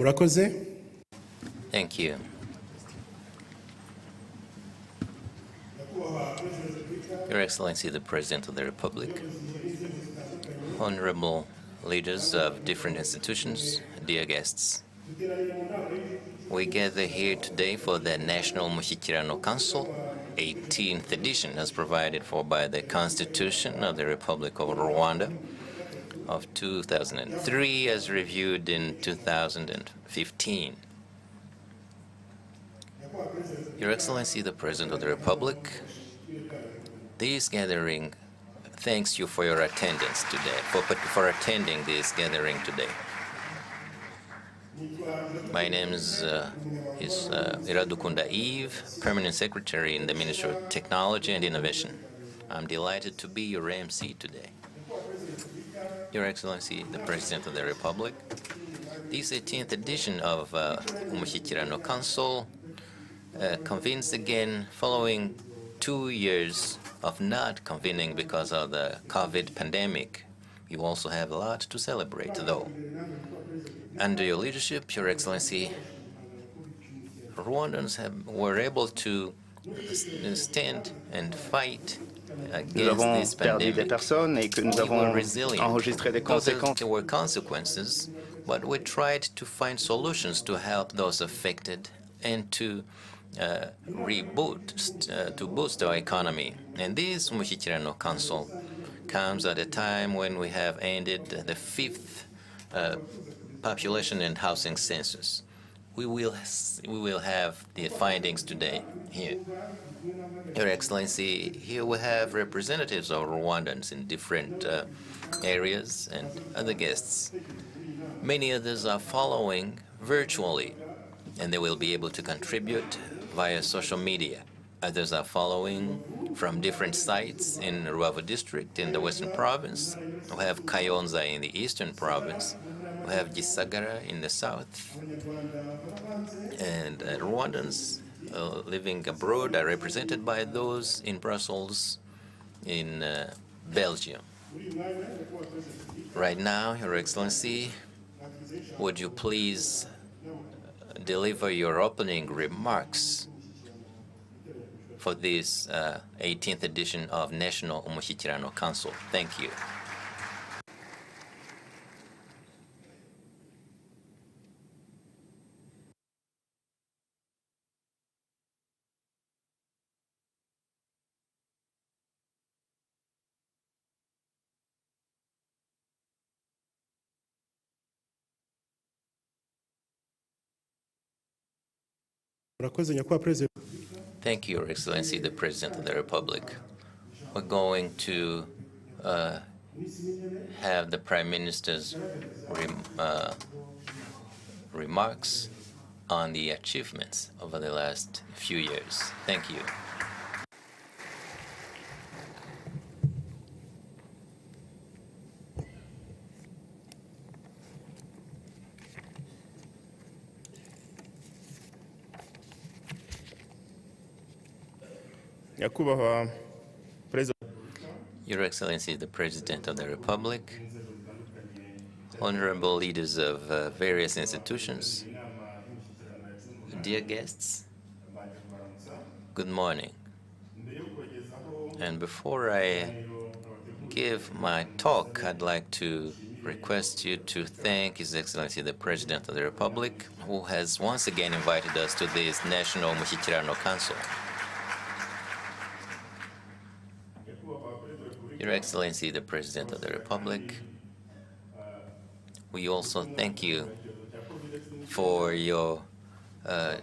Murakoze. Thank you. Your Excellency, the President of the Republic, honorable leaders of different institutions, dear guests, we gather here today for the National Umushyikirano Council, 18th edition, as provided for by the Constitution of the Republic of Rwanda of 2003, as reviewed in 2015. Your Excellency, the President of the Republic, this gathering thanks you for your attendance today, for attending this gathering today. My name is Iradukunda Eve, Permanent Secretary in the Ministry of Technology and Innovation. I'm delighted to be your MC today. Your Excellency, the President of the Republic, this 18th edition of Umushyikirano Council convenes again following 2 years of not convening because of the COVID pandemic. You also have a lot to celebrate, though. Under your leadership, Your Excellency, Rwandans were able to stand and fight Nous avons against this perdu des pandemic. personnes et que nous We were avons resilient. enregistré des conséquences. There were consequences, but we tried to find solutions to help those affected and to to boost our economy. And this Umushyikirano Council comes at a time when we have ended the 5th population and housing census. We will have the findings today here. Your Excellency, here we have representatives of Rwandans in different areas and other guests. Many others are following virtually, and they will be able to contribute via social media. Others are following from different sites in Rubavu District in the Western Province. We have Kayonza in the Eastern Province. We have Gisagara in the South. And Rwandans living abroad are represented by those in Brussels, in Belgium. Right now, Your Excellency, would you please deliver your opening remarks for this 18th edition of National Umushyikirano Council. Thank you. Thank you, Your Excellency, the President of the Republic. We're going to have the Prime Minister's remarks on the achievements over the last few years. Thank you. Your Excellency, the President of the Republic, honorable leaders of various institutions, dear guests, good morning. And before I give my talk, I'd like to request you to thank His Excellency, the President of the Republic, who has once again invited us to this National Umushyikirano Council. Your Excellency, the President of the Republic, we also thank you for your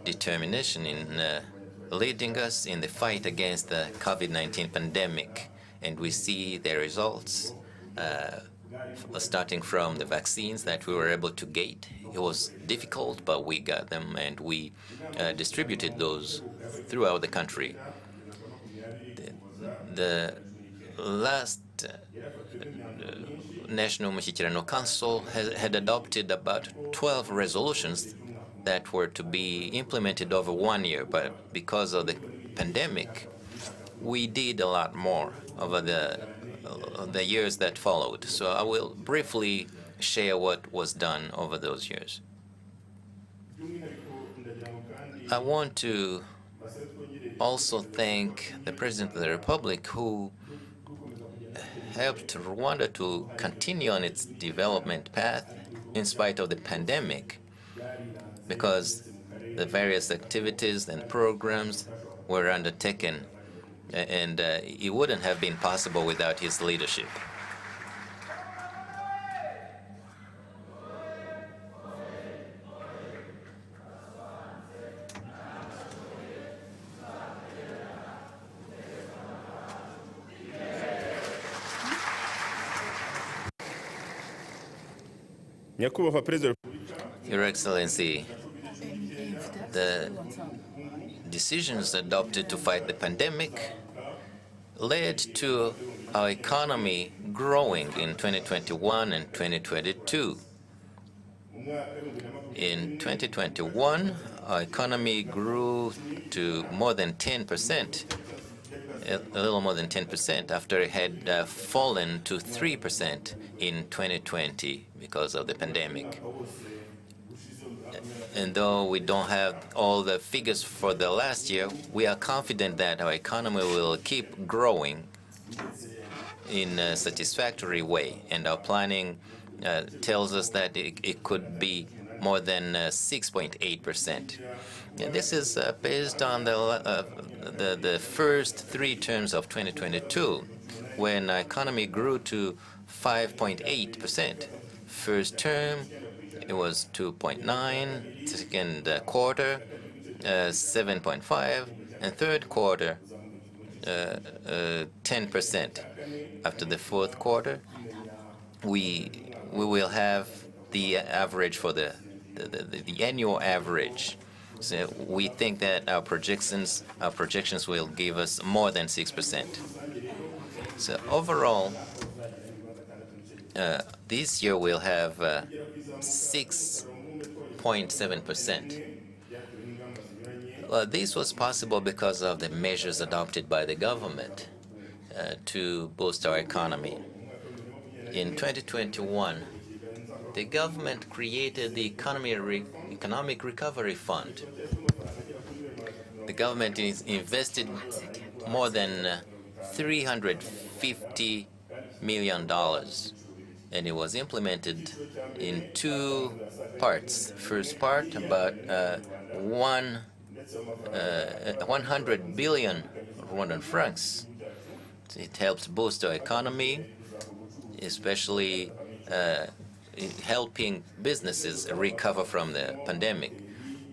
determination in leading us in the fight against the COVID-19 pandemic. And we see the results, starting from the vaccines that we were able to get. It was difficult, but we got them, and we distributed those throughout the country. The last National Umushyikirano Council had adopted about 12 resolutions that were to be implemented over 1 year, but because of the pandemic, we did a lot more over the years that followed. So I will briefly share what was done over those years. I want to also thank the President of the Republic who helped Rwanda to continue on its development path in spite of the pandemic, because the various activities and programs were undertaken, and it wouldn't have been possible without his leadership. Your Excellency, the decisions adopted to fight the pandemic led to our economy growing in 2021 and 2022. In 2021, our economy grew to more than 10%, a little more than 10%, after it had fallen to 3% in 2020 because of the pandemic. And though we don't have all the figures for the last year, we are confident that our economy will keep growing in a satisfactory way. And our planning tells us that it could be more than 6.8%. And this is based on the first 3 terms of 2022, when our economy grew to 5.8%. First term, it was 2.9, second quarter, 7.5, and third quarter, 10%. After the fourth quarter, we will have the average for the annual average. So we think that our projections will give us more than 6%. So overall, this year we'll have 6.7%. This was possible because of the measures adopted by the government to boost our economy. In 2021, the government created the Economic Recovery Fund. The government invested more than $350 million, and it was implemented in 2 parts. First part, about 100 billion Rwandan francs. It helps boost our economy, especially helping businesses recover from the pandemic.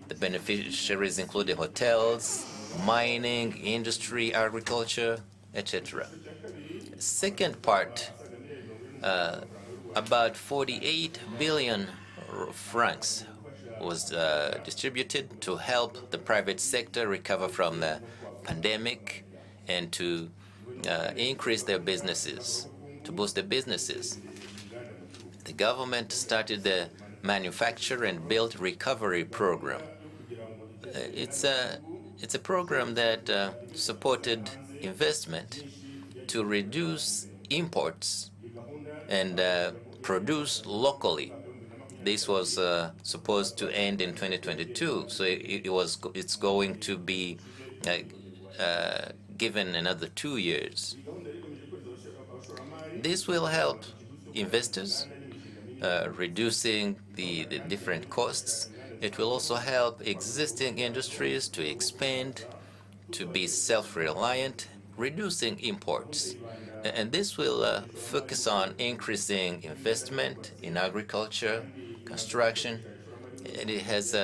The beneficiaries include the hotels, mining, industry, agriculture, etc. Second part, about 48 billion francs was distributed to help the private sector recover from the pandemic and to increase their businesses, to boost their businesses. The government started the Manufacture and Build Recovery Program. It's a program that supported investment to reduce imports and produce locally. This was supposed to end in 2022, so it's going to be given another 2 years. This will help investors, reducing the different costs. It will also help existing industries to expand, to be self-reliant, reducing imports. And this will focus on increasing investment in agriculture, construction, and it has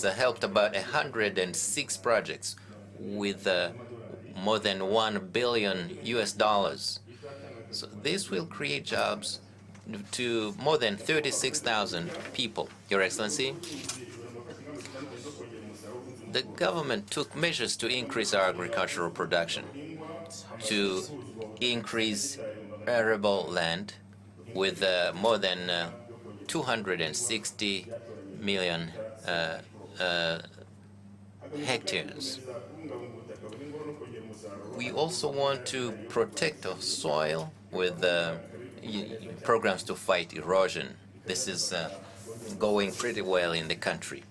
helped about 106 projects with more than $1 billion US. So this will create jobs to more than 36,000 people. Your Excellency, the government took measures to increase our agricultural production, to increase arable land with more than 260 million hectares. We also want to protect our soil with programs to fight erosion. this is going pretty well in the country,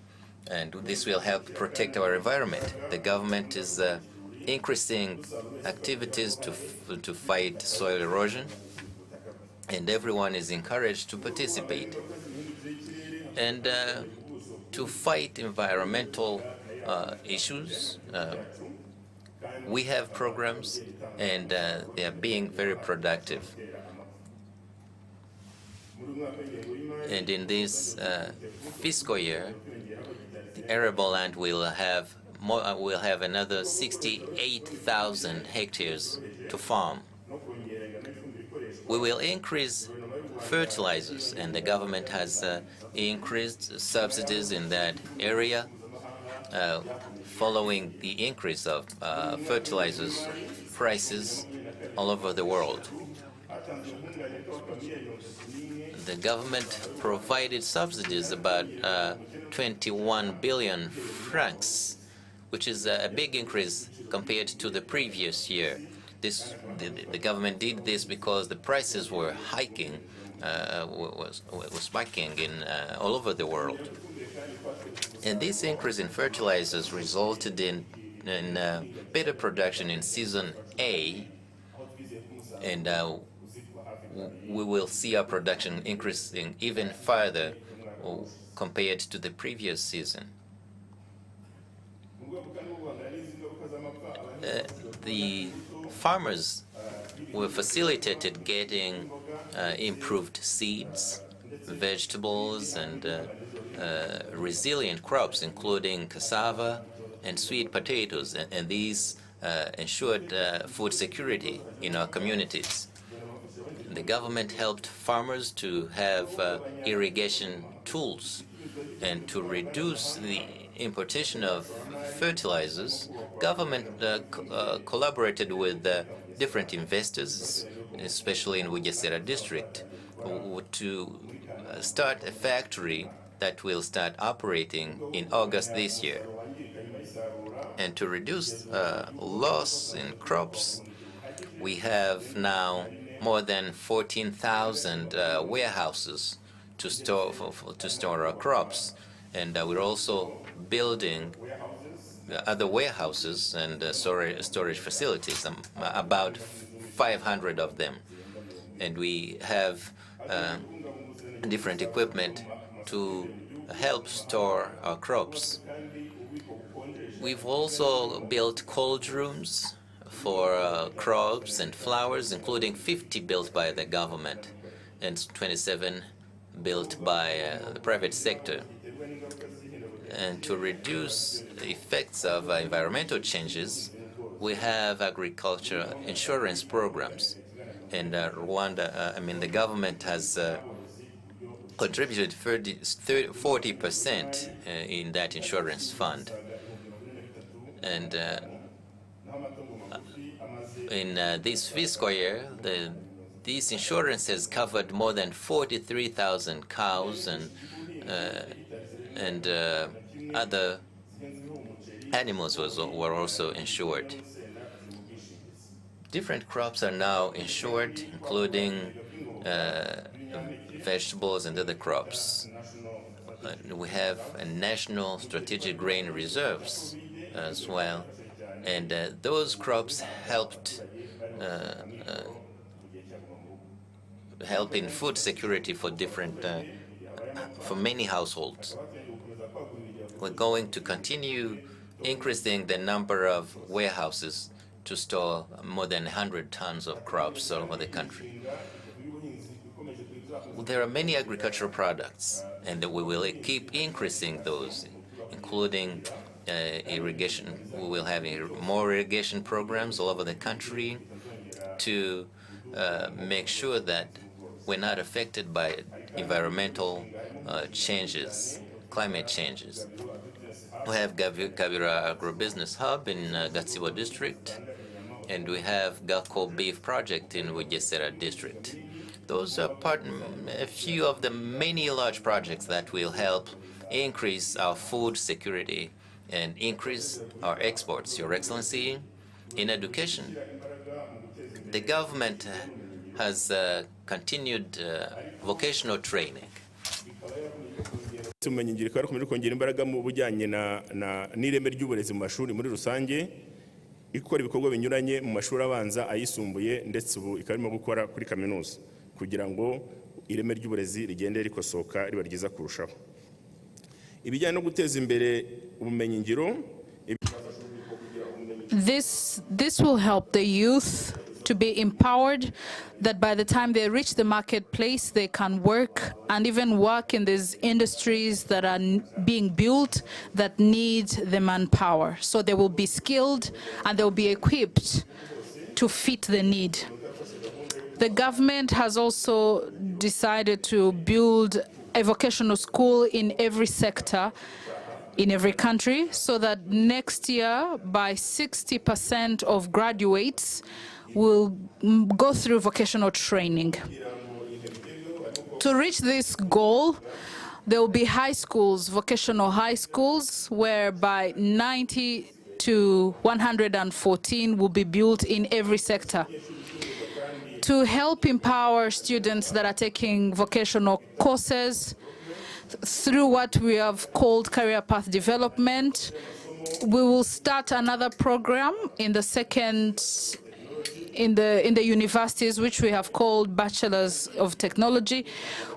and this will help protect our environment. The government is increasing activities to fight soil erosion, and everyone is encouraged to participate. And to fight environmental issues, we have programs, and they are being very productive. And in this fiscal year, the arable land will have another 68,000 hectares to farm. We will increase fertilizers, and the government has increased subsidies in that area following the increase of fertilizers prices all over the world. The government provided subsidies about 21 billion francs, which is a big increase compared to the previous year. The government did this because the prices were hiking, was spiking all over the world. And this increase in fertilizers resulted in better production in season A, and we will see our production increasing even further compared to the previous season. The farmers were facilitated getting improved seeds, vegetables, and resilient crops, including cassava and sweet potatoes, and these ensured food security in our communities. The government helped farmers to have irrigation tools, and to reduce the importation of fertilizers, government collaborated with different investors, especially in Umushyikirano district, to start a factory that will start operating in August this year. And to reduce loss in crops, we have now more than 14,000 warehouses to store our crops, and we're also building other warehouses and storage facilities, about 500 of them, and we have different equipment to help store our crops. We've also built cold rooms for crops and flowers, including 50 built by the government and 27 built by the private sector. And to reduce the effects of environmental changes, we have agriculture insurance programs. And Rwanda, the government has contributed 40% in that insurance fund. And in this fiscal year, this insurance has covered more than 43,000 cows and other animals were also insured. Different crops are now insured, including vegetables and other crops. We have a national strategic grain reserves as well, and those crops helped help in food security for many households. We're going to continue increasing the number of warehouses to store more than 100 tons of crops all over the country. There are many agricultural products, and we will keep increasing those, including irrigation. We will have more irrigation programs all over the country to make sure that we're not affected by environmental changes, climate changes. We have Kabira Agribusiness Hub in Gatsibo District, and we have Gako Beef Project in Umushyikirano District. Those are a few of the many large projects that will help increase our food security and increase our exports. Your Excellency, in education, the government has continued vocational training, ubumenyingiro ikaba ikomeje kongera imbaraga mu bujyanye n'ireme ry'uburezi mu mashuri muri rusange, ikora ibikorwa binyuranye mu mashuri abanza, ayisumbuye, ndetse ubu ikaba irimo gukora kuri kaminuza kugira ngo ireme ry'uburezi rigende rikosoka riba ryiza kurushaho. Ibijyanye no guteza imbere ubumenyingiro, This will help the youth to be empowered, that by the time they reach the marketplace, they can work and even work in these industries that are being built that need the manpower. So they will be skilled and they will be equipped to fit the need. The government has also decided to build a vocational school in every sector in every country, so that next year, by 60% of graduates will go through vocational training. To reach this goal, there will be high schools, vocational high schools, whereby 90 to 114 will be built in every sector. To help empower students that are taking vocational courses, through what we have called career path development, we will start another program in the universities, which we have called Bachelors of Technology,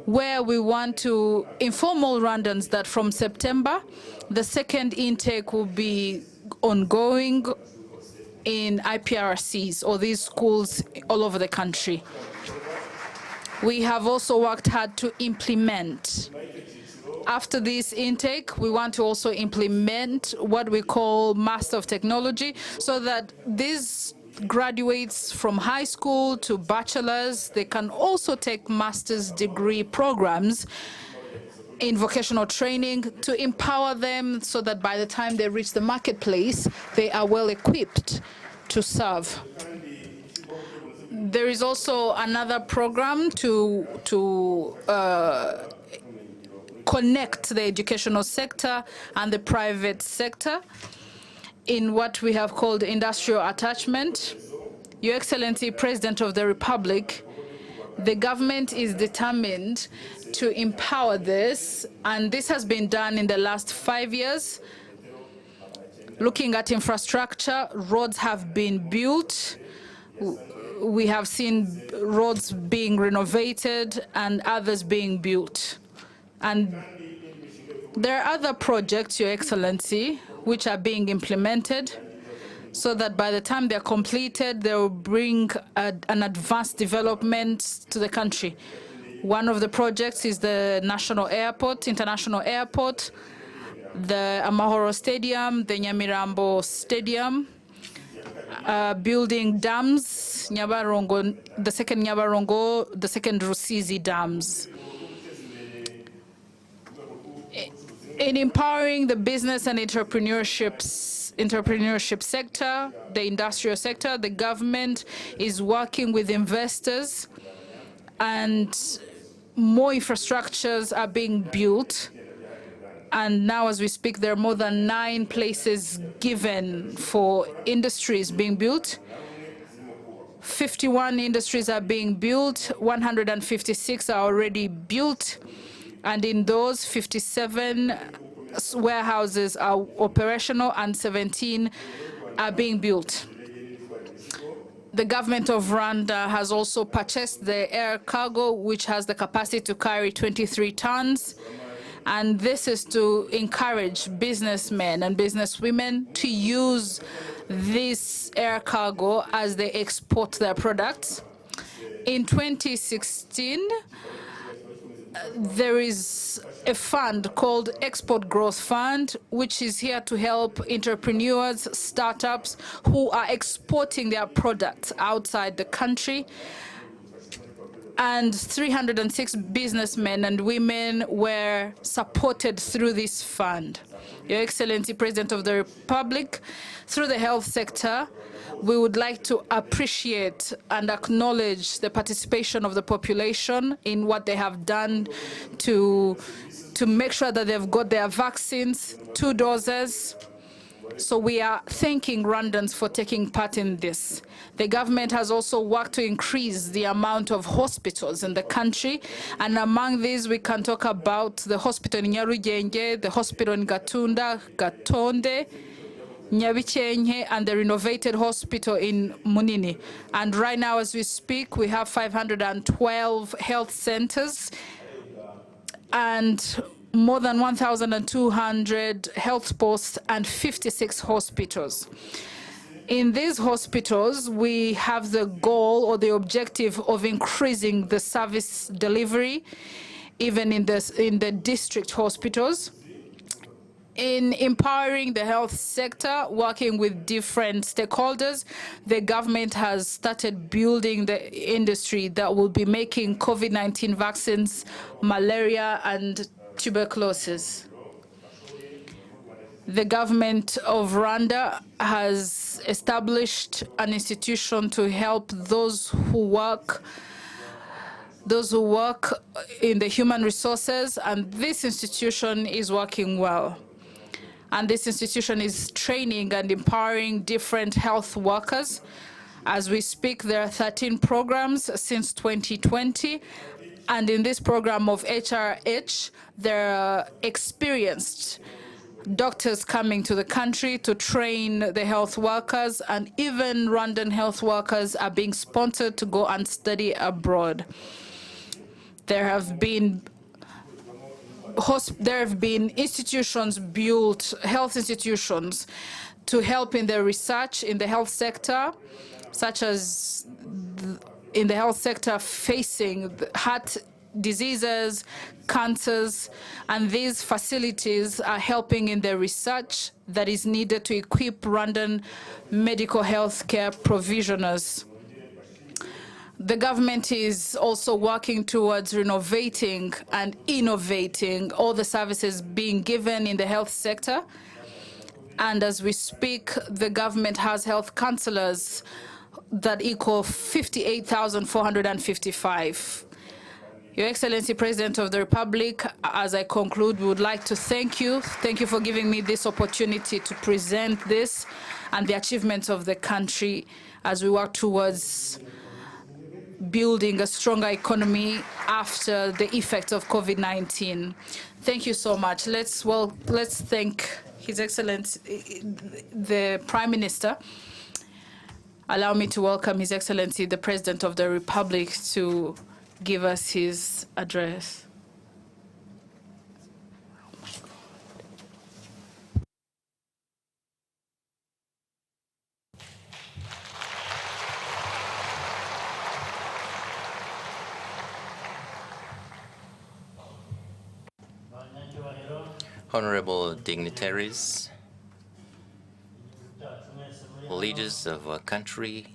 where we want to inform all Rwandans that from September, the second intake will be ongoing in IPRCs, or these schools all over the country. We have also worked hard to implement. After this intake, we want to also implement what we call Master of Technology, so that these graduates from high school to bachelors, they can also take master's degree programs in vocational training to empower them, so that by the time they reach the marketplace, they are well equipped to serve. There is also another program to connect the educational sector and the private sector in what we have called industrial attachment. Your Excellency, President of the Republic, the government is determined to empower this, and this has been done in the last 5 years. Looking at infrastructure, roads have been built. We have seen roads being renovated and others being built. And there are other projects, Your Excellency, which are being implemented, so that by the time they're completed, they will bring an advanced development to the country. One of the projects is the National Airport, International Airport, the Amahoro Stadium, the Nyamirambo Stadium, building dams, Nyabarongo, the second Nyabarongo, the second Rusizi dams. In empowering the business and entrepreneurship sector, the industrial sector, the government is working with investors, and more infrastructures are being built. And now, as we speak, there are more than 9 places given for industries being built. 51 industries are being built, 156 are already built, and in those, 57 warehouses are operational and 17 are being built. The government of Rwanda has also purchased the air cargo, which has the capacity to carry 23 tons. And this is to encourage businessmen and businesswomen to use this air cargo as they export their products. In 2016, there is a fund called Export Growth Fund, which is here to help entrepreneurs, startups who are exporting their products outside the country. And 306 businessmen and women were supported through this fund. Your Excellency, President of the Republic, through the health sector, we would like to appreciate and acknowledge the participation of the population in what they have done to make sure that they've got their vaccines, 2 doses. So we are thanking Rwandans for taking part in this. The government has also worked to increase the amount of hospitals in the country. And among these, we can talk about the hospital in Nyarugenge, the hospital in Gatunda, Gatonde, Nyabikenke, and the renovated hospital in Munini. And right now, as we speak, we have 512 health centers and more than 1,200 health posts and 56 hospitals. In these hospitals, we have the goal or the objective of increasing the service delivery, even in the district hospitals. In empowering the health sector, working with different stakeholders, the government has started building the industry that will be making COVID-19 vaccines, malaria, and tuberculosis. The government of Rwanda has established an institution to help those who work in the human resources, and this institution is working well. And this institution is training and empowering different health workers. As we speak, there are 13 programs since 2020. And in this program of HRH, there are experienced doctors coming to the country to train the health workers, and even Rwandan health workers are being sponsored to go and study abroad. There have been institutions built, health institutions, to help in the research in the health sector, such as in the health sector facing heart diseases, cancers, and these facilities are helping in the research that is needed to equip Rwandan medical health care provisioners. The government is also working towards renovating and innovating all the services being given in the health sector. And as we speak, the government has health counselors that equal 58,455. Your Excellency, President of the Republic, as I conclude, we would like to thank you. Thank you for giving me this opportunity to present this and the achievements of the country as we work towards building a stronger economy after the effects of COVID-19. Thank you so much. Let's thank His Excellency, the Prime Minister. Allow me to welcome His Excellency, the President of the Republic, to give us his address. Honorable dignitaries, leaders of our country,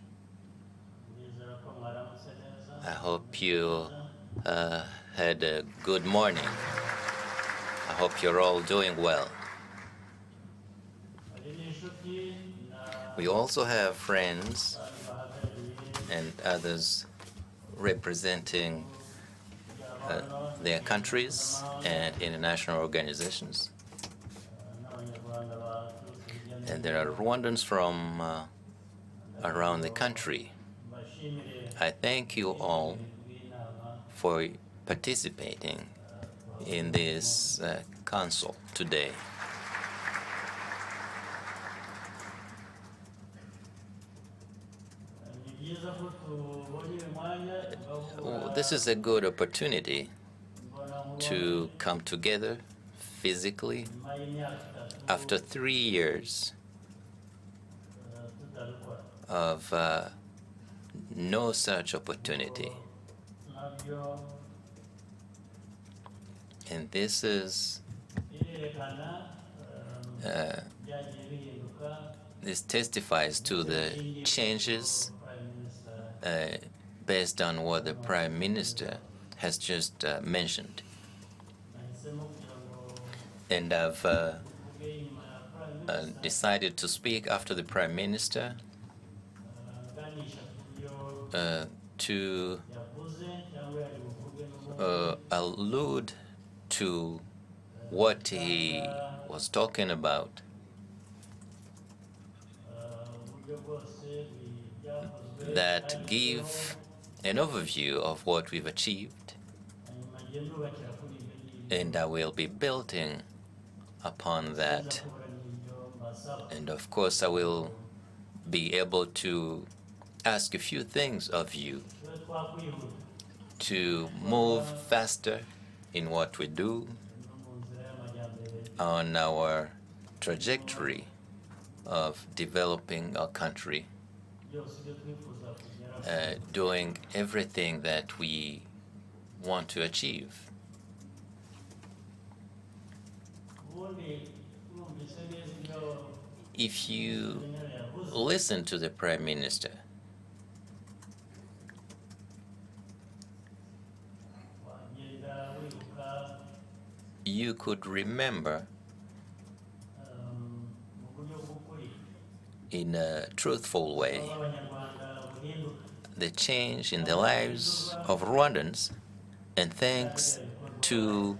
I hope you had a good morning. I hope you're all doing well. We also have friends and others representing their countries and international organizations. And there are Rwandans from around the country. I thank you all for participating in this council today. This is a good opportunity to come together physically after 3 years of no such opportunity. And this is this testifies to the changes based on what the Prime Minister has just mentioned. And I've decided to speak after the Prime Minister to allude to what he was talking about that give an overview of what we've achieved, and I will be building upon that. And of course, I will be able to ask a few things of you to move faster in what we do on our trajectory of developing our country, doing everything that we want to achieve. If you listen to the Prime Minister, you could remember in a truthful way the change in the lives of Rwandans, and thanks to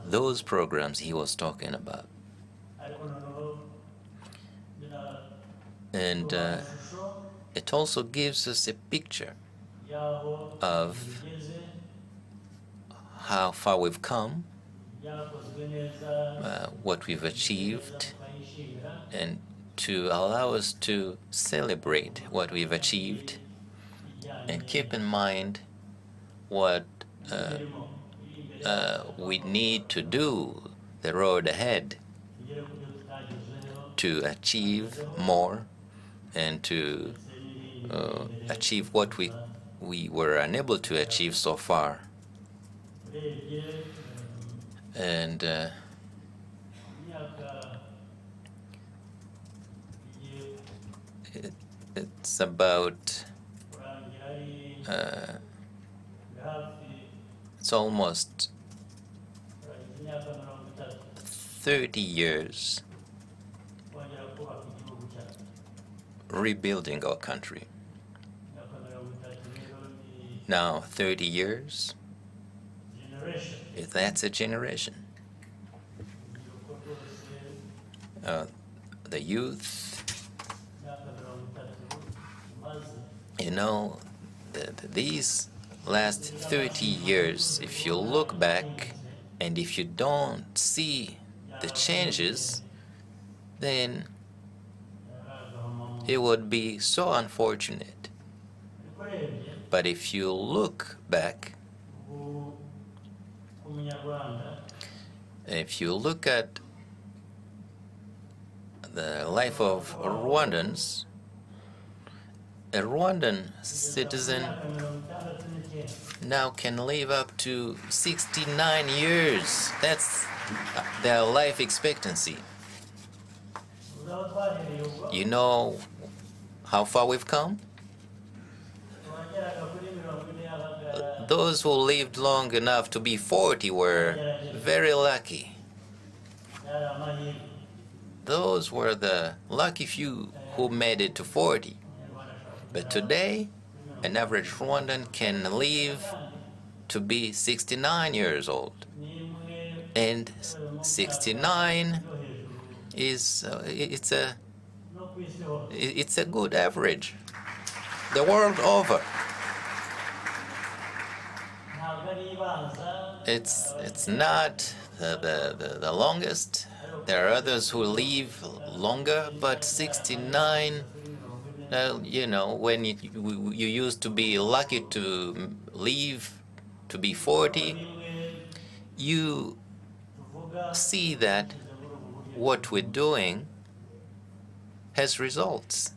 those programs he was talking about. And it also gives us a picture of how far we've come, what we've achieved, and to allow us to celebrate what we've achieved and keep in mind what we need to do, the road ahead, to achieve more and to achieve what we were unable to achieve so far. And it's about it's almost 30 years rebuilding our country. Now, 30 years, that's a generation. The youth, you know, these last 30 years, if you look back and if you don't see the changes, then it would be so unfortunate. But if you look back, if you look at the life of Rwandans, a Rwandan citizen now can live up to 69 years. That's their life expectancy. You know how far we've come? Those who lived long enough to be 40 were very lucky. Those were the lucky few who made it to 40. But today, an average Rwandan can live to be 69 years old. And 69 is it's a good average the world over. It's not the longest. There are others who live longer, but 69, you know, when you used to be lucky to live to be 40, you see that what we're doing has results.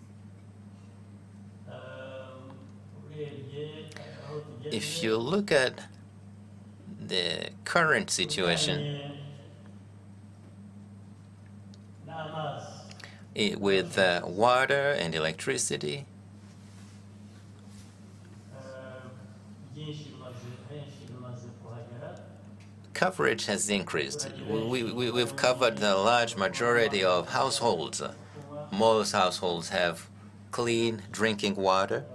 If you look at the current situation with water and electricity, coverage has increased. We've covered the large majority of households. Most households have clean drinking water,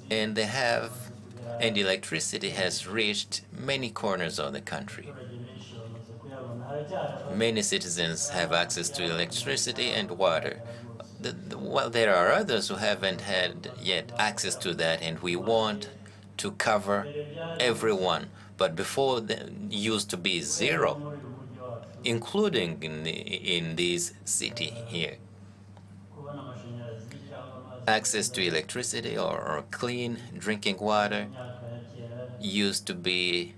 and electricity has reached many corners of the country. many citizens have access to electricity and water. Well, there are others who haven't had yet access to that, and we want to cover everyone. But before, it used to be zero, including in this city here. Access to electricity or clean drinking water used to be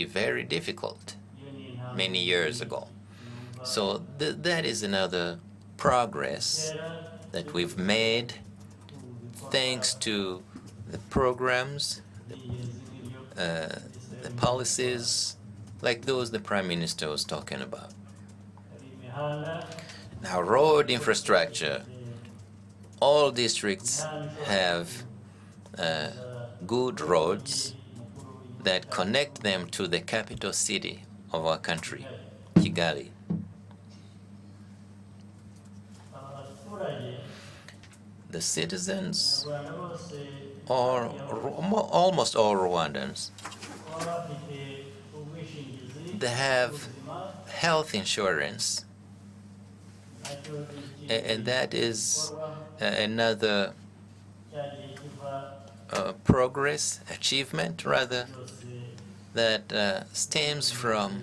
very difficult many years ago. So that is another progress that we've made thanks to the programs, the policies like those the Prime Minister was talking about. Now, road infrastructure. All districts have good roads that connect them to the capital city of our country, Kigali. The citizens, or almost all Rwandans, they have health insurance, and that is another progress, achievement rather, that stems from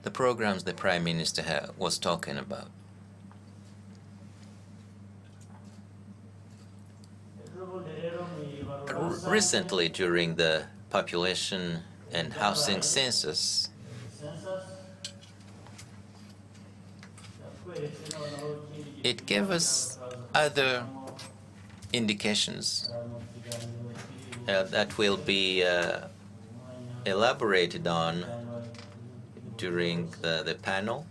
the programs the Prime Minister was talking about. Recently, during the population and housing census, it gave us other indications that will be elaborated on during the panel.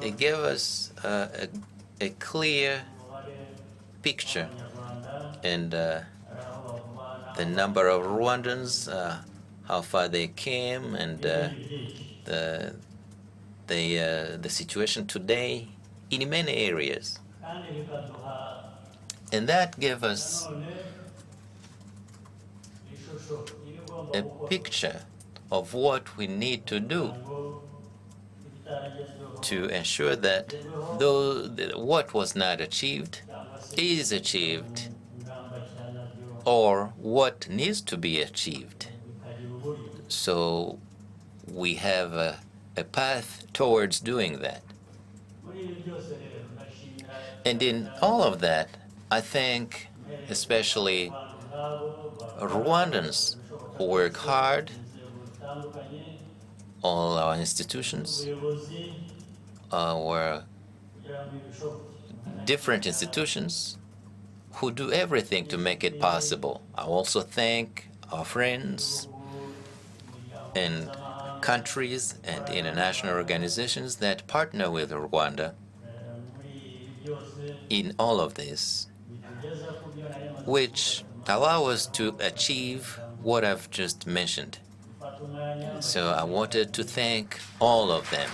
It gave us a clear picture and the number of Rwandans, how far they came, and the situation today in many areas. And that gave us a picture of what we need to do to ensure that what was not achieved is achieved, or what needs to be achieved. So we have a path towards doing that. And in all of that, I think especially Rwandans who work hard, all our institutions, our different institutions who do everything to make it possible. I also thank our friends and countries and international organizations that partner with Rwanda in all of this, which allow us to achieve what I've just mentioned. So I wanted to thank all of them.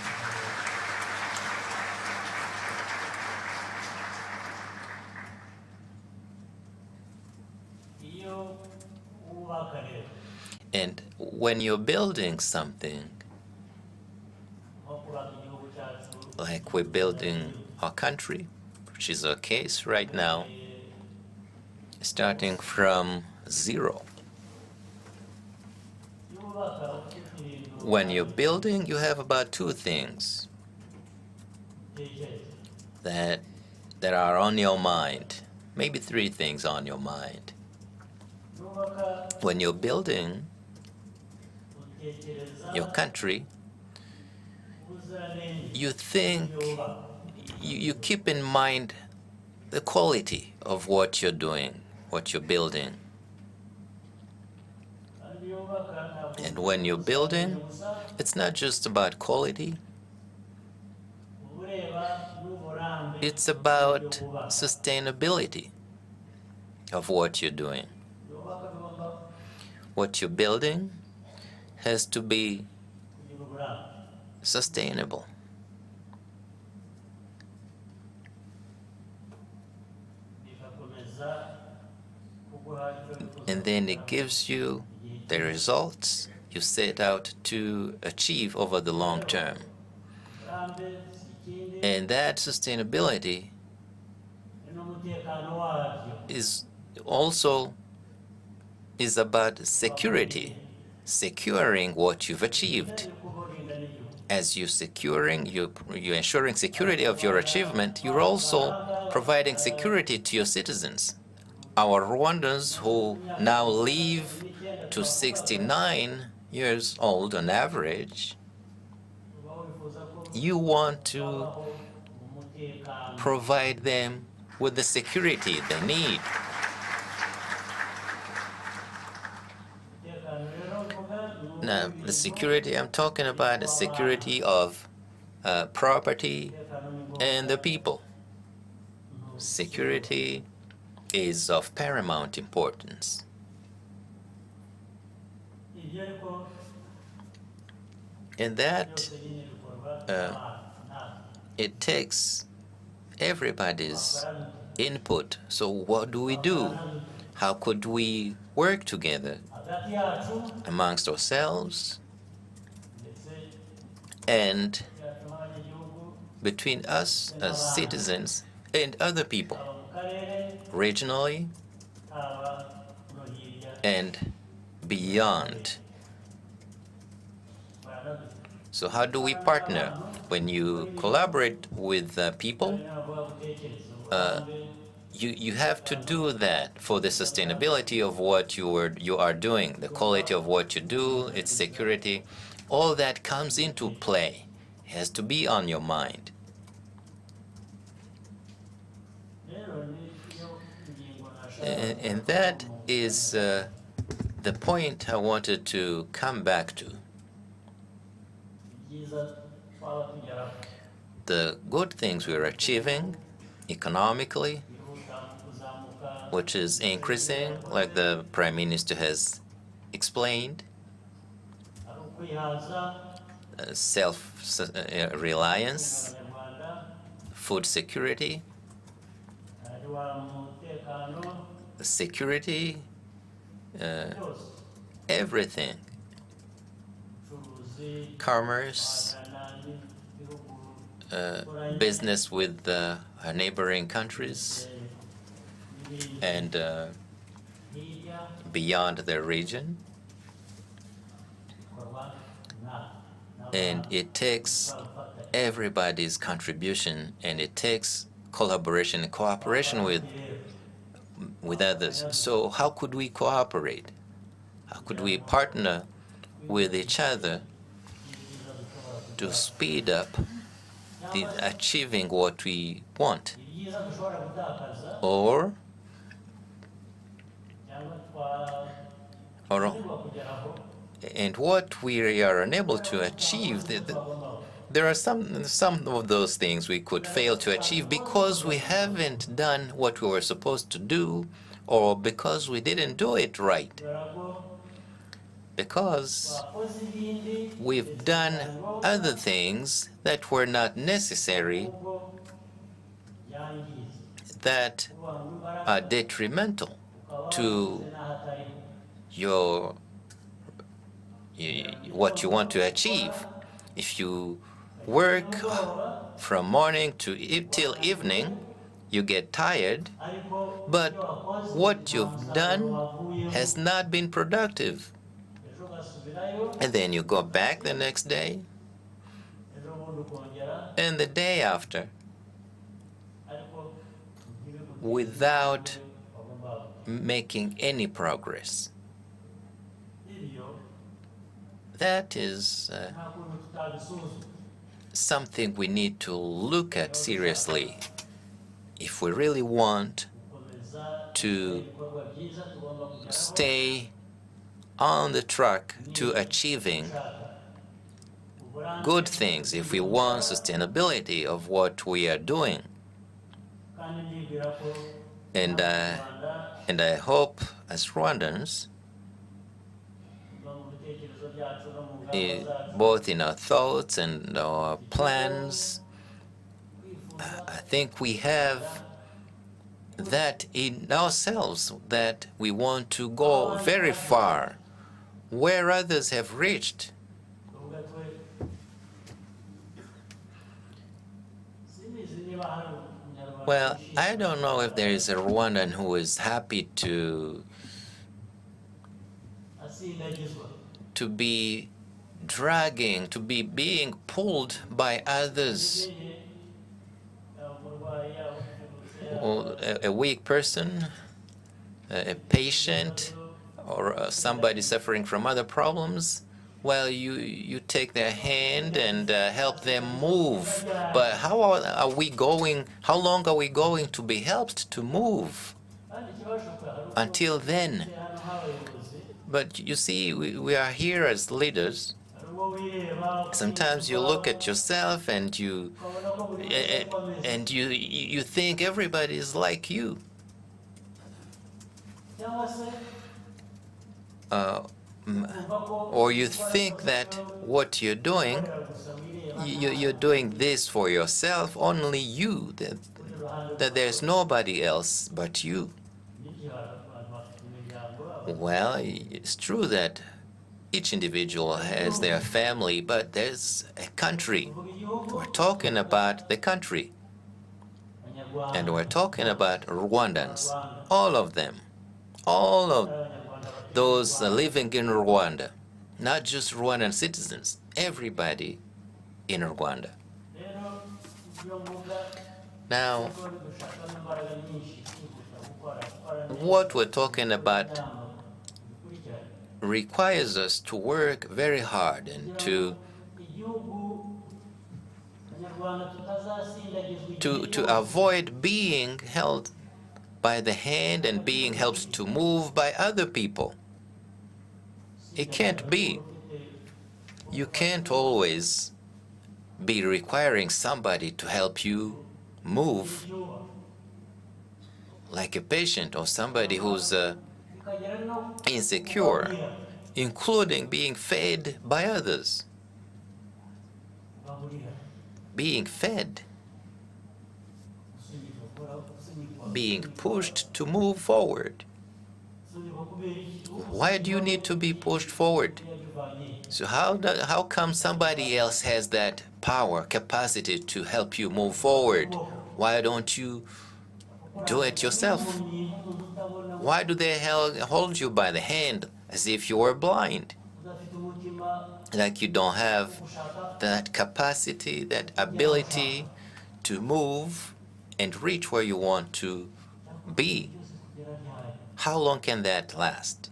And when you're building something, like we're building our country, which is our case right now, starting from zero. When you're building, you have about two things that are on your mind, maybe three things on your mind. When you're building your country, you think, you keep in mind the quality of what you're doing, what you're building. And when you're building, it's not just about quality, it's about sustainability of what you're doing. What you're building has to be sustainable. And and then it gives you the results you set out to achieve over the long term. And that sustainability is also about security, securing what you've achieved. As you're ensuring security of your achievement, you're also providing security to your citizens. Our Rwandans who now live to 69 years old on average, you want to provide them with the security they need. Now, the security I'm talking about is security of property and the people. Security is of paramount importance. And that it takes everybody's input. So what do we do? How could we work together amongst ourselves and between us as citizens and other people, regionally and beyond? So how do we partner? When you collaborate with people, you have to do that for the sustainability of what you are doing, the quality of what you do, its security. All that comes into play. It has to be on your mind. And that is the point I wanted to come back to. The good things we're achieving economically, which is increasing, like the Prime Minister has explained, self-reliance, food security, security, everything, commerce, business with our neighboring countries and beyond the region. And it takes everybody's contribution, and it takes collaboration and cooperation with others. So how could we cooperate? How could we partner with each other to speed up achieving what we want? And what we are unable to achieve, there are some of those things we could fail to achieve because we haven't done what we were supposed to do, or because we didn't do it right. Because we've done other things that were not necessary, that are detrimental to what you want to achieve. If you work from morning till evening, you get tired, but what you've done has not been productive. And then you go back the next day, and the day after, without making any progress. That is something we need to look at seriously if we really want to stay on the track to achieving good things, if we want sustainability of what we are doing. And I hope as Rwandans, both in our thoughts and our plans, I think we have that in ourselves that we want to go very far, where others have reached. Well, I don't know if there is a Rwandan who is happy to be dragging, to be being pulled by others. Or a weak person, a patient, or somebody suffering from other problems, well, you take their hand and help them move. But how are we going, how long are we going to be helped to move until then? But you see, we are here as leaders. Sometimes you look at yourself and you think everybody is like you. Or you think that what you're doing, you're doing this for yourself, only you, that there's nobody else but you. Well, it's true that each individual has their family, but there's a country. We're talking about the country. And we're talking about Rwandans, all of them, all of those living in Rwanda, not just Rwandan citizens, everybody in Rwanda. Now, what we're talking about requires us to work very hard and to avoid being held by the hand and being helped to move by other people. It can't be. You can't always be requiring somebody to help you move, like a patient or somebody who's insecure, including being fed by others. Being fed, being pushed to move forward. Why do you need to be pushed forward? So how come somebody else has that power, capacity to help you move forward? Why don't you do it yourself? Why do they hold you by the hand as if you were blind? Like you don't have that capacity, that ability to move and reach where you want to be. How long can that last?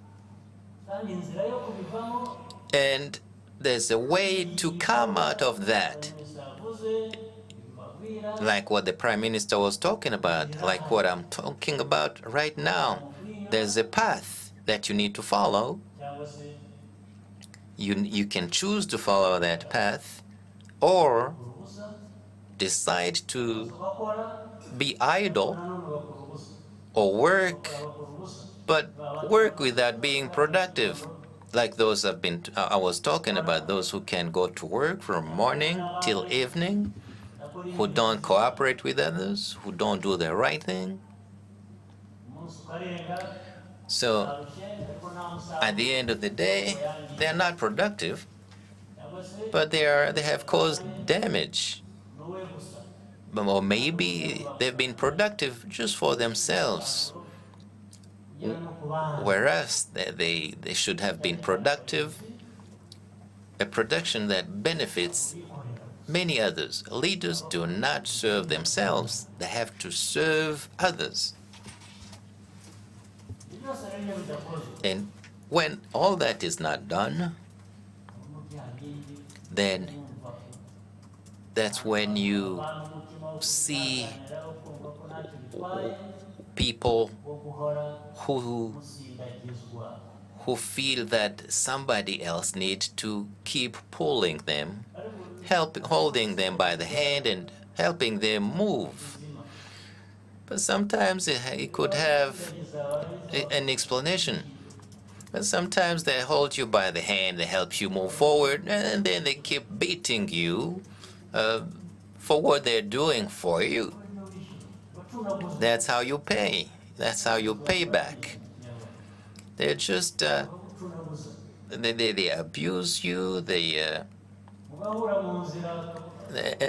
And there's a way to come out of that. Like what the Prime Minister was talking about, like what I'm talking about right now. There's a path that you need to follow. You can choose to follow that path or decide to be idle or work, but work without being productive. Like those I was talking about, those who can go to work from morning till evening, who don't cooperate with others, who don't do the right thing. So at the end of the day, they're not productive, but they have caused damage. Or maybe they've been productive just for themselves, whereas they should have been productive, a production that benefits many others. Leaders do not serve themselves, they have to serve others. And when all that is not done, then that's when you see people who feel that somebody else needs to keep pulling them, holding them by the hand and helping them move. But sometimes it could have an explanation. But sometimes they hold you by the hand, they help you move forward, and then they keep beating you for what they're doing for you. That's how you pay. That's how you pay back. They're just, they abuse you,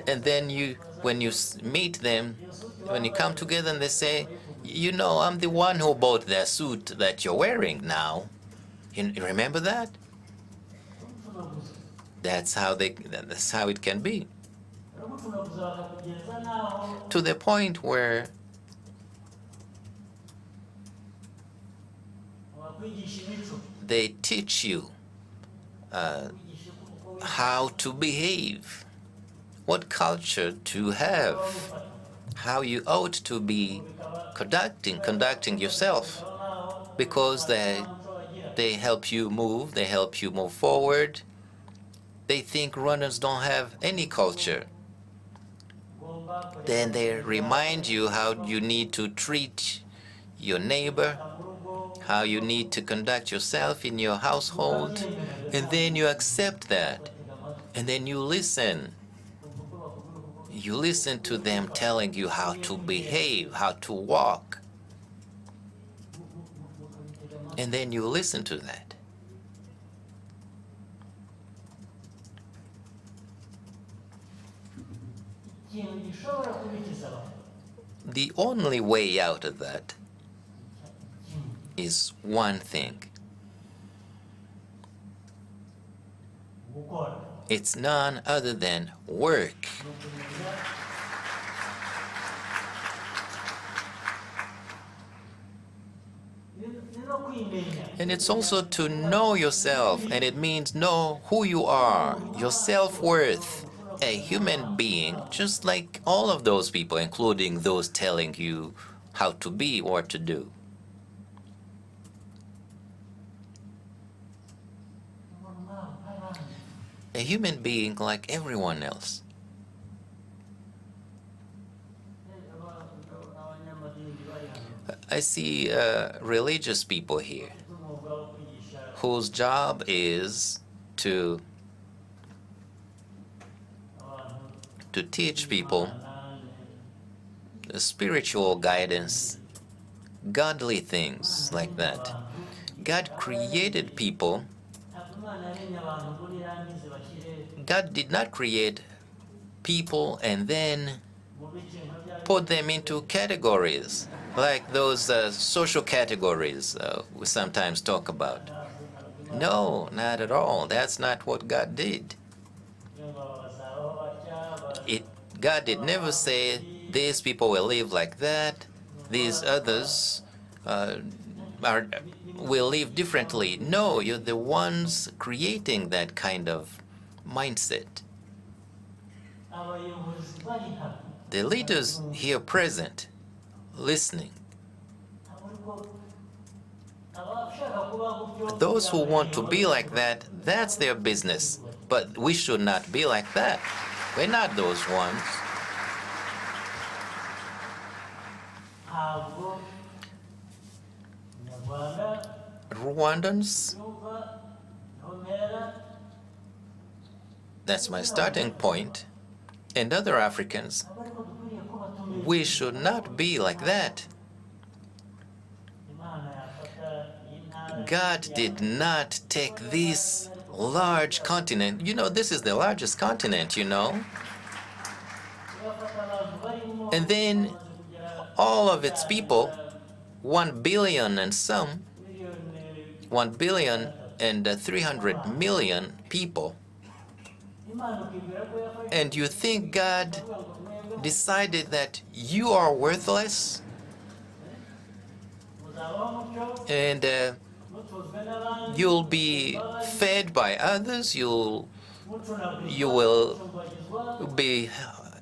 and then when you meet them, when you come together and they say, you know, I'm the one who bought that suit that you're wearing now. You remember that? That's how it can be. To the point where they teach you how to behave, what culture to have, how you ought to be conducting yourself, because they help you move, they help you move forward. They think Rwandans don't have any culture. Then they remind you how you need to treat your neighbor, how you need to conduct yourself in your household, and then you accept that, and then you listen. You listen to them telling you how to behave, how to walk, and then you listen to that. The only way out of that is one thing. It's none other than work. And it's also to know yourself, and it means know who you are, your self-worth. A human being, just like all of those people, including those telling you how to be or to do. A human being like everyone else. I see religious people here whose job is to teach people spiritual guidance, godly things like that. God created people. God did not create people and then put them into categories, like those social categories we sometimes talk about. No, not at all. That's not what God did. God did never say, these people will live like that, these others will live differently. No, you're the ones creating that kind of mindset. The leaders here present, listening, those who want to be like that, that's their business. But we should not be like that. We're not those ones. Rwandans, that's my starting point, and other Africans, we should not be like that. God did not take this large continent. You know, this is the largest continent, you know. And then all of its people, 1 billion and some, 1,300,000,000 people. And you think God decided that you are worthless? And you'll be fed by others, you will be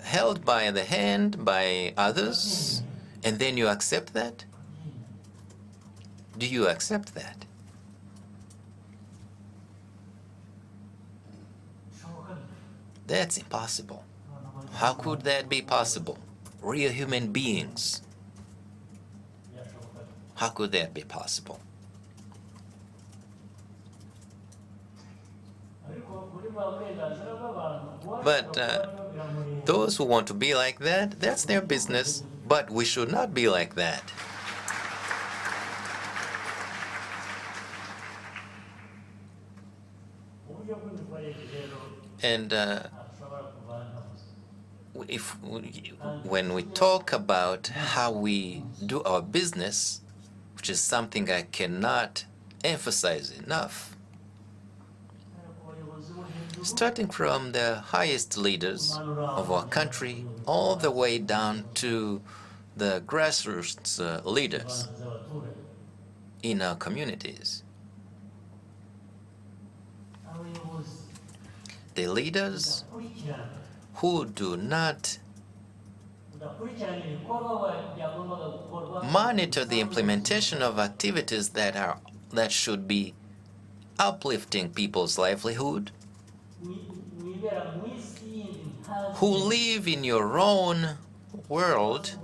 held by the hand by others, and then you accept that? Do you accept that? That's impossible. How could that be possible? Real human beings. How could that be possible? But those who want to be like that, that's their business. But we should not be like that. And when we talk about how we do our business, which is something I cannot emphasize enough, starting from the highest leaders of our country all the way down to the grassroots leaders in our communities. The leaders who do not monitor the implementation of activities that should be uplifting people's livelihood, who live in your own world,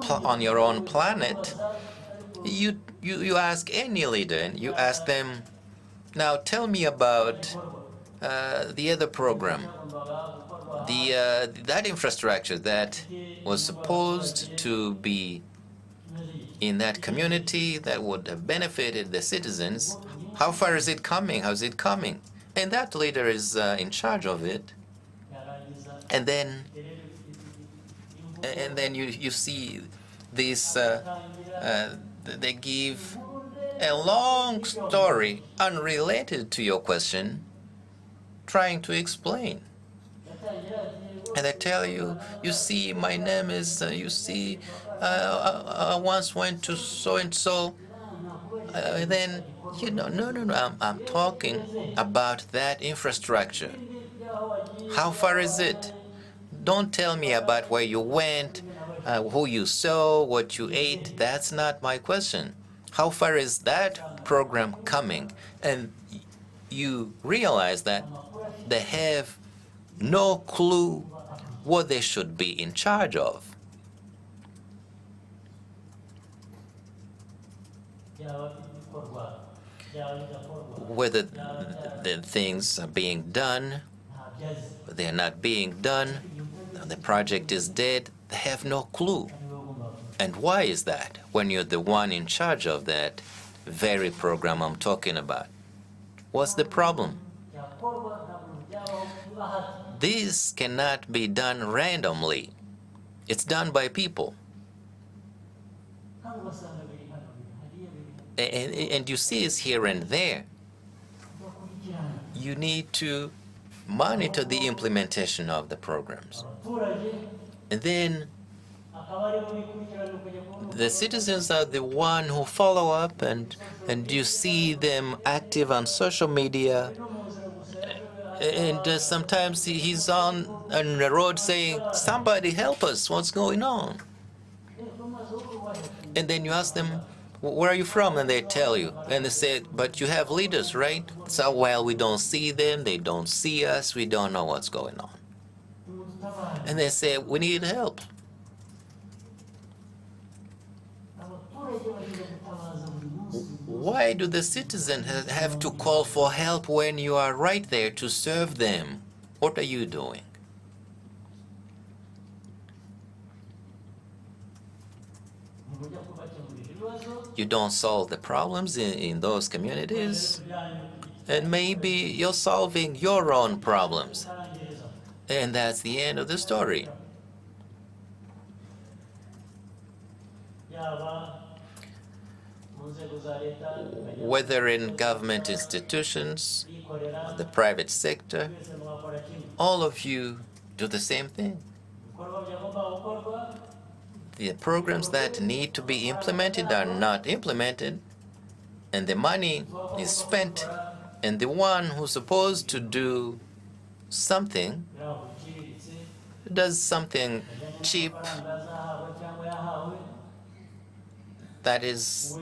on your own planet. You ask any leader and you ask them, now tell me about the other program, that infrastructure that was supposed to be in that community that would have benefited the citizens. How far is it coming? How's it coming? And that leader is in charge of it. And then you see this, they give a long story unrelated to your question, trying to explain. And they tell you, you see, my name is, you see, I once went to so-and-so. Then, no, I'm talking about that infrastructure. How far is it? Don't tell me about where you went, who you saw, what you ate. That's not my question. How far is that program coming? And you realize that they have no clue what they should be in charge of. Whether the things are being done, they're not being done, the project is dead, they have no clue. And why is that when you're the one in charge of that very program I'm talking about? What's the problem? This cannot be done randomly. It's done by people. And you see it's here and there. You need to monitor the implementation of the programs. And then the citizens are the one who follow up, and you see them active on social media. And sometimes he's on the road saying, somebody help us, what's going on? And then you ask them, where are you from? And they tell you. And they say, but you have leaders, right? So, well, we don't see them, they don't see us, we don't know what's going on. And they say, we need help. Why do the citizens have to call for help when you are right there to serve them? What are you doing? You don't solve the problems in those communities, and maybe you're solving your own problems. And that's the end of the story. Whether in government institutions or the private sector, all of you do the same thing. The programs that need to be implemented are not implemented, and the money is spent, and the one who's supposed to do something does something cheap that is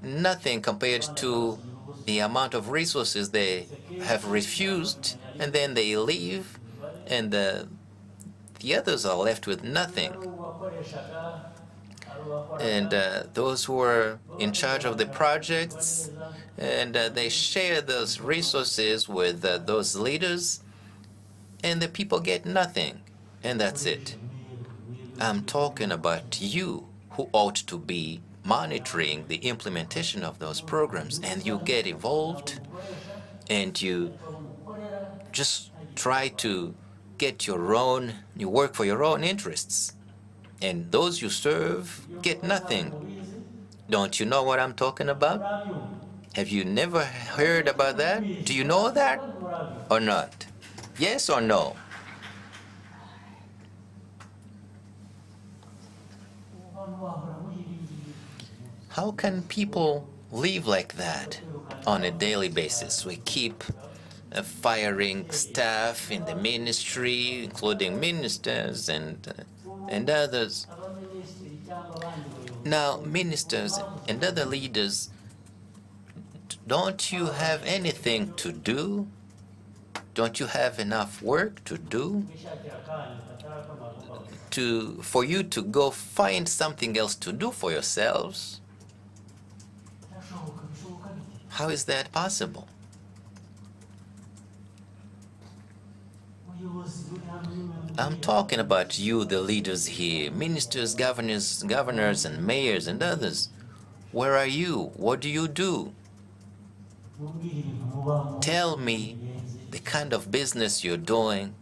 nothing compared to the amount of resources they have refused, and then they leave, and the others are left with nothing. And those who are in charge of the projects, and they share those resources with those leaders, and the people get nothing, and that's it. I'm talking about you who ought to be monitoring the implementation of those programs, and you get involved and you just try to you work for your own interests, and those you serve get nothing. Don't you know what I'm talking about? Have you never heard about that? Do you know that or not? Yes or no? How can people live like that on a daily basis? We keep firing staff in the ministry, including ministers and others. Now, ministers and other leaders, don't you have anything to do? Don't you have enough work to do for you to go find something else to do for yourselves? How is that possible? I'm talking about you, the leaders here, ministers, governors, and mayors, and others. Where are you? What do you do? Tell me the kind of business you're doing,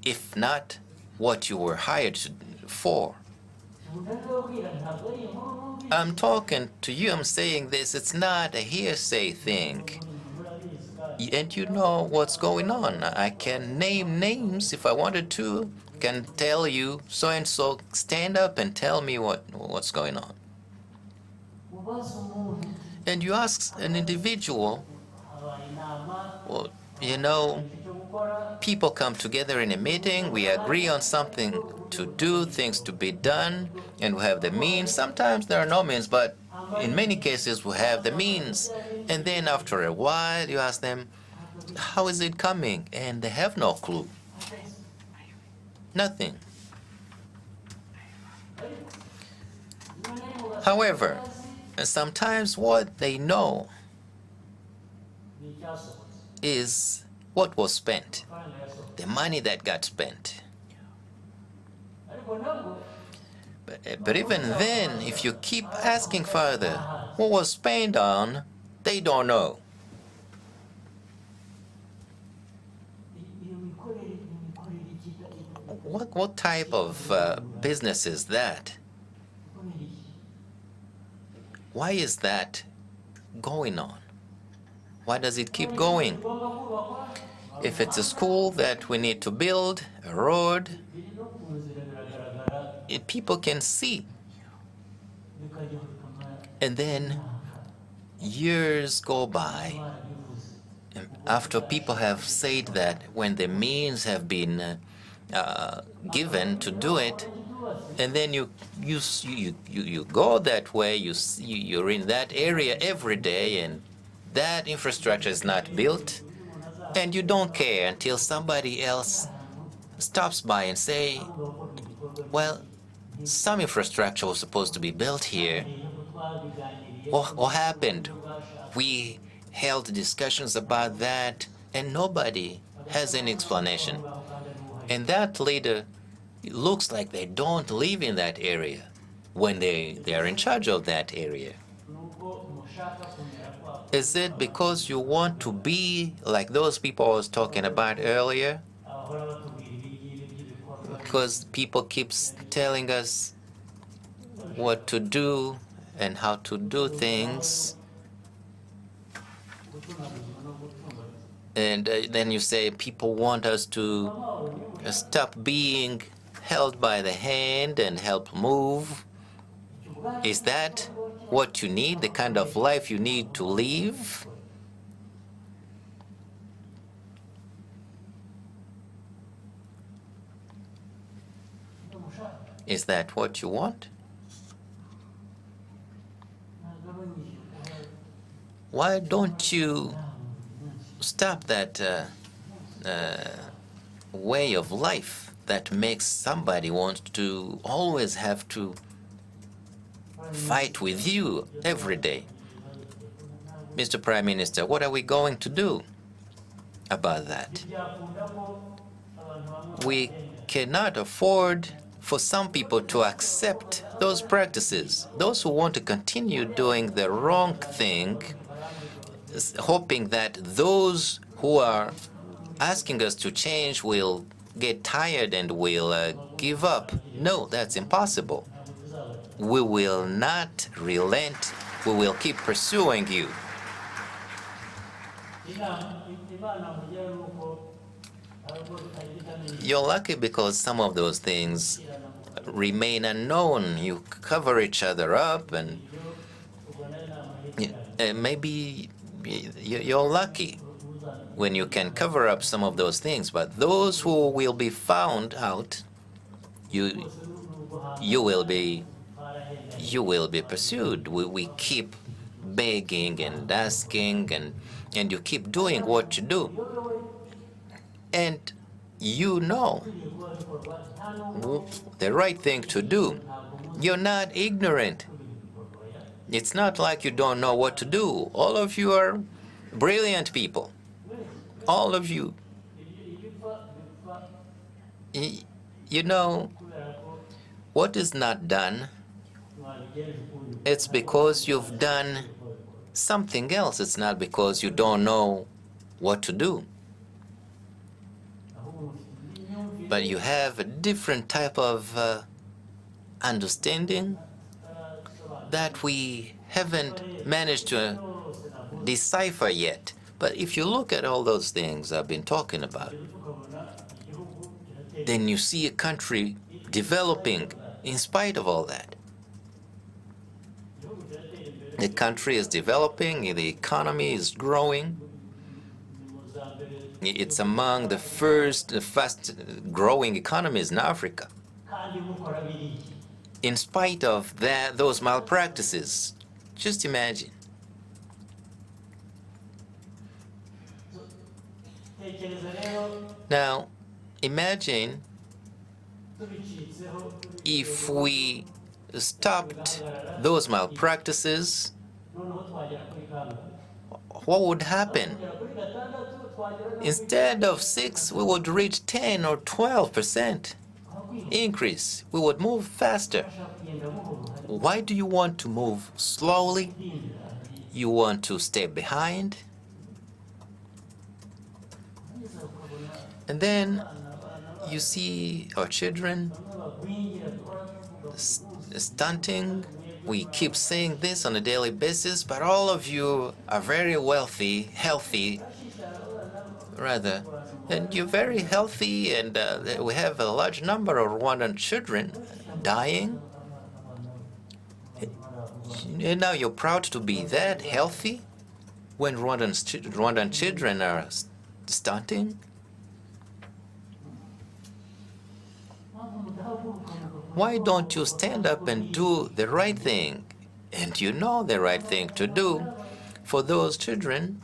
if not what you were hired for. I'm talking to you, I'm saying this, it's not a hearsay thing. And you know what's going on. I can name names if I wanted to, can tell you so-and-so, stand up and tell me what's going on. And you ask an individual, well, you know, people come together in a meeting, we agree on something to do, things to be done, and we have the means. Sometimes there are no means, but in many cases we have the means. And then after a while you ask them, how is it coming? And they have no clue. Nothing. However, sometimes what they know is what was spent, the money that got spent. But even then, if you keep asking further, what was spent on, they don't know. What type of business is that? Why is that going on? Why does it keep going? If it's a school that we need to build, a road, people can see. And then years go by, and after people have said that, when the means have been given to do it, and then you go that way, you're in that area every day, and that infrastructure is not built, and you don't care until somebody else stops by and say, well, some infrastructure was supposed to be built here. What happened? We held discussions about that, and nobody has any explanation. And that leader, it looks like they don't live in that area when they are in charge of that area. Is it because you want to be like those people I was talking about earlier? Because people keep telling us what to do and how to do things. And then you say people want us to stop being held by the hand and help move. Is that what you need, the kind of life you need to live? Is that what you want? Why don't you stop that way of life that makes somebody want to always have to fight with you every day? Mr. Prime Minister, what are we going to do about that? We cannot afford for some people to accept those practices. Those who want to continue doing the wrong thing, hoping that those who are asking us to change will get tired and will give up. No, that's impossible. We will not relent. We will keep pursuing you. You're lucky because some of those things remain unknown. You cover each other up, and maybe you're lucky when you can cover up some of those things. But those who will be found out, you will be pursued. We keep begging and asking, and you keep doing what you do. And you know the right thing to do. You're not ignorant. It's not like you don't know what to do. All of you are brilliant people. All of you. You know, what is not done, it's because you've done something else. It's not because you don't know what to do. But you have a different type of understanding that we haven't managed to decipher yet. But if you look at all those things I've been talking about, then you see a country developing in spite of all that. The country is developing, the economy is growing. It's among the fast growing economies in Africa. In spite of those malpractices, just imagine. Now, imagine if we stopped those malpractices, what would happen? Instead of 6, we would reach 10 or 12% increase. We would move faster. Why do you want to move slowly? You want to stay behind? And then you see our children stunting. We keep saying this on a daily basis, but all of you are very wealthy, healthy, rather. And you're very healthy, and we have a large number of Rwandan children dying. And now you're proud to be that healthy when Rwandan children are stunting? Why don't you stand up and do the right thing? And you know the right thing to do for those children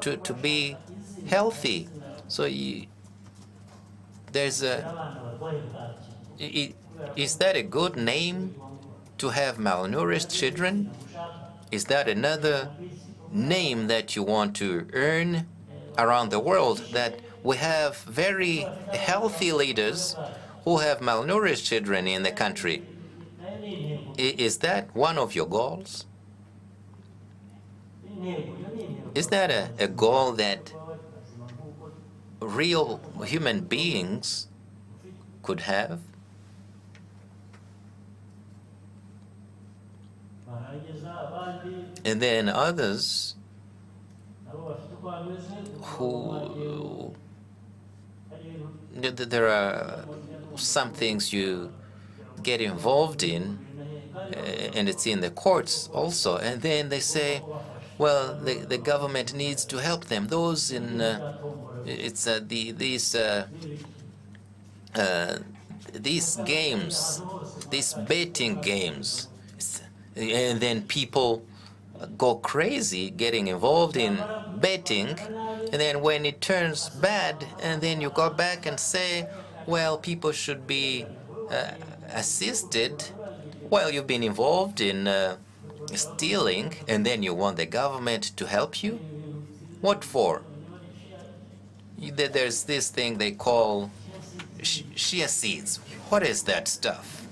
to be healthy. So there's is that a good name to have malnourished children? Is that another name that you want to earn around the world, that we have very healthy leaders who have malnourished children in the country? Is that one of your goals? Is that a goal that real human beings could have? And then others who, there are some things you get involved in, and it's in the courts also, and then they say, well, the government needs to help them. Those in, these games, these betting games, and then people go crazy getting involved in betting, and then when it turns bad, and then you go back and say, well, people should be assisted. Well, you've been involved in stealing, and then you want the government to help you? What for? There's this thing they call chia seeds. What is that stuff?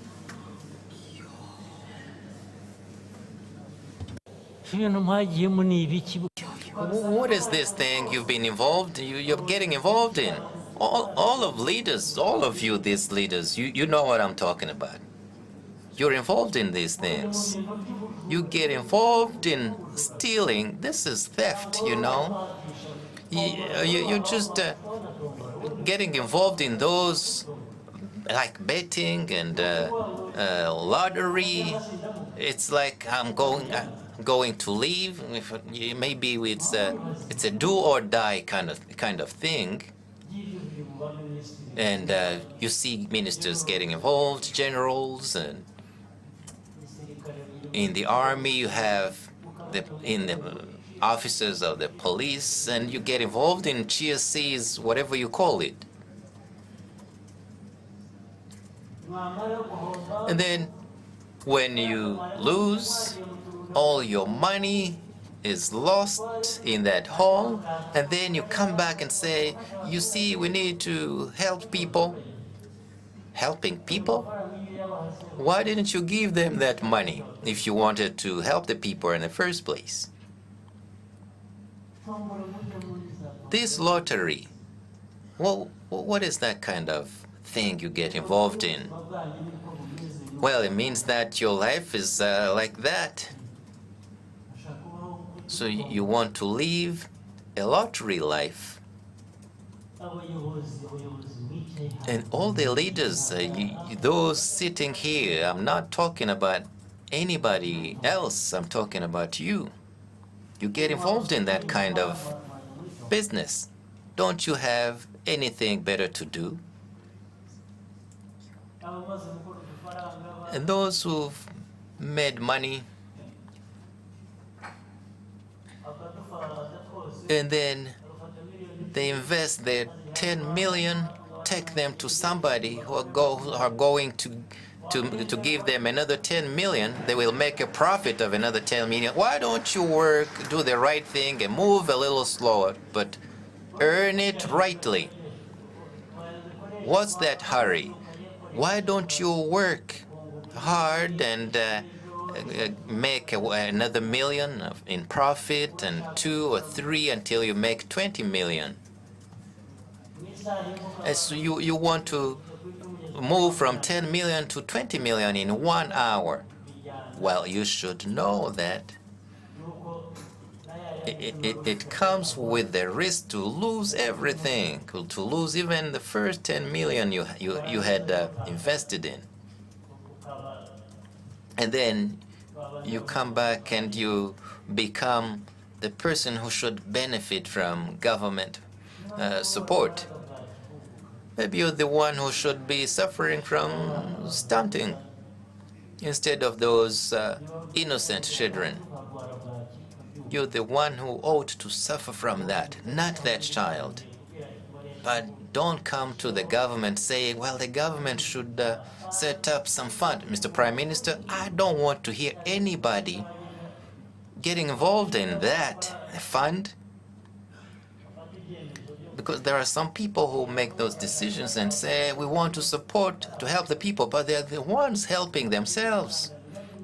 What is this thing you've been involved? You're getting involved in? All of leaders, all of you, these leaders, you know what I'm talking about. You're involved in these things. You get involved in stealing. This is theft, you know. You're just getting involved in those like betting and lottery. It's like I'm going to leave. Maybe it's a do or die kind of thing. And you see ministers getting involved, generals, and in the army you have in the officers of the police, and you get involved in GSCs, whatever you call it. And then when you lose, all your money is lost in that hole, and then you come back and say, you see, we need to help people. Helping people? Why didn't you give them that money if you wanted to help the people in the first place? This lottery, well, what is that kind of thing you get involved in? Well, it means that your life is like that. So you want to live a lottery life. And all the leaders, those sitting here, I'm not talking about anybody else, I'm talking about you. You get involved in that kind of business. Don't you have anything better to do? And those who've made money, and then they invest their 10 million, take them to somebody who are going to give them another 10 million, they will make a profit of another 10 million. Why don't you work, do the right thing, and move a little slower, but earn it rightly? What's that hurry? Why don't you work hard and make another million in profit, and 2 or 3 until you make 20 million? And so you want to move from 10 million to 20 million in 1 hour. Well, you should know that it comes with the risk to lose everything, to lose even the first 10 million you had invested in. And then you come back and you become the person who should benefit from government support. Maybe you're the one who should be suffering from stunting instead of those innocent children. You're the one who ought to suffer from that, not that child. But don't come to the government saying, well, the government should set up some fund. Mr. Prime Minister, I don't want to hear anybody getting involved in that fund, because there are some people who make those decisions and say, we want to support, to help the people, but they're the ones helping themselves.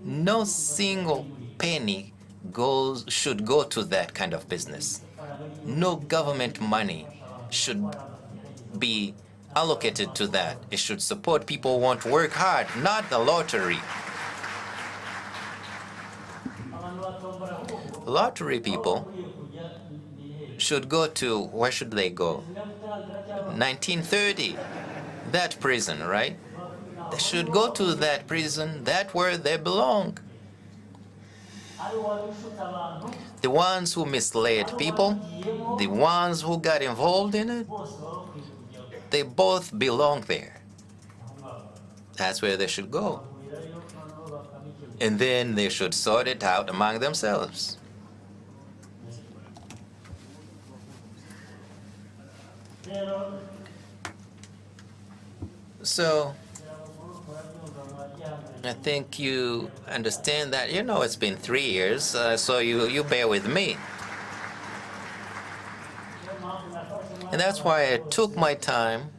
No single penny should go to that kind of business. No government money should be allocated to that. It should support people who want to work hard, not the lottery. Lottery people should go to, where should they go? 1930, that prison, right? They should go to that prison, that's where they belong. The ones who misled people, the ones who got involved in it, they both belong there. That's where they should go. And then they should sort it out among themselves. So I think you understand that. You know, it's been 3 years, so you bear with me. And that's why I took my time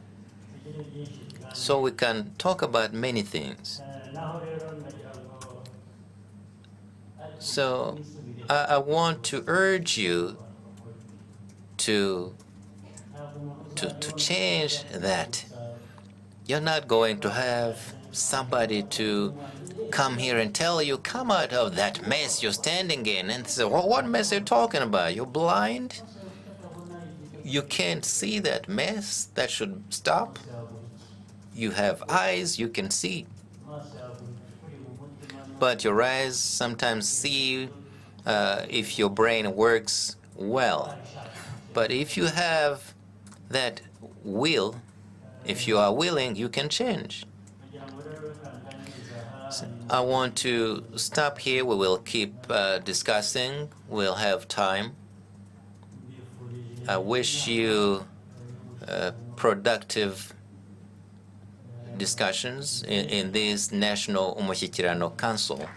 So we can talk about many things. So I want to urge you to change that. You're not going to have somebody to come here and tell you, come out of that mess you're standing in. And say, well, what mess are you talking about? You're blind? You can't see that mess? That should stop? You have eyes, you can see. But your eyes sometimes see if your brain works well. But if you have that will, if you are willing, you can change. So I want to stop here. We will keep discussing. We'll have time. I wish you productive discussions in this National Umushyikirano Council.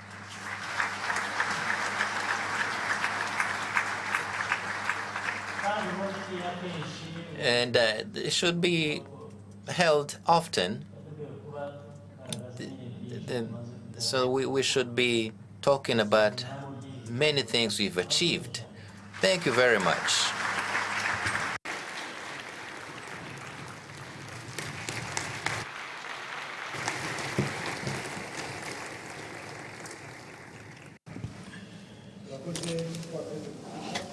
And it should be held often. So we should be talking about many things we've achieved. Thank you very much.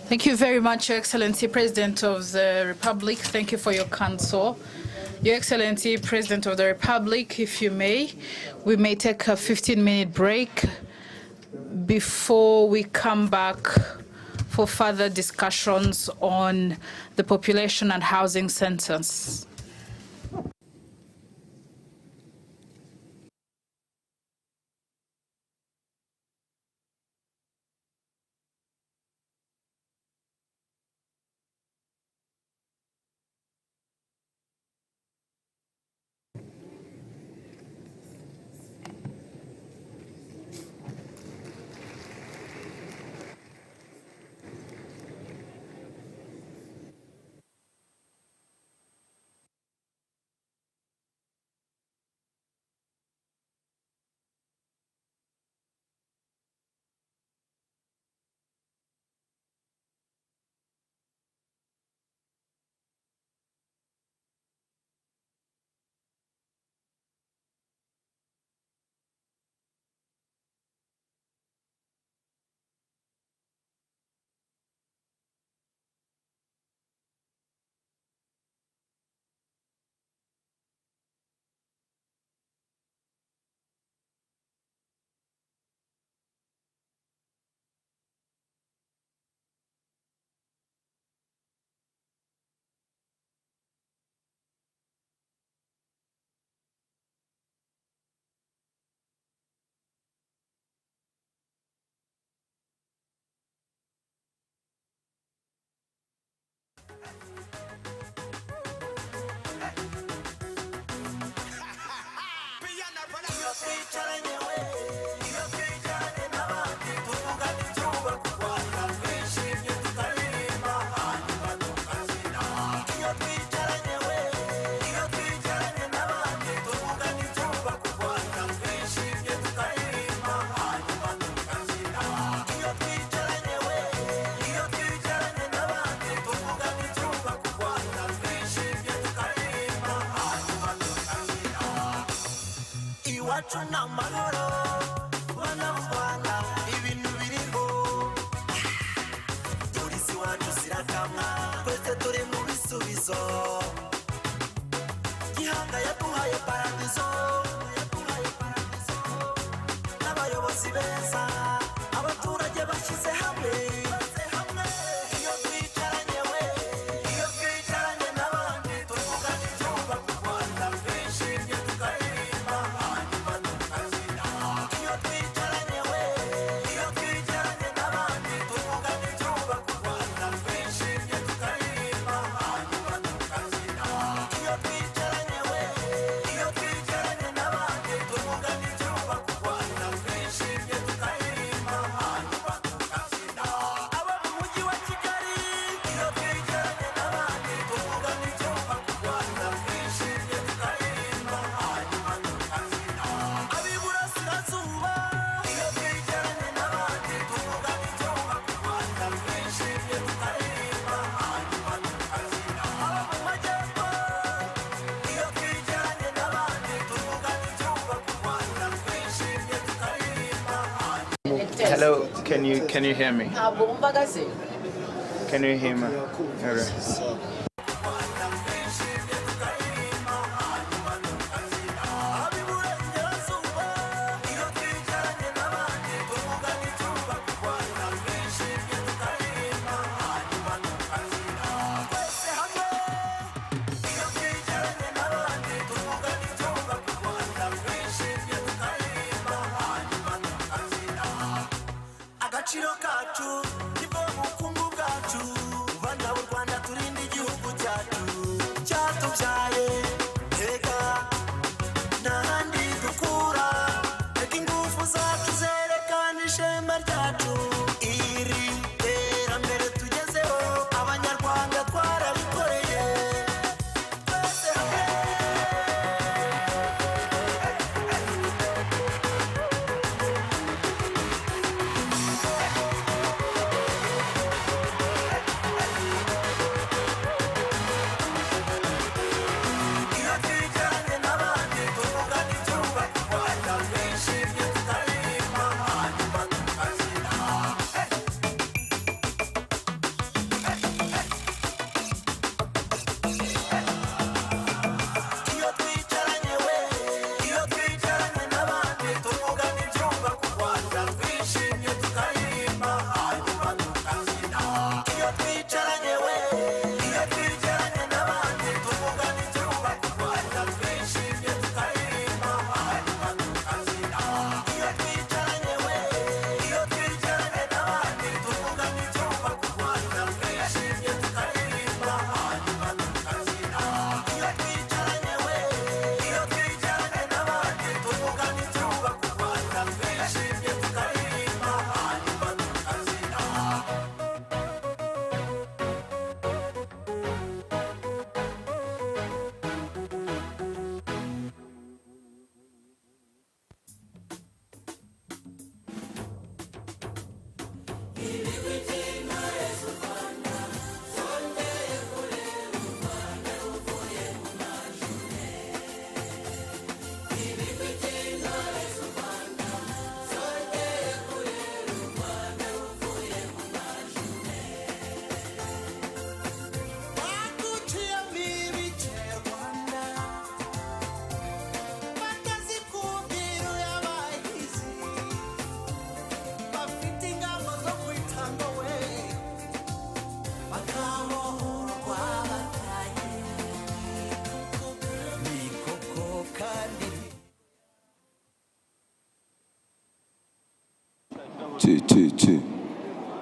Thank you very much, Your Excellency, President of the Republic. Thank you for your counsel. Your Excellency, President of the Republic, if you may, we may take a 15-minute break before we come back for further discussions on the population and housing census. Hello, can you hear me? Can you hear me? Alright. agaciro kacu nibwo bukungu bwacu bana b'u Rwanda turinde igihugu cyacu cyatubyaye reka n'ahandi dukura reka ingufu zacu zerekana ishema ryacu iri terambere tugezeho abanyarwanda twarabikoreye twese hamwe.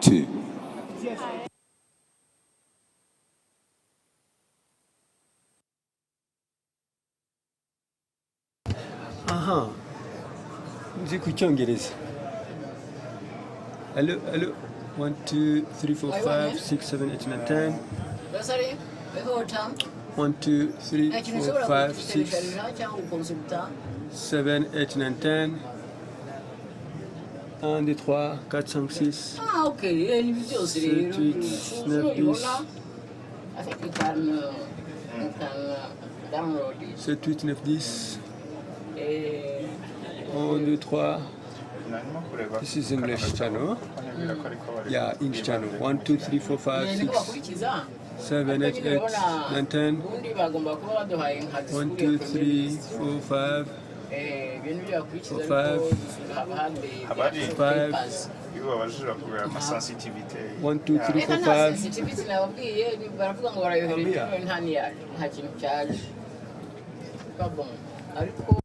Two. Aha. Nzi ku cyongereza. Hello. 1 2 3 4 5 6 7 8 9 10. 1 2 3 4 5 6 7 8 9 10. 1 2 3 4 5 6. Ah, ok. E il video si 7 8 9 10. I think you can download it. 7 8 9 10. 1 2 3. This is English channel. Yeah, English channel. 1 2 3 4 5 6 7 8 9 10. 1 2 3 4 5 5 1 2 3 4 5. Sensitivity nababwiye baravuga ngo barayohereje nta kintu cyaje. Babon. Ariko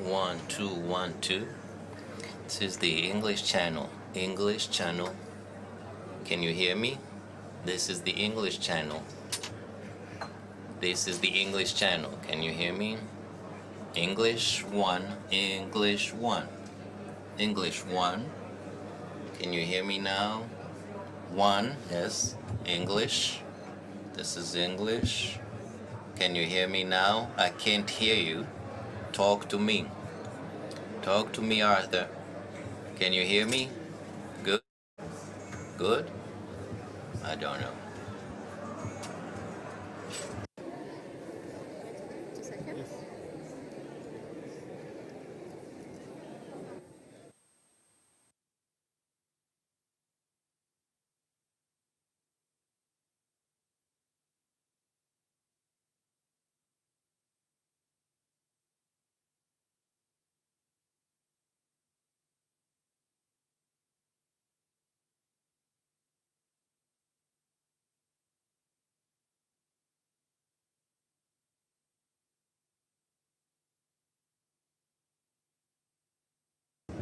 1 2 1 2. This is the English channel. English channel. Can you hear me? This is the English channel. This is the English channel. Can you hear me? English 1, English 1. English 1. Can you hear me now? 1, yes. English This is English. Can you hear me now? I can't hear you. Talk to me. Talk to me, Arthur. Can you hear me? Good? Good? I don't know.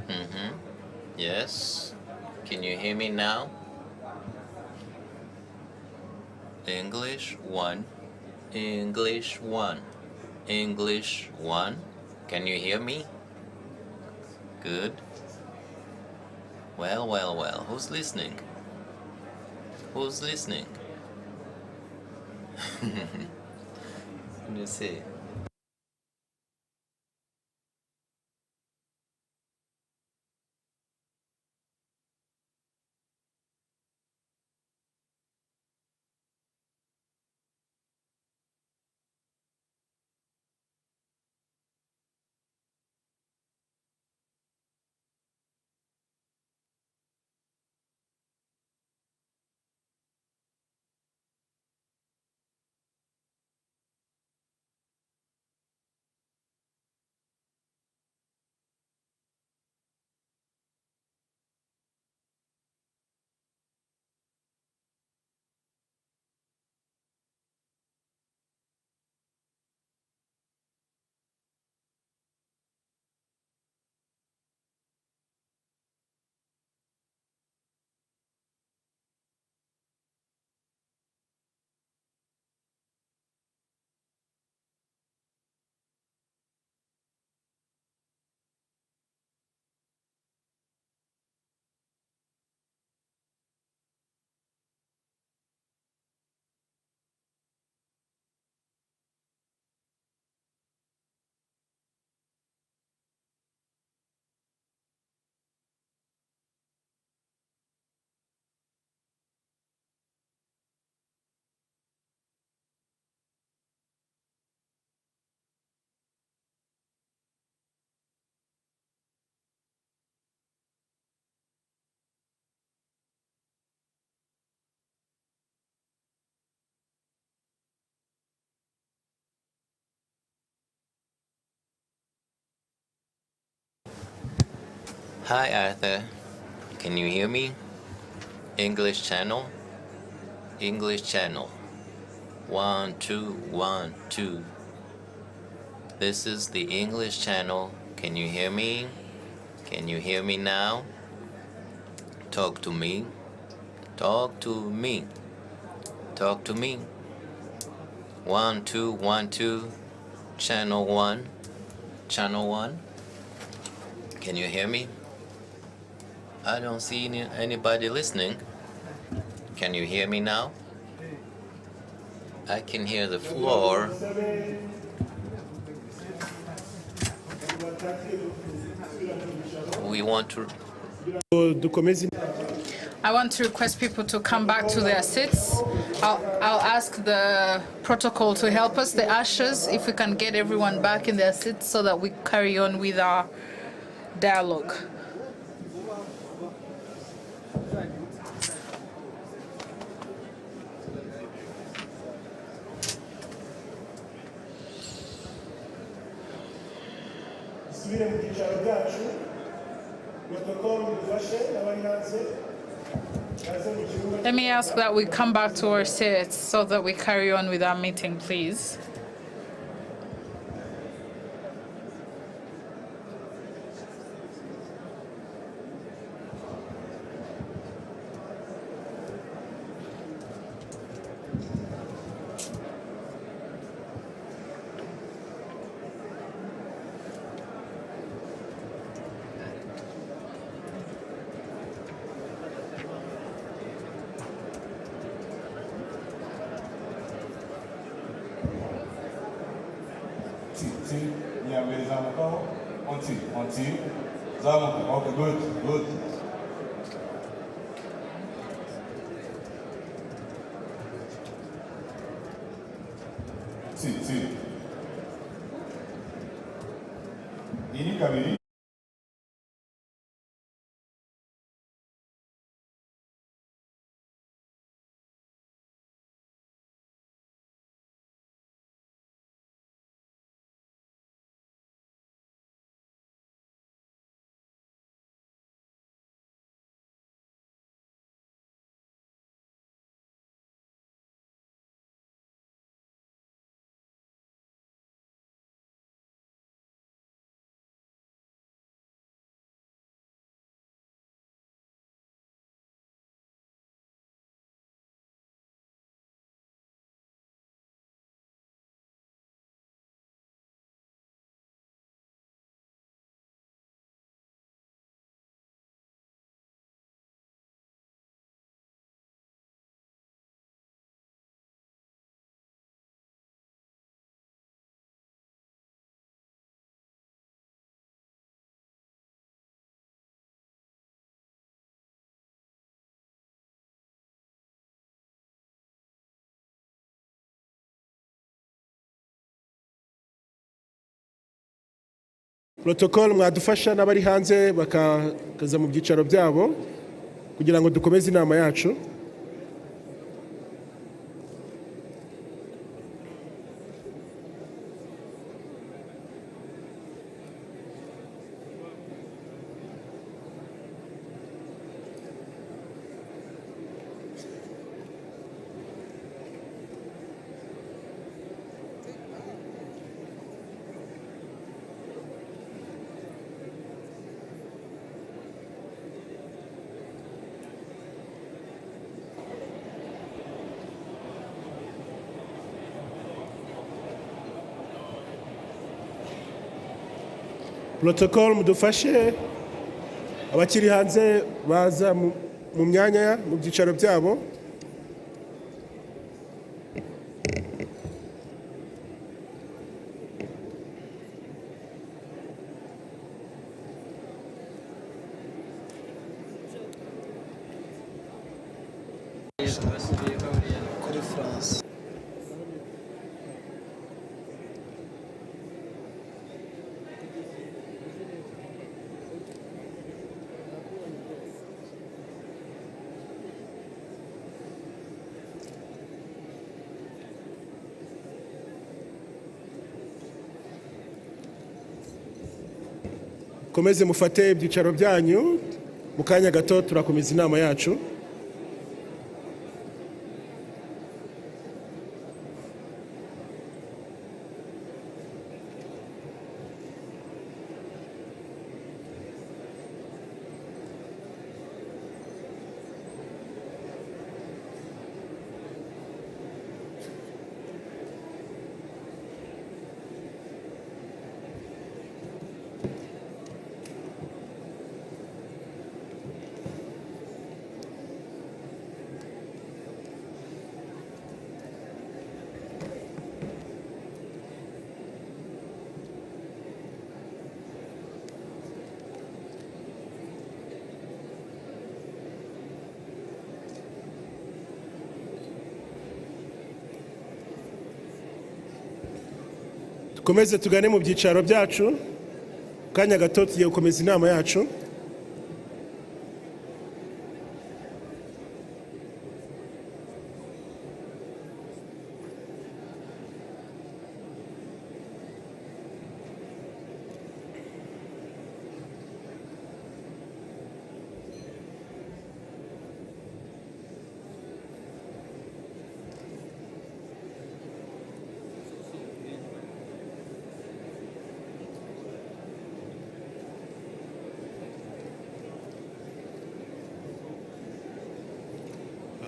Mm-hmm. Yes. Can you hear me now? English 1. English 1. English 1. Can you hear me? Good. Well, well, well. Who's listening? Who's listening? Let me see. Hi, Arthur. Can you hear me? English channel? English channel. 1, 2, 1, 2. This is the English channel. Can you hear me? Can you hear me now? Talk to me. Talk to me. Talk to me. 1, 2, 1, 2. Channel 1. Channel 1. Can you hear me? I don't see anybody listening. Can you hear me now? I can hear the floor. We want to... I want to request people to come back to their seats. I'll ask the protocol to help us, the ushers, if we can get everyone back in their seats so that we carry on with our dialogue. Let me ask that we come back to our seats so that we carry on with our meeting, please. iya mbere zamukaho onti zamuka. Okay, good. Si iyi ni kabiri. protocol mwadufasha n'abari hanze bakaza mu byicaro byabo kugira ngo dukomeze inama yacu. Protocol mudufashe abakiri hanze baza mu myanya mu byicaro byabo. kuri France. Komeze mufate ibyicaro byanyu, mu kanya gato turakomeza inama yacu. Komeze tugane mu byicaro byacu, kanya gato tugiye gukomeza inama yacu.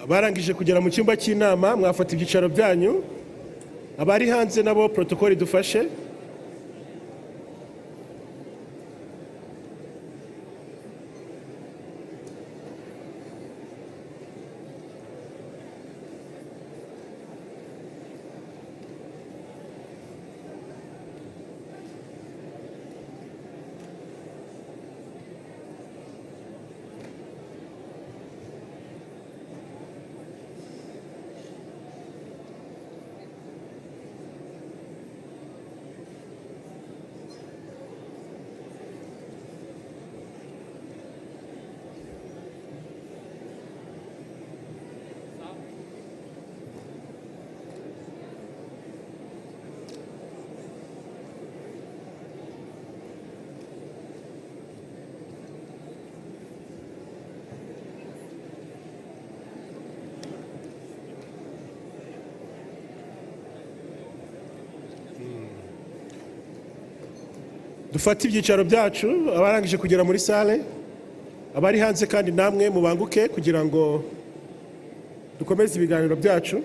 Barangije kugera mu cyumba cy'inama, mwafata ibyicaro byanyu. Abari hanze nabo protocol idufashe. dufate ibyicaro byacu abarangije kugera muri sale abari hanze kandi namwe mubanguke kugira ngo dukomeze ibiganiro byacu.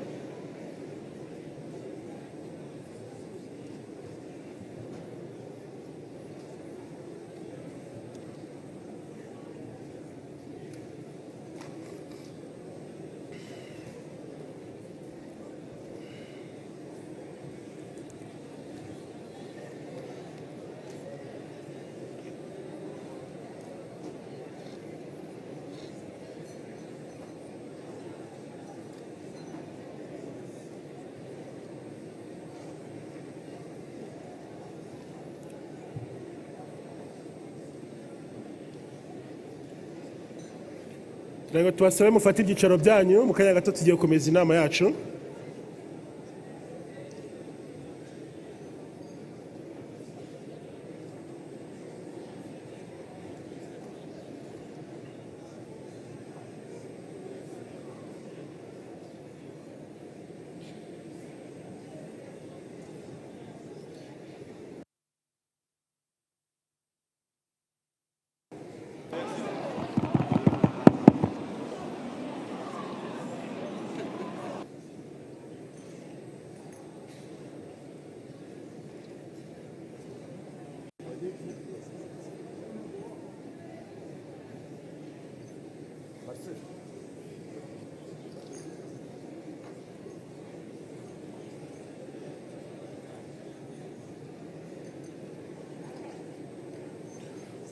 Rego tubasabe mufate ibyicaro byanyu mu kanya gato tugiye gukomeza inama yacu.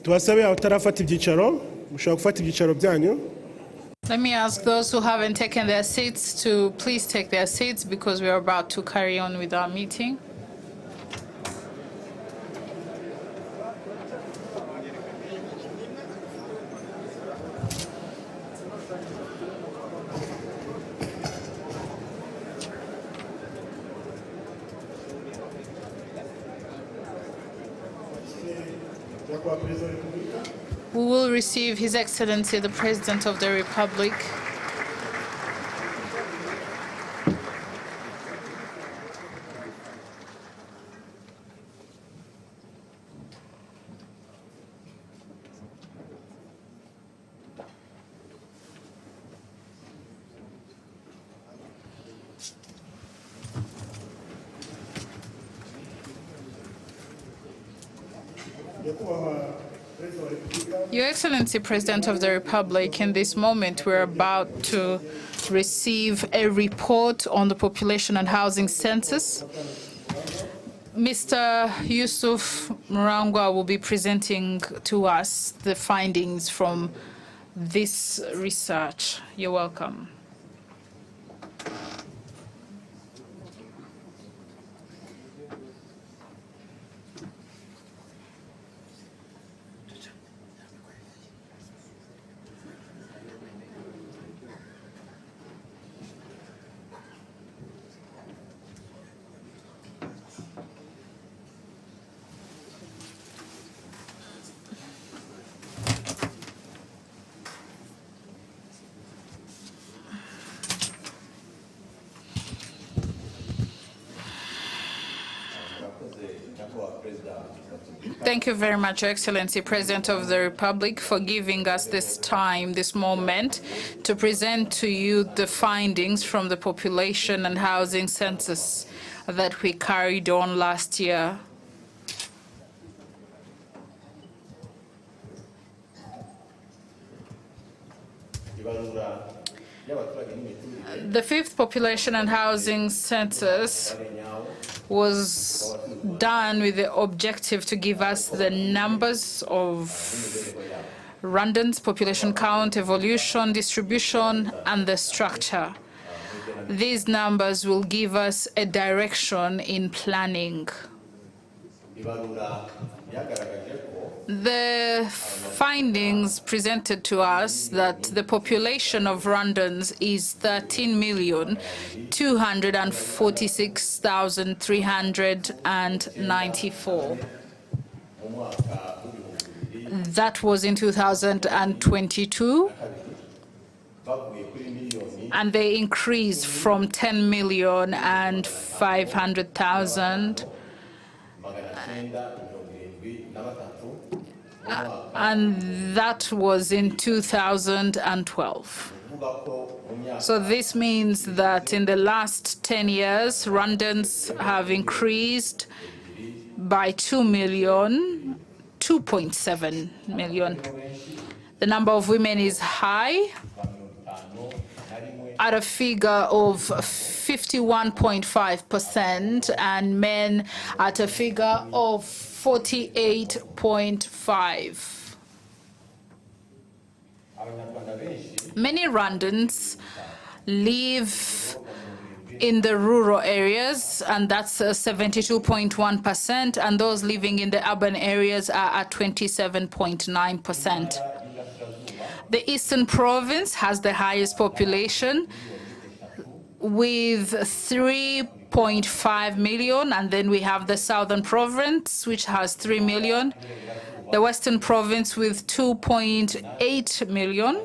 Tubasabe abatarafata ibyicaro mushobora gufata ibyicaro byanyu. Let me ask those who haven't taken their seats to please take their seats because we are about to carry on with our meeting. We will receive His Excellency, the President of the Republic. Your Excellency, President of the Republic, in this moment we're about to receive a report on the population and housing census. Mr. Yusuf Murangwa will be presenting to us the findings from this research. You're welcome. Thank you very much, Your Excellency, President of the Republic, for giving us this time, this moment, to present to you the findings from the population and housing census that we carried on last year. The fifth population and housing census was done with the objective to give us the numbers of Rwandan's population count, evolution, distribution, and the structure. These numbers will give us a direction in planning. The findings presented to us that the population of Rwandans is 13,246,394. That was in 2022, and they increased from 10,500,000 and that was in 2012. So this means that in the last 10 years, Rwandans have increased by 2 million, 2.7 million. The number of women is high, at a figure of 51.5%, and men at a figure of 48.5%. Many Rwandans live in the rural areas, and that's 72.1%, and those living in the urban areas are at 27.9%. The Eastern Province has the highest population with 3.5 million, and then we have the Southern Province, which has 3 million, the Western Province with 2.8 million,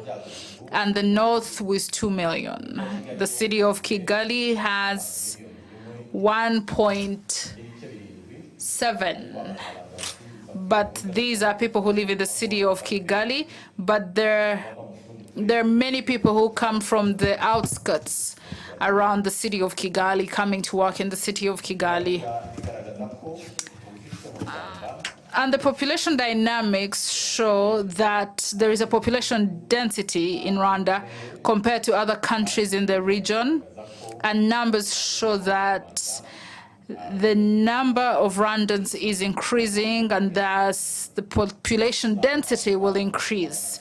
and the North with 2 million. The city of Kigali has 1.7. But these are people who live in the city of Kigali, but there are many people who come from the outskirts around the city of Kigali, coming to work in the city of Kigali. And the population dynamics show that there is a population density in Rwanda compared to other countries in the region, and numbers show that the number of Rwandans is increasing, and thus the population density will increase.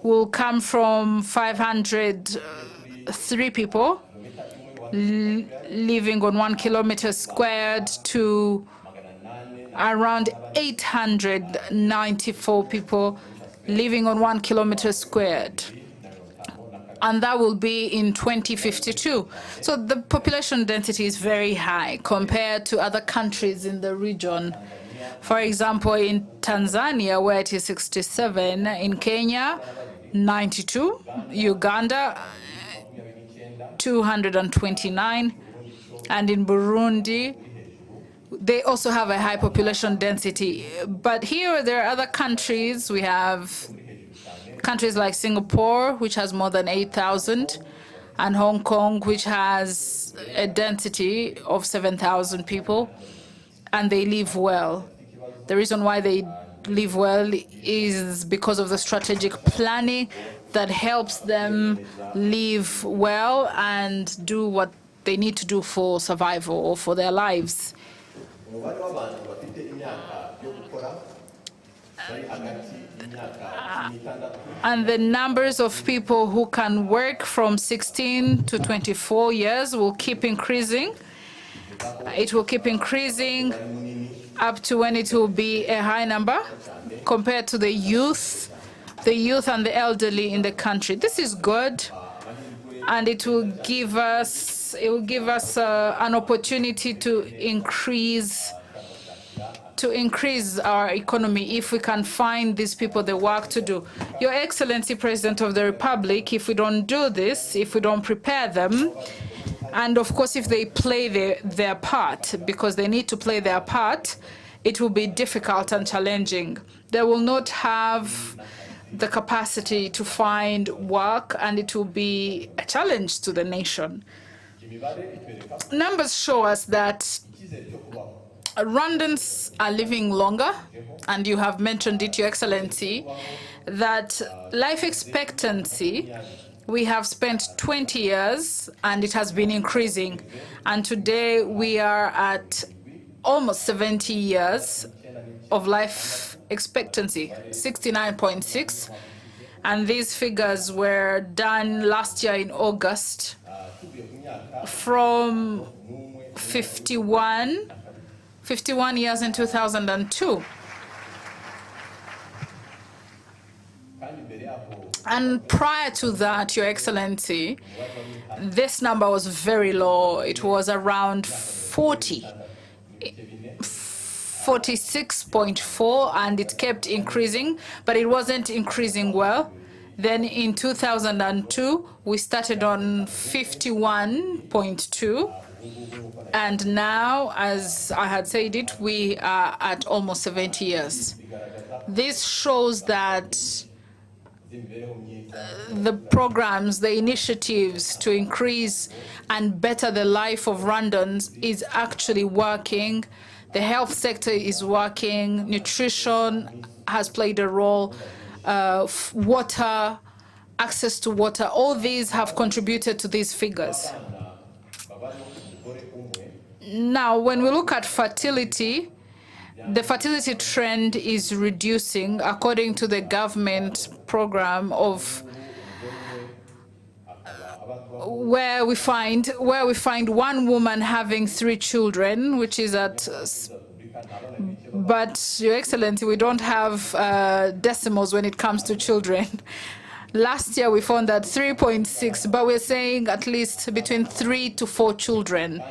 Will come from 503 people living on 1 kilometer squared to around 894 people living on 1 kilometer squared. And that will be in 2052. So the population density is very high compared to other countries in the region. For example, in Tanzania, where it is 67, in Kenya, 92, Uganda, 229, and in Burundi, they also have a high population density. But here, there are other countries. We have countries like Singapore, which has more than 8,000, and Hong Kong, which has a density of 7,000 people, and they live well. The reason why they live well is because of the strategic planning that helps them live well and do what they need to do for survival or for their lives. And the numbers of people who can work from 16 to 24 years will keep increasing. It will keep increasing up to when it will be a high number compared to the youth and the elderly in the country. This is good, and it will give us an opportunity to increase our economy if we can find these people the work to do. Your Excellency, President of the Republic, if we don't do this, if we don't prepare them, and of course if they play their part, because they need to play their part, it will be difficult and challenging. They will not have the capacity to find work, and it will be a challenge to the nation. Numbers show us that Rwandans are living longer, and you have mentioned it, Your Excellency, that life expectancy, we have spent 20 years, and it has been increasing. And today we are at almost 70 years of life expectancy, 69.6. And these figures were done last year in August, from 51 years in 2002. And prior to that, Your Excellency, this number was very low. It was around 46.4, and it kept increasing, but it wasn't increasing well. Then in 2002, we started on 51.2, And now, as I had said it, we are at almost 70 years. This shows that the programs, the initiatives to increase and better the life of Rwandans is actually working. The health sector is working. Nutrition has played a role. Water, access to water, all these have contributed to these figures. Now, when we look at fertility, the fertility trend is reducing according to the government program of where we find one woman having 3 children, which is at, but Your Excellency, we don't have decimals when it comes to children. Last year we found that 3.6, but we're saying at least between 3 to 4 children.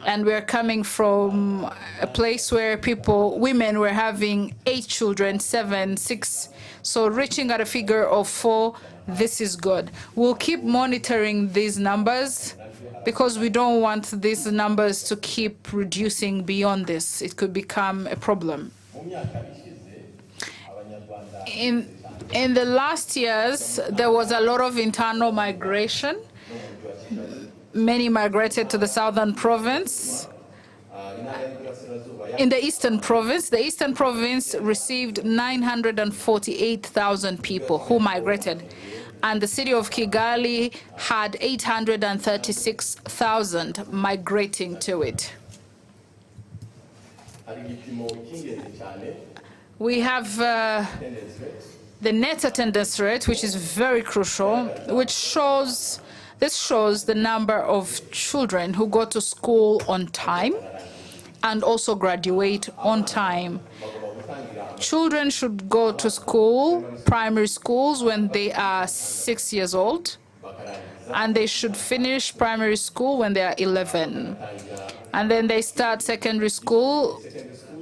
And we're coming from a place where women were having 8 children, 7, 6. So reaching at a figure of 4, this is good. We'll keep monitoring these numbers because we don't want these numbers to keep reducing beyond this. It could become a problem. In the last years, there was a lot of internal migration. Many migrated to the southern province. In the eastern province, received 948,000 people who migrated. And the city of Kigali had 836,000 migrating to it. We have the net attendance rate, which is very crucial, which shows the number of children who go to school on time and also graduate on time. Children should go to school, primary schools, when they are 6 years old, and they should finish primary school when they are 11. And then they start secondary school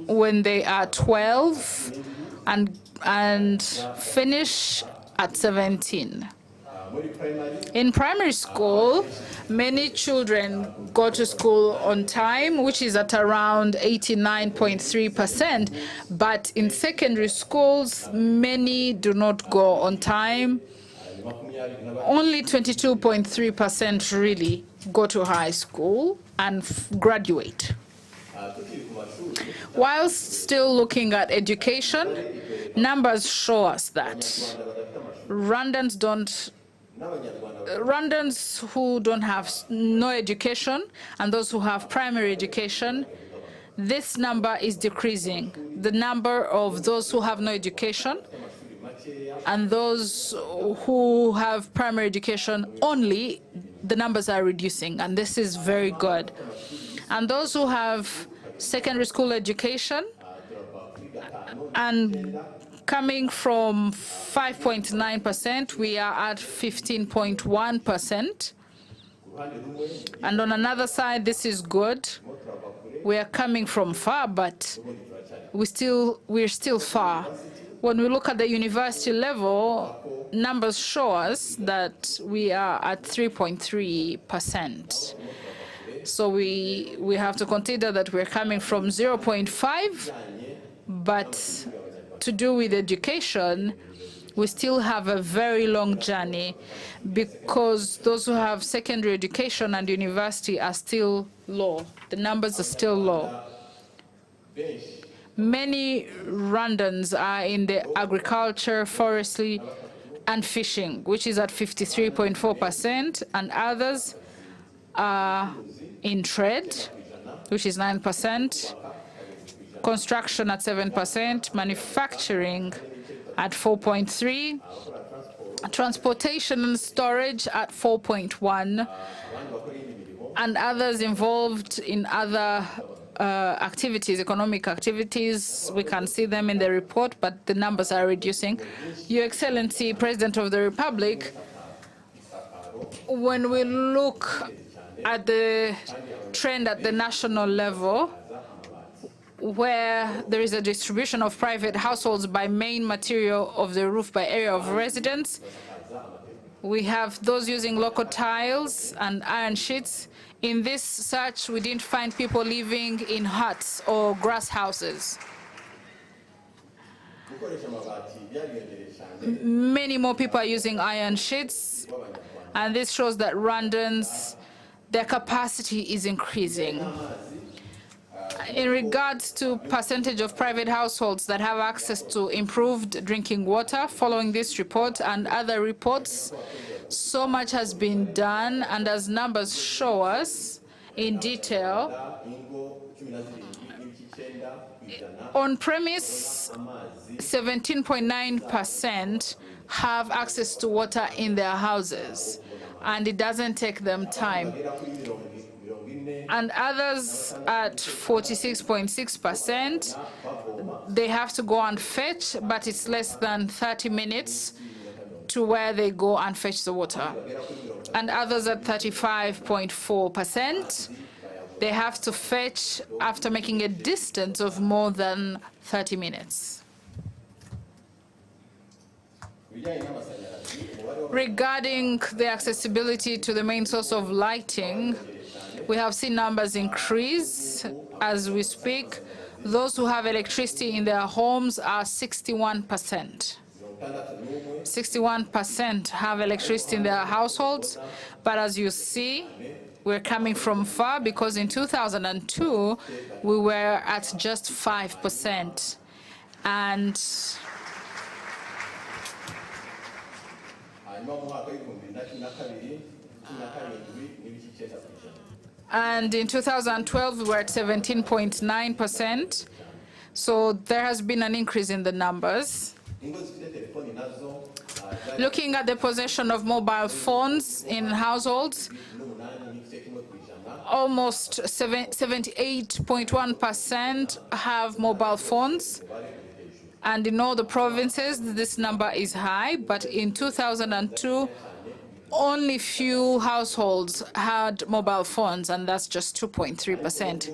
when they are 12 and finish at 17. In primary school, many children go to school on time, which is at around 89.3%. But in secondary schools, many do not go on time. Only 22.3% really go to high school and graduate. While still looking at education, numbers show us that Rwandans who don't have no education and those who have primary education, this number is decreasing. The number of those who have no education and those who have primary education only, the numbers are reducing, and this is very good. And those who have secondary school education and coming from 5.9%, we are at 15.1%. And on another side, this is good. We are coming from far, but we're still far. When we look at the university level, numbers show us that we are at 3.3%. So we have to consider that we're coming from 0.5, but to do with education, we still have a very long journey because those who have secondary education and university are still low. The numbers are still low. Many Rwandans are in the agriculture, forestry, and fishing, which is at 53.4%, and others are in trade, which is 9%, construction at 7%, manufacturing at 4.3%, transportation and storage at 4.1%, and others involved in other activities, economic activities. We can see them in the report, but the numbers are reducing. Your Excellency, President of the Republic, when we look at the trend at the national level, where there is a distribution of private households by main material of the roof by area of residence, We have those using local tiles and iron sheets. In this search, we didn't find people living in huts or grass houses. Many more people are using iron sheets, and this shows that Rwandans, their capacity is increasing. In regards to percentage of private households that have access to improved drinking water, following this report and other reports, so much has been done, and as numbers show us in detail, on premise, 17.9% have access to water in their houses, and it doesn't take them time. And others at 46.6%, they have to go and fetch, but it's less than 30 minutes to where they go and fetch the water. And others at 35.4%, they have to fetch after making a distance of more than 30 minutes. Regarding the accessibility to the main source of lighting, we have seen numbers increase as we speak. Those who have electricity in their homes are 61%. 61% have electricity in their households, but as you see, we're coming from far, because in 2002, we were at just 5%. And in 2012, we were at 17.9%. So there has been an increase in the numbers. Looking at the possession of mobile phones in households, almost 78.1% have mobile phones. And in all the provinces, this number is high, but in 2002, only few households had mobile phones, and that's just 2.3%.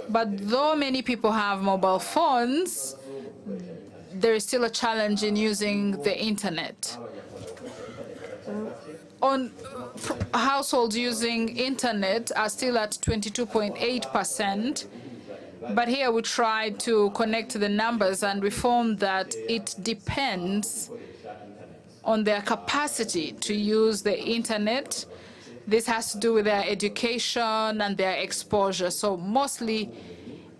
But though many people have mobile phones, there is still a challenge in using the internet. Households using internet are still at 22.8%. But here we try to connect the numbers, and we found that it depends on their capacity to use the internet. This has to do with their education and their exposure. So mostly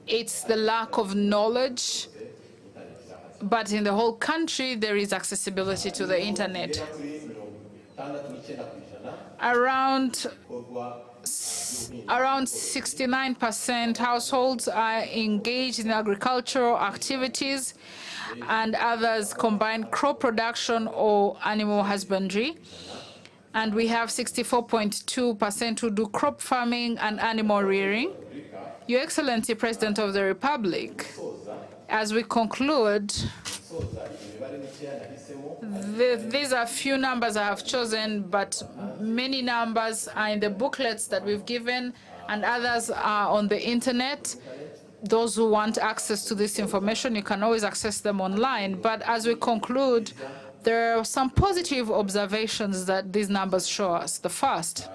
it's the lack of knowledge, but in the whole country there is accessibility to the internet. Around 69% households are engaged in agricultural activities, and others combine crop production or animal husbandry. And we have 64.2% who do crop farming and animal rearing. Your Excellency, President of the Republic, as we conclude, these are few numbers I have chosen, but many numbers are in the booklets that we've given, and others are on the internet. Those who want access to this information, you can always access them online. But as we conclude, there are some positive observations that these numbers show us. The first,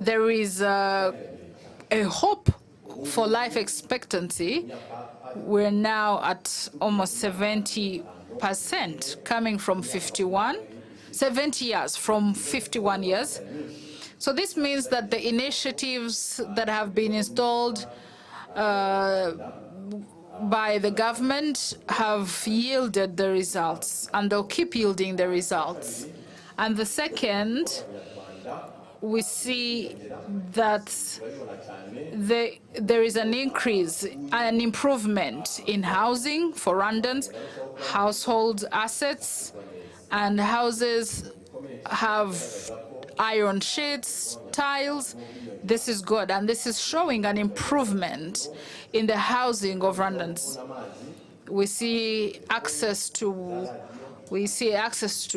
there is a hope for life expectancy. We're now at almost 70%, coming from 70 years from 51 years. So this means that the initiatives that have been installed by the government have yielded the results, and they'll keep yielding the results. And the second, we see that there is an increase, an improvement in housing for Rwandans. Household assets and houses have iron sheets, tiles. This is good, and this is showing an improvement in the housing of Rwandans. We see access to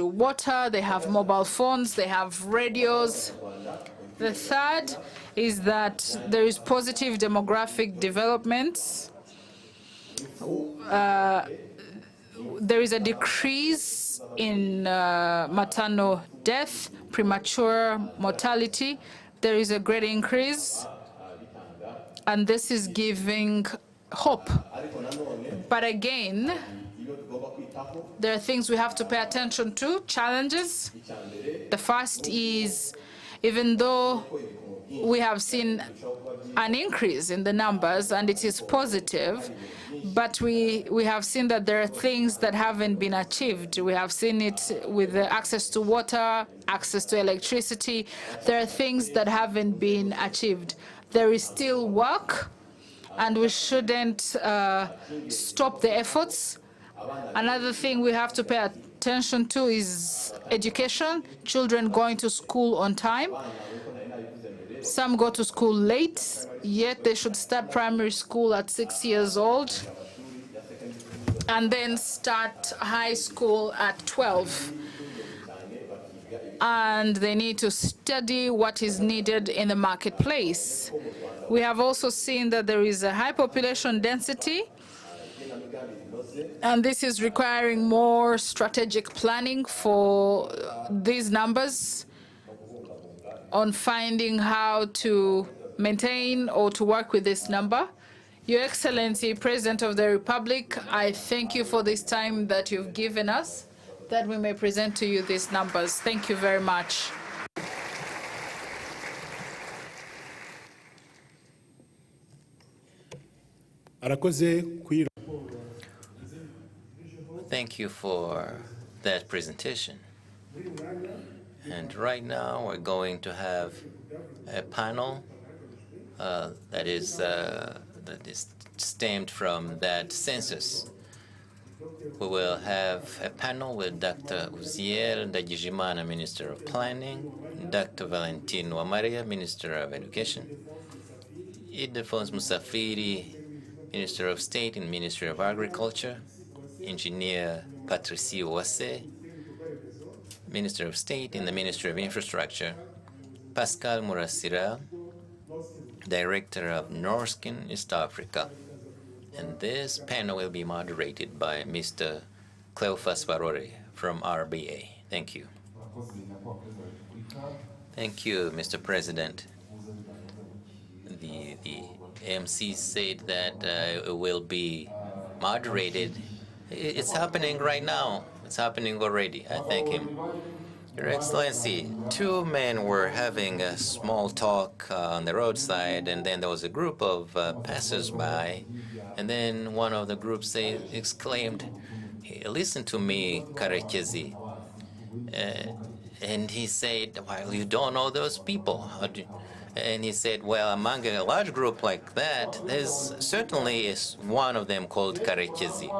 water, they have mobile phones, they have radios. The third is that there is positive demographic developments. there is a decrease in maternal death, premature mortality. There is a great increase, and this is giving hope. But again, there are things we have to pay attention to, challenges. The first is, even though we have seen an increase in the numbers, and it is positive, but we have seen that there are things that haven't been achieved. We have seen it with the access to water, access to electricity. There are things that haven't been achieved. There is still work, and we shouldn't stop the efforts. Another thing we have to pay attention to is education, children going to school on time. Some go to school late, yet they should start primary school at 6 years old and then start high school at 12. And they need to study what is needed in the marketplace. We have also seen that there is a high population density, and this is requiring more strategic planning for these numbers on finding how to maintain or to work with this number. Your Excellency, President of the Republic, I thank you for this time that you've given us, that we may present to you these numbers. Thank you very much. Thank you for that presentation. And right now, we're going to have a panel that is stemmed from that census. We will have a panel with Dr. Uziel Ndagijimana, Minister of Planning, Dr. Valentine Wamaria, Minister of Education, Ildefonso Musafiri, Minister of State in Ministry of Agriculture, Engineer Patricio Wase, Minister of State in the Ministry of Infrastructure, Pascal Murasira, Director of Norskin, East Africa. And this panel will be moderated by Mr. Cleophas Varore from RBA. Thank you. Thank you, Mr. President. The MC said that it will be moderated. It's happening right now. It's happening already. I thank him. Your Excellency, two men were having a small talk on the roadside, and then there was a group of passers-by, and then one of the groups exclaimed, "Hey, listen to me, Karekezi." And he said, "Well, you don't know those people." And he said, "Well, among a large group like that, there's certainly one of them called Karekezi."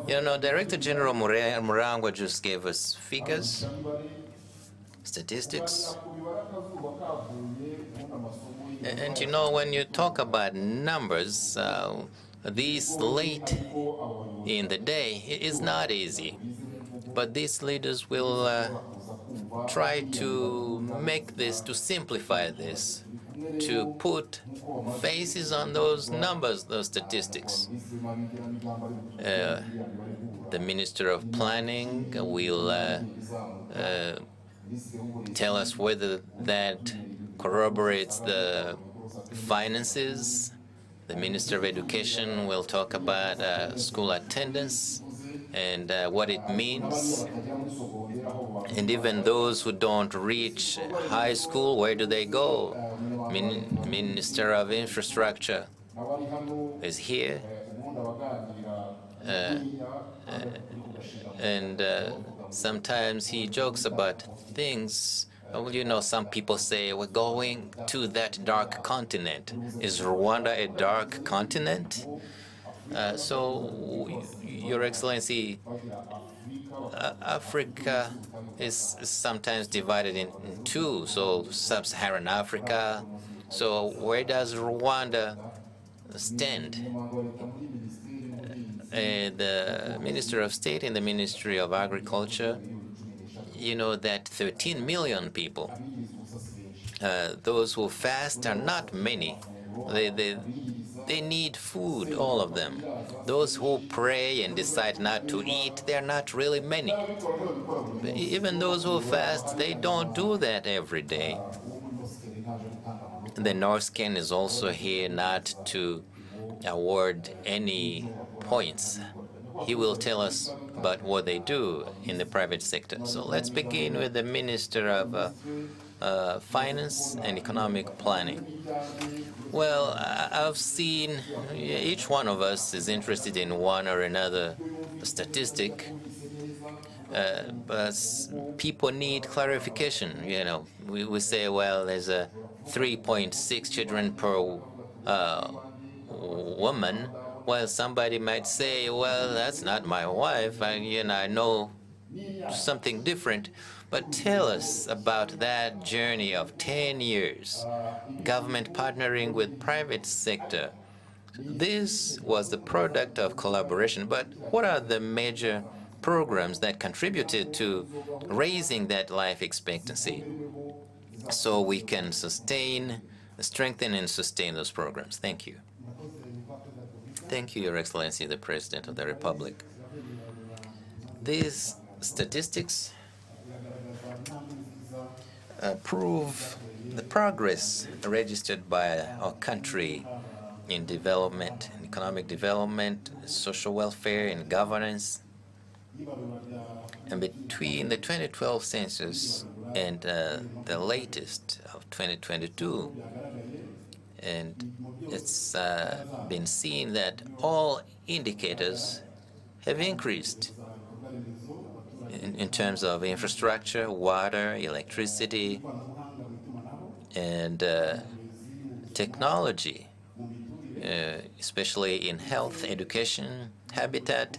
You know, Director General Murangwa just gave us figures, statistics. And you know, when you talk about numbers, this late in the day, it is not easy. But these leaders will try to make this, to simplify this, to put faces on those numbers, those statistics. The Minister of Planning will tell us whether that corroborates the finances. The Minister of Education will talk about school attendance and what it means. And even those who don't reach high school, where do they go? Minister of Infrastructure is here. And sometimes he jokes about things. Well, you know, some people say we're going to that dark continent. Is Rwanda a dark continent? So, Your Excellency, Africa is sometimes divided in two, so sub-Saharan Africa. So where does Rwanda stand? The Minister of State in the Ministry of Agriculture, you know that 13 million people, those who fast are not many. They need food, all of them. Those who pray and decide not to eat, they're not really many. But even those who fast, they don't do that every day. The Norscan is also here not to award any points. He will tell us about what they do in the private sector. So let's begin with the Minister of Finance and Economic Planning. Well, I've seen each one of us is interested in one or another statistic, but people need clarification. You know, we say, well, there's a 3.6 children per woman. Well, somebody might say, well, that's not my wife. I know something different. But tell us about that journey of 10 years, government partnering with private sector. This was the product of collaboration, but what are the major programs that contributed to raising that life expectancy so we can strengthen and sustain those programs? Thank you. Thank you, Your Excellency, the President of the Republic. These statistics prove the progress registered by our country in development, in economic development, social welfare, and governance. And between the 2012 census and the latest of 2022, and it's been seen that all indicators have increased in terms of infrastructure, water, electricity, and technology, especially in health, education, habitat,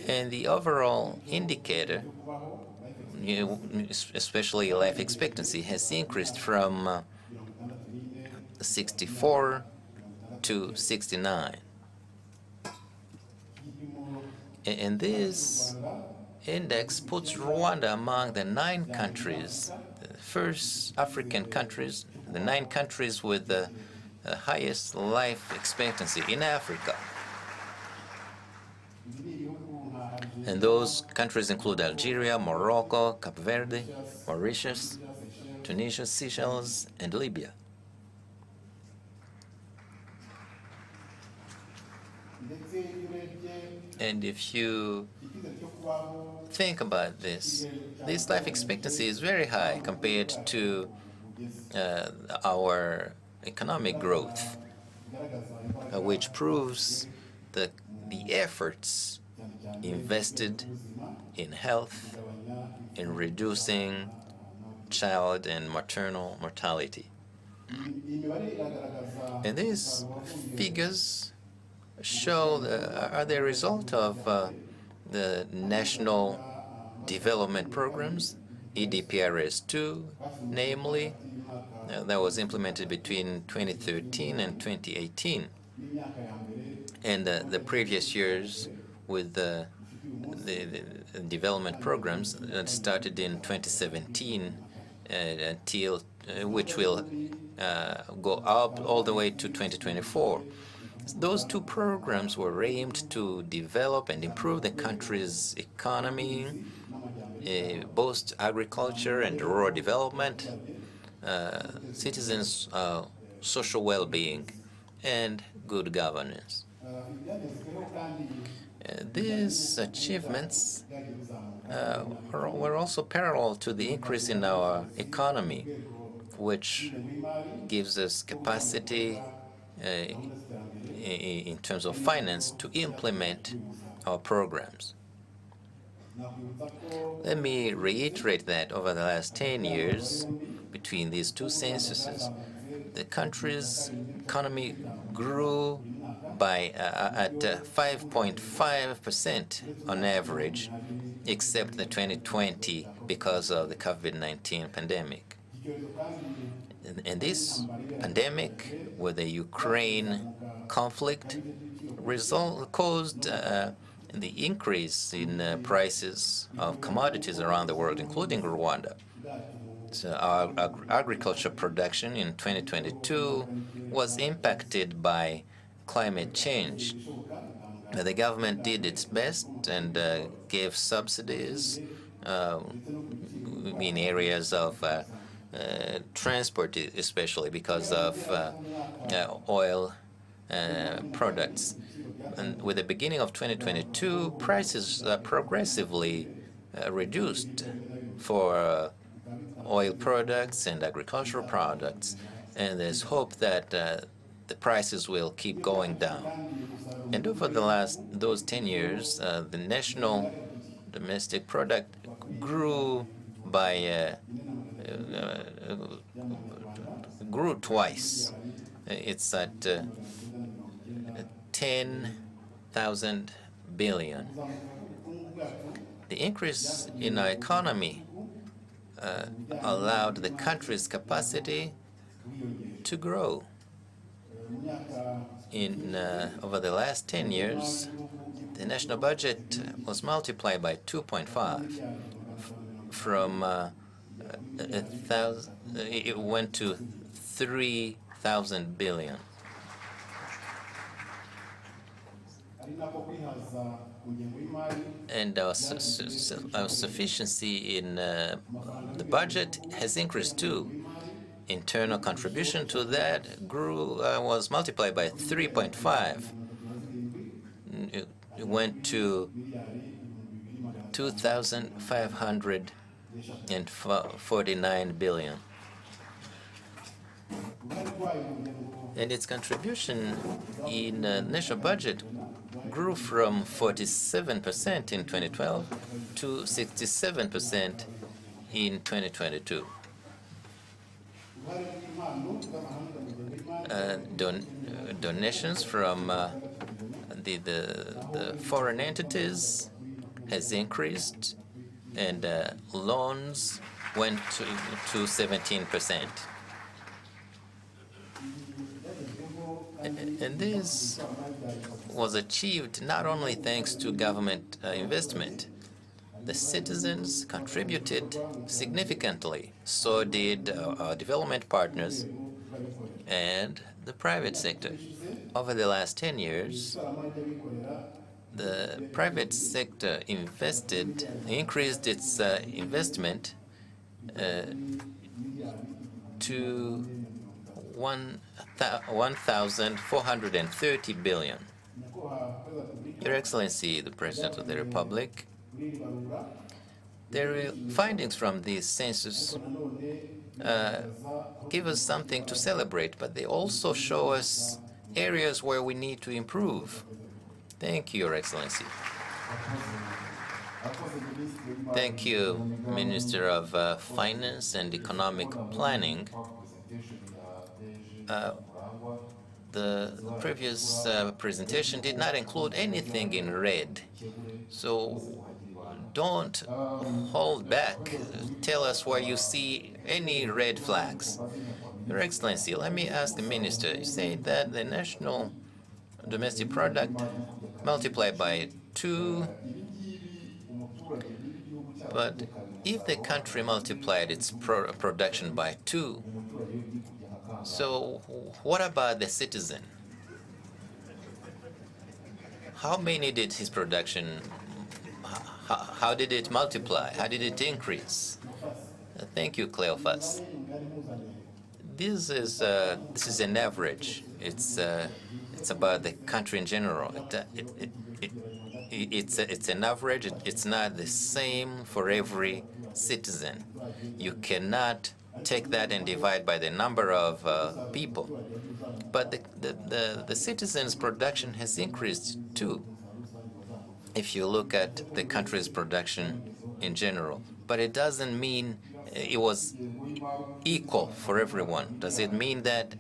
and the overall indicator, especially life expectancy, has increased from 64 to 69. And this index puts Rwanda among the 9 countries, the first African countries, the 9 countries with the highest life expectancy in Africa. And those countries include Algeria, Morocco, Cape Verde, Mauritius, Tunisia, Seychelles, and Libya. And if you think about this, this life expectancy is very high compared to our economic growth, which proves the efforts invested in health, in reducing child and maternal mortality. And these figures are the result of the national development programs, EDPRS2, namely, that was implemented between 2013 and 2018. And the previous years with the development programs that started in 2017 until which will go up all the way to 2024. Those 2 programs were aimed to develop and improve the country's economy, boost agriculture and rural development, citizens' social well-being, and good governance. These achievements were also parallel to the increase in our economy, which gives us capacity in terms of finance to implement our programs. Let me reiterate that over the last 10 years, between these 2 censuses, the country's economy grew by at 5.5% on average, except the 2020 because of the COVID-19 pandemic. And this pandemic, with the Ukraine conflict, caused the increase in prices of commodities around the world, including Rwanda. So our agriculture production in 2022 was impacted by climate change. The government did its best and gave subsidies in areas of transport, especially because of oil products. And with the beginning of 2022, prices progressively reduced for oil products and agricultural products, and there's hope that the prices will keep going down. And over those 10 years, the national domestic product grew by grew twice. It's at 10,000 billion. The increase in our economy allowed the country's capacity to grow. Over the last 10 years, the national budget was multiplied by 2.5. From it went to 3,000 billion. And our sufficiency in the budget has increased too. Internal contribution to that was multiplied by 3.5. It went to 2,549 billion. And its contribution in national budget grew from 47% in 2012 to 67% in 2022. Donations from the foreign entities has increased, and loans went to 17%. And this was achieved not only thanks to government investment. The citizens contributed significantly. So did our development partners and the private sector. Over the last 10 years, the private sector increased its investment to 1,430 billion. Your Excellency, the President of the Republic, the findings from this census give us something to celebrate, but they also show us areas where we need to improve. Thank you, Your Excellency. Thank you, Minister of Finance and Economic Planning. The previous presentation did not include anything in red, so don't hold back. Tell us where you see any red flags. Your Excellency, let me ask the Minister. You say that the national domestic product multiplied by 2, but if the country multiplied its production by 2, so what about the citizen? How many did his production, how did it multiply? How did it increase? Thank you, Cleophas. This is an average. It's about the country in general. It's an average. It's not the same for every citizen. You cannot take that and divide by the number of people. But the citizens' production has increased too, if you look at the country's production in general. But it doesn't mean it was equal for everyone. Does it mean that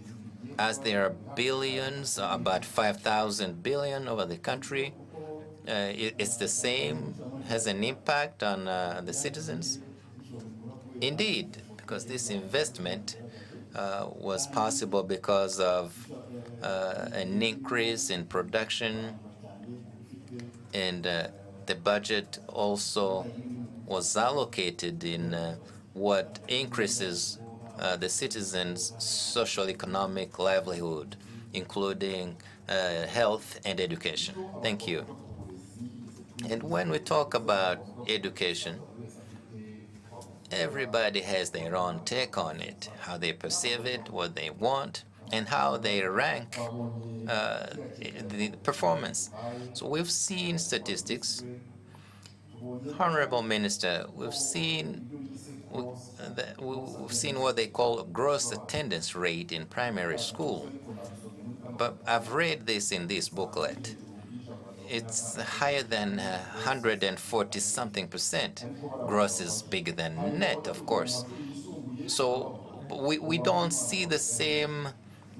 as there are billions, about 5,000 billion over the country, it's the same, has an impact on the citizens? Indeed, because this investment was possible because of an increase in production, and the budget also was allocated in what increases the citizens' social economic livelihood, including health and education. Thank you. And when we talk about education, everybody has their own take on it, how they perceive it, what they want, and how they rank the performance. So we've seen statistics. Honorable Minister, we've seen what they call gross attendance rate in primary school. But I've read this in this booklet. It's higher than 140-something%. Gross is bigger than net, of course. So we don't see the same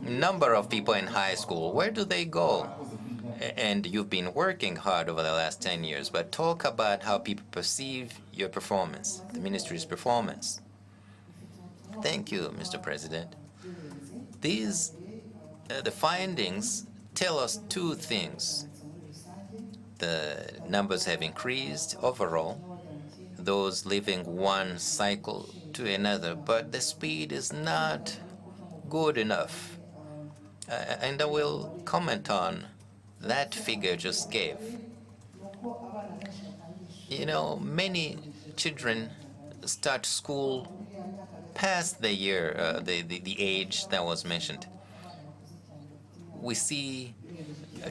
number of people in high school. Where do they go? And you've been working hard over the last 10 years, but talk about how people perceive your performance, the ministry's performance. Thank you, Mr. President. These, the findings tell us two things. The numbers have increased overall, those leaving one cycle to another, but the speed is not good enough. And I will comment on that figure just gave. You know, many children start school past the year, the age that was mentioned. We see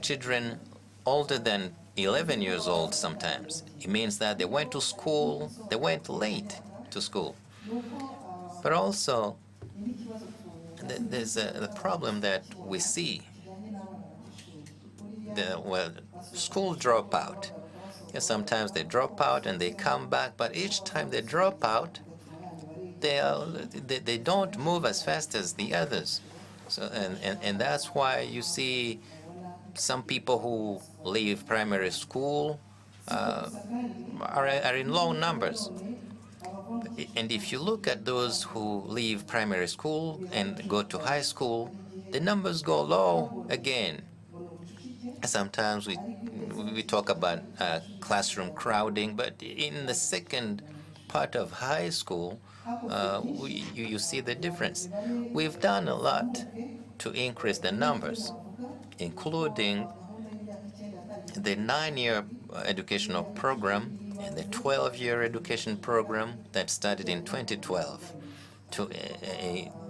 children older than 11 years old sometimes. It means that they went to school, they went late to school. But also, there's a problem that we see. School dropout. Sometimes they drop out and they come back, but each time they drop out, they don't move as fast as the others. So and that's why you see some people who leave primary school are in low numbers. And if you look at those who leave primary school and go to high school, the numbers go low again. Sometimes we talk about classroom crowding, but in the second part of high school, you see the difference. We've done a lot to increase the numbers, including the 9-year educational program and the 12-year education program that started in 2012.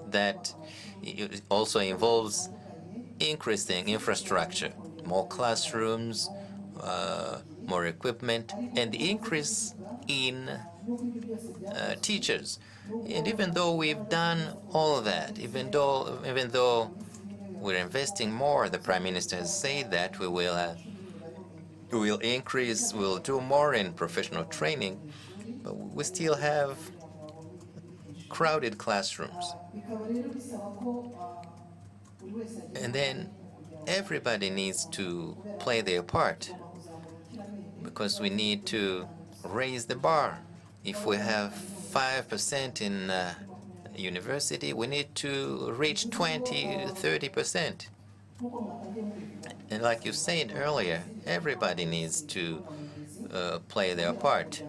That also involves increasing infrastructure, more classrooms, more equipment, and the increase in teachers. And even though we've done all of that, even though we're investing more, the Prime Minister has said that we will increase, we'll do more in professional training, but we still have crowded classrooms. And then everybody needs to play their part, because we need to raise the bar. If we have 5% in university, we need to reach 20-30%. And like you said earlier, everybody needs to play their part,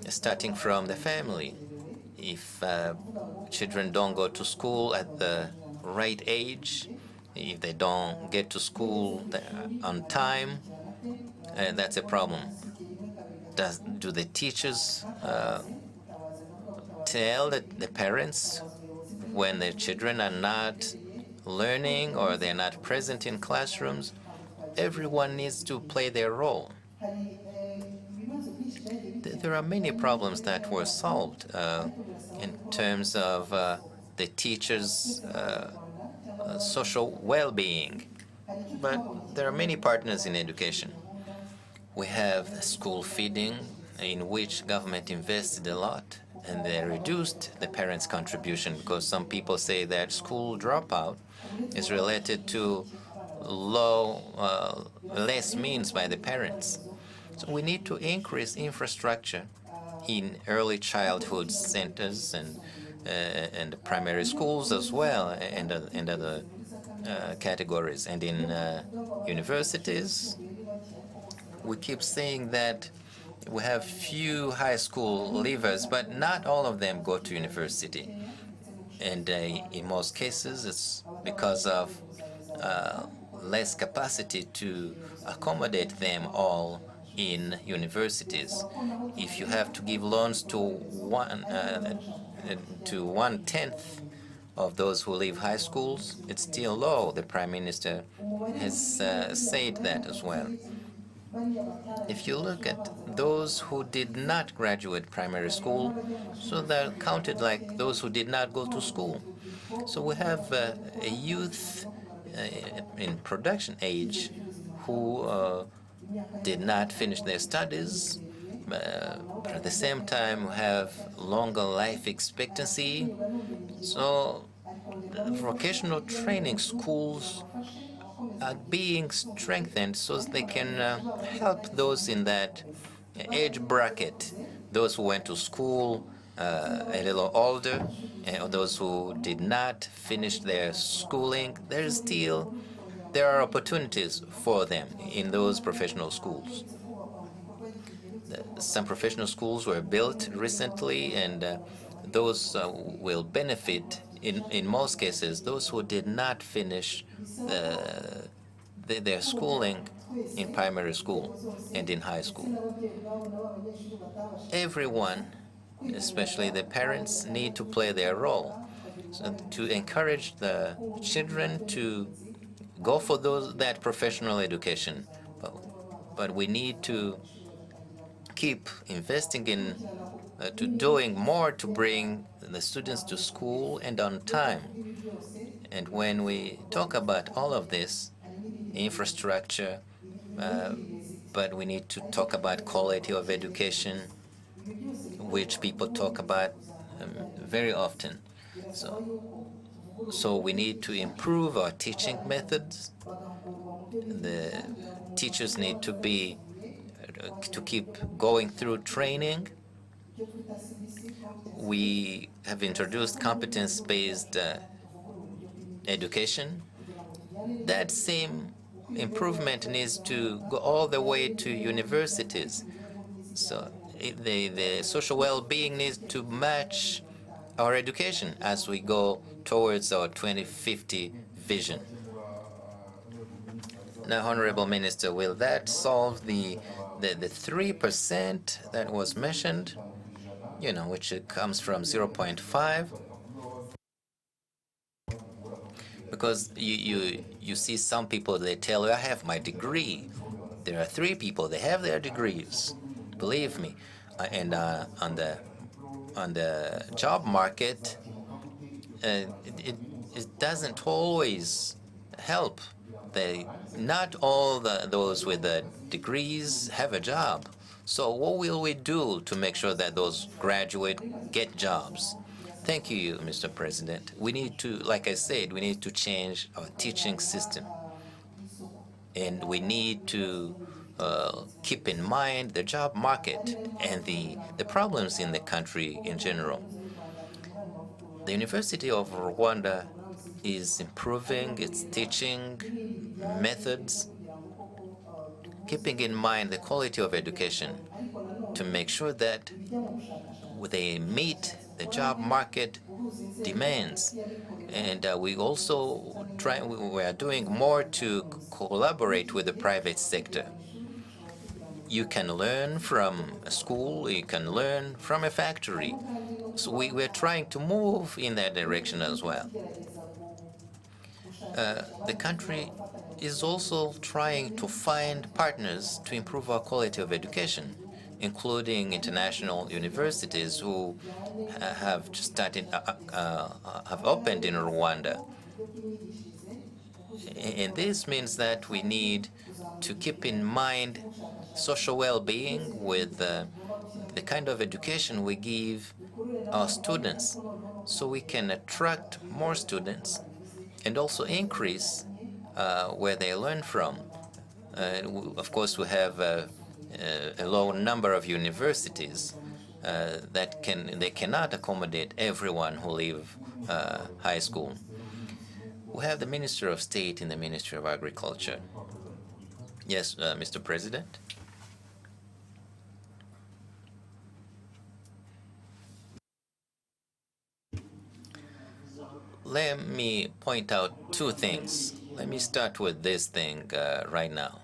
starting from the family. If children don't go to school at the right age, if they don't get to school on time, that's a problem. Do the teachers tell the parents when their children are not learning or they're not present in classrooms? Everyone needs to play their role. There are many problems that were solved in terms of the teachers' social well-being. But there are many partners in education. We have school feeding, in which government invested a lot, and they reduced the parents' contribution, because some people say that school dropout is related to less means by the parents. So we need to increase infrastructure in early childhood centers and primary schools as well, and other categories. And in universities, we keep saying that we have few high school leavers, but not all of them go to university. And in most cases, it's because of less capacity to accommodate them all in universities. If you have to give loans to one-tenth of those who leave high schools, it's still low. The Prime Minister has said that as well. If you look at those who did not graduate primary school, so they're counted like those who did not go to school. So we have a youth in production age who did not finish their studies, but at the same time we have longer life expectancy. So vocational training schools are being strengthened so they can help those in that age bracket, those who went to school a little older, and those who did not finish their schooling. There are opportunities for them in those professional schools. Some professional schools were built recently, and those will benefit, in most cases, those who did not finish their schooling in primary school and in high school. Everyone, especially the parents, need to play their role, so to encourage the children to go for that professional education. But we need to keep investing in to doing more to bring the students to school and on time. And when we talk about all of this, infrastructure, but we need to talk about quality of education, which people talk about very often. So we need to improve our teaching methods. The teachers need to keep going through training. We have introduced competence-based education. That same improvement needs to go all the way to universities. So the social well-being needs to match our education as we go towards our 2050 vision. Now, Honorable Minister, will that solve the 3% that was mentioned, which comes from 0.5? Because you see some people, they tell you, I have my degree. There are 3 people, they have their degrees. Believe me. And on the job market, it doesn't always help. Not all those with the degrees have a job. So what will we do to make sure that those graduates get jobs? Thank you, Mr. President. We need to, like I said, we need to change our teaching system. And we need to keep in mind the job market and the problems in the country in general. The University of Rwanda is improving its teaching methods, keeping in mind the quality of education to make sure that they meet the job market demands. And we are doing more to collaborate with the private sector. You can learn from a school, you can learn from a factory. So we're trying to move in that direction as well. The country is also trying to find partners to improve our quality of education, including international universities who have opened in Rwanda. And this means that we need to keep in mind social well-being with the kind of education we give our students, so we can attract more students and also increase where they learn from. Of course, we have a low number of universities they cannot accommodate everyone who leave high school. We have the Minister of State in the Ministry of Agriculture. Yes, Mr. President. let me point out two things. Let me start with this thing right now.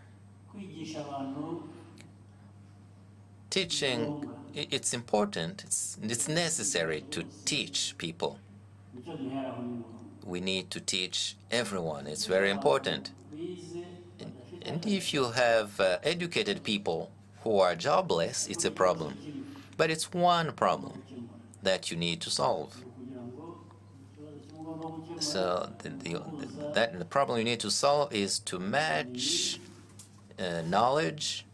Teaching, it's important, it's necessary to teach people. We need to teach everyone. It's very important. And if you have educated people who are jobless, it's a problem. But it's one problem that you need to solve. So the problem you need to solve is to match knowledge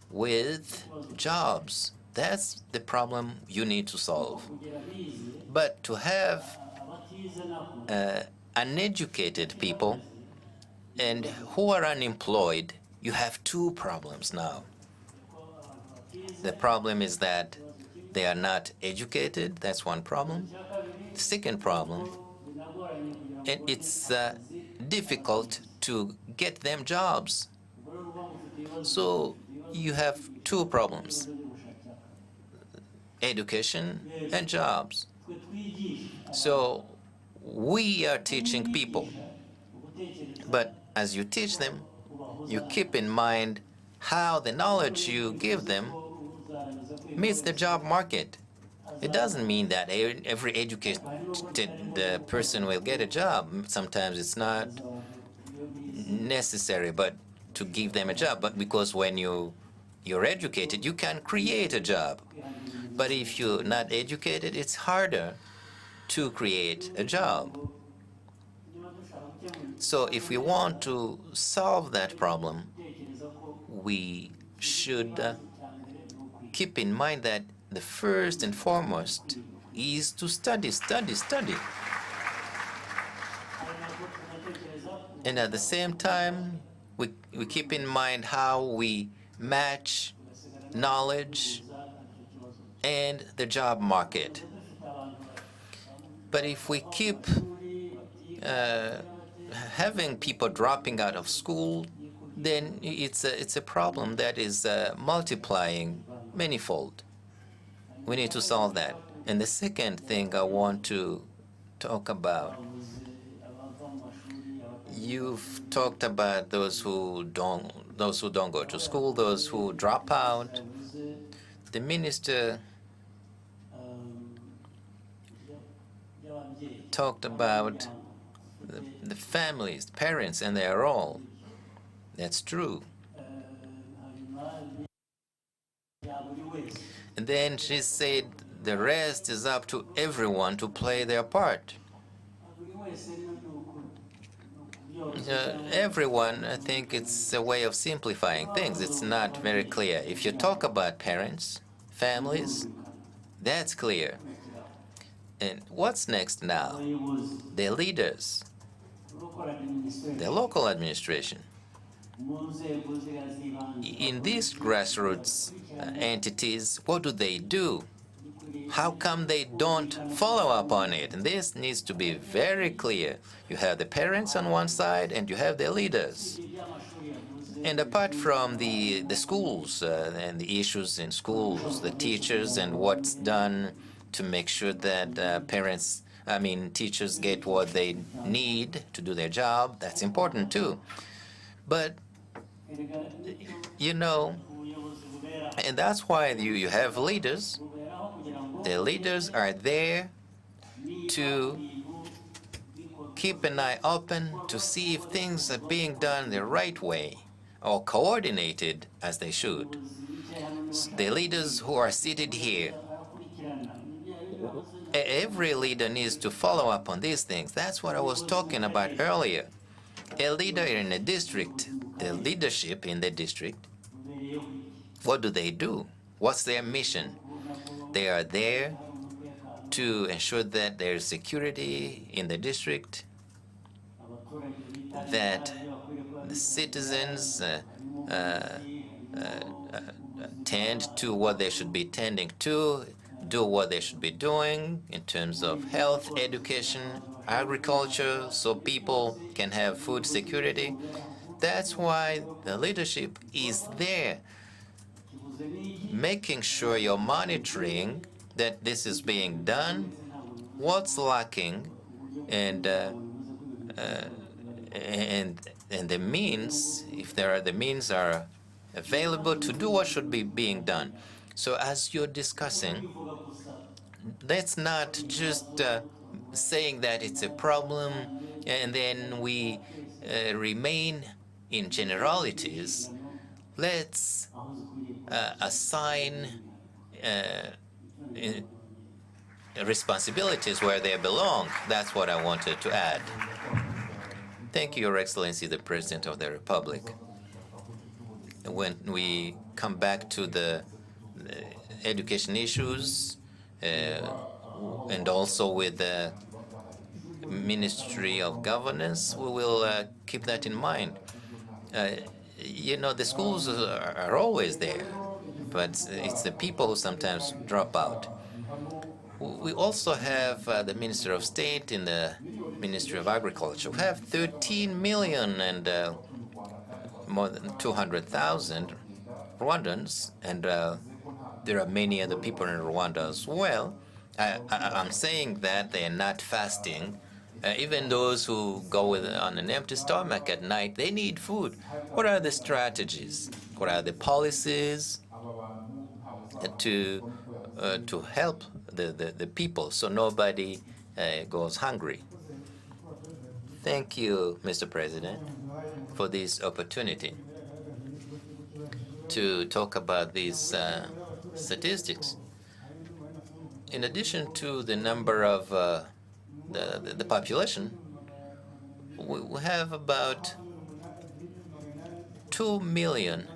with jobs. That's the problem you need to solve. But to have uneducated people and who are unemployed, you have two problems now. The problem is that they are not educated. That's one problem. The second problem, and it's difficult to get them jobs. So you have two problems: education and jobs. So we are teaching people, but as you teach them, you keep in mind how the knowledge you give them meets the job market. It doesn't mean that every educated person will get a job. Sometimes it's not necessary, but to give them a job. But because when you're educated, you can create a job. But if you're not educated, it's harder to create a job. So if we want to solve that problem, we should keep in mind that the first and foremost is to study, study, study. And at the same time, we keep in mind how we match knowledge and the job market. But if we keep having people dropping out of school, then it's a problem that is multiplying manifold. We need to solve that. And the second thing I want to talk about, you've talked about those who don't go to school, those who drop out. The minister talked about the families, the parents, and their role. That's true. And then she said the rest is up to everyone to play their part. Everyone, I think it's a way of simplifying things. It's not very clear. If you talk about parents, families, that's clear. And what's next now? The leaders, the local administration. In these grassroots entities, what do? How come they don't follow up on it? And this needs to be very clear. You have the parents on one side and you have the leaders. And apart from the schools and the issues in schools, the teachers and what's done to make sure that teachers get what they need to do their job, that's important too. But and that's why you have leaders. The leaders are there to keep an eye open to see if things are being done the right way or coordinated as they should. The leaders who are seated here, every leader needs to follow up on these things. That's what I was talking about earlier. A leader in a district, the leadership in the district, what do? What's their mission? They are there to ensure that there's security in the district, that the citizens tend to what they should be tending to, do what they should be doing in terms of health, education, agriculture, so people can have food security. That's why the leadership is there, making sure you're monitoring that this is being done, what's lacking, and and the means, if there are the means are available to do what should be being done. So as you're discussing, that's not just saying that it's a problem and then we remain in generalities. Let's assign responsibilities where they belong. That's what I wanted to add. Thank you, Your Excellency, the President of the Republic. When we come back to the education issues, and also with the Ministry of Governance, we will keep that in mind. You know, the schools are always there, but it's the people who sometimes drop out. We also have the Minister of State in the Ministry of Agriculture. We have 13 million and more than 200,000 Rwandans, and there are many other people in Rwanda as well. I'm saying that they are not fasting. Even those who go on an empty stomach at night, they need food. What are the strategies? What are the policies to help the people so nobody goes hungry? Thank you, Mr. President, for this opportunity to talk about these statistics. In addition to the number of the population, we have about 2 million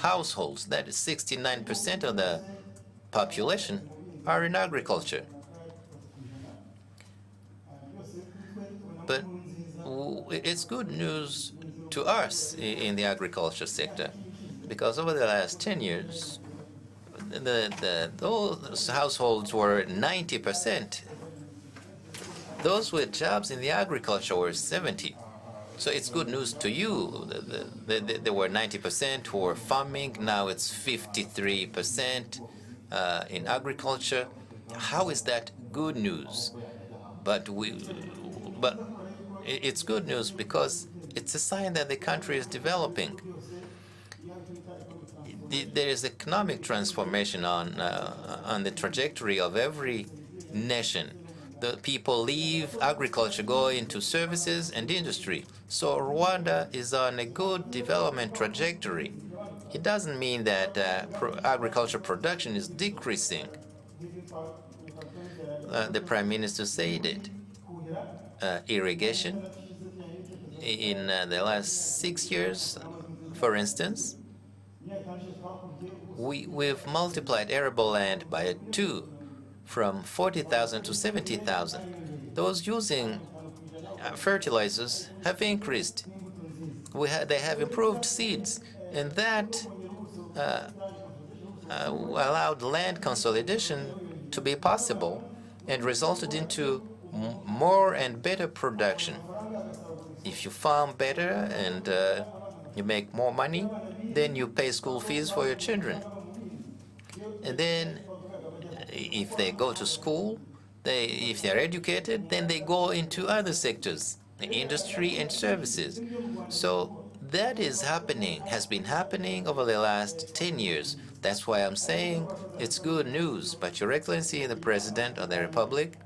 households. That is 69% of the population are in agriculture. But it's good news to us in the agriculture sector, because over the last 10 years, those households were 90%. Those with jobs in the agriculture were 70. So it's good news to you. There were 90% who were farming. Now it's 53% in agriculture. How is that good news? But it's good news because it's a sign that the country is developing. There is economic transformation on the trajectory of every nation. The people leave agriculture, go into services and industry. So Rwanda is on a good development trajectory. It doesn't mean that agriculture production is decreasing. The Prime Minister said it. Irrigation in the last 6 years, for instance, we've multiplied arable land by 2, from 40,000 to 70,000. Those using fertilizers have increased. They have improved seeds, and that allowed land consolidation to be possible and resulted into more and better production. If you farm better and you make more money, then you pay school fees for your children. And then if they go to school, if they're educated, then they go into other sectors, industry and services. So that is happening, has been happening over the last 10 years. That's why I'm saying it's good news. But Your Excellency, the President of the Republic,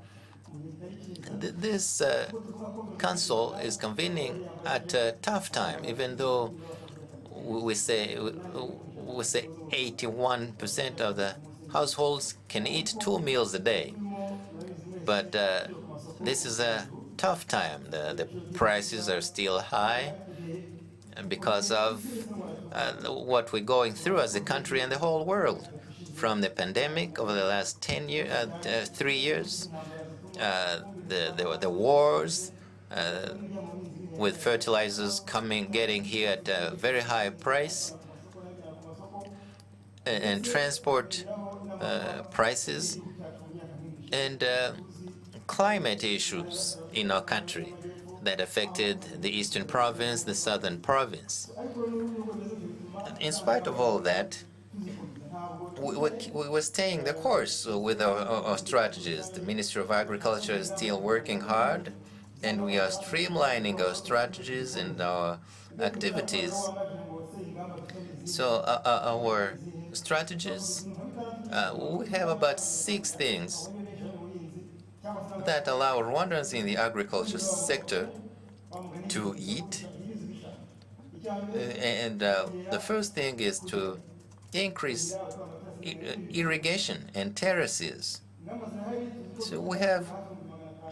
this council is convening at a tough time, even though we say 81% of the households can eat 2 meals a day. But this is a tough time. The prices are still high because of what we're going through as a country and the whole world. From the pandemic over the last 3 years, the wars, with fertilizers getting here at a very high price, and transport prices, and climate issues in our country that affected the eastern province, the southern province. In spite of all that, we were staying the course with our strategies. The Ministry of Agriculture is still working hard and we are streamlining our strategies and our activities. So our strategies, we have about 6 things that allow Rwandans in the agriculture sector to eat. And the first thing is to increase irrigation and terraces. So we have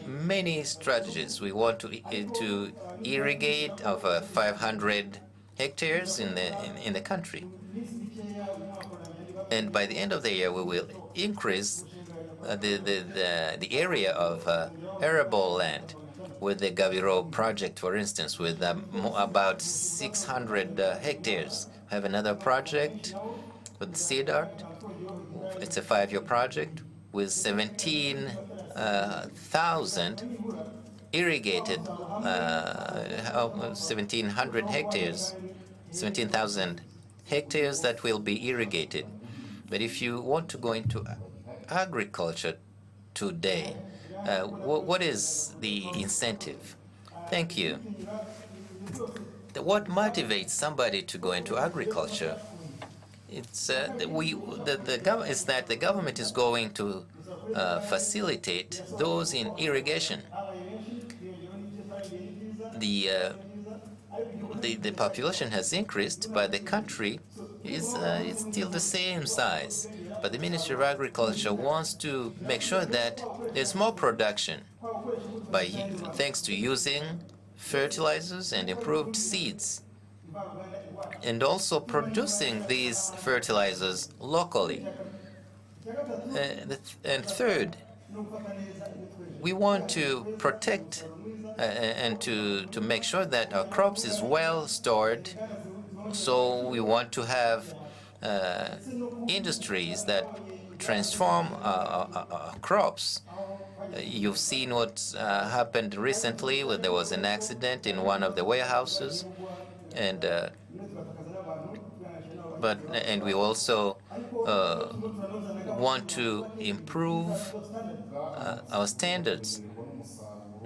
many strategies. We want to irrigate over 500 hectares in the country. And by the end of the year, we will increase the area of arable land with the Gabiro project, for instance, with about 600 hectares. We have another project with CEDART. It's a 5-year project with 17,000 irrigated, 1,700 hectares, 17,000 hectares that will be irrigated. But if you want to go into agriculture today, what is the incentive? Thank you. What motivates somebody to go into agriculture? It's that the government is going to facilitate those in irrigation. The population has increased, but the country is still the same size. But the Ministry of Agriculture wants to make sure that there's more production thanks to using fertilizers and improved seeds, and also producing these fertilizers locally. And third, we want to protect and to make sure that our crops is well stored. So we want to have industries that transform crops. You've seen what happened recently when there was an accident in one of the warehouses, and we also want to improve our standards.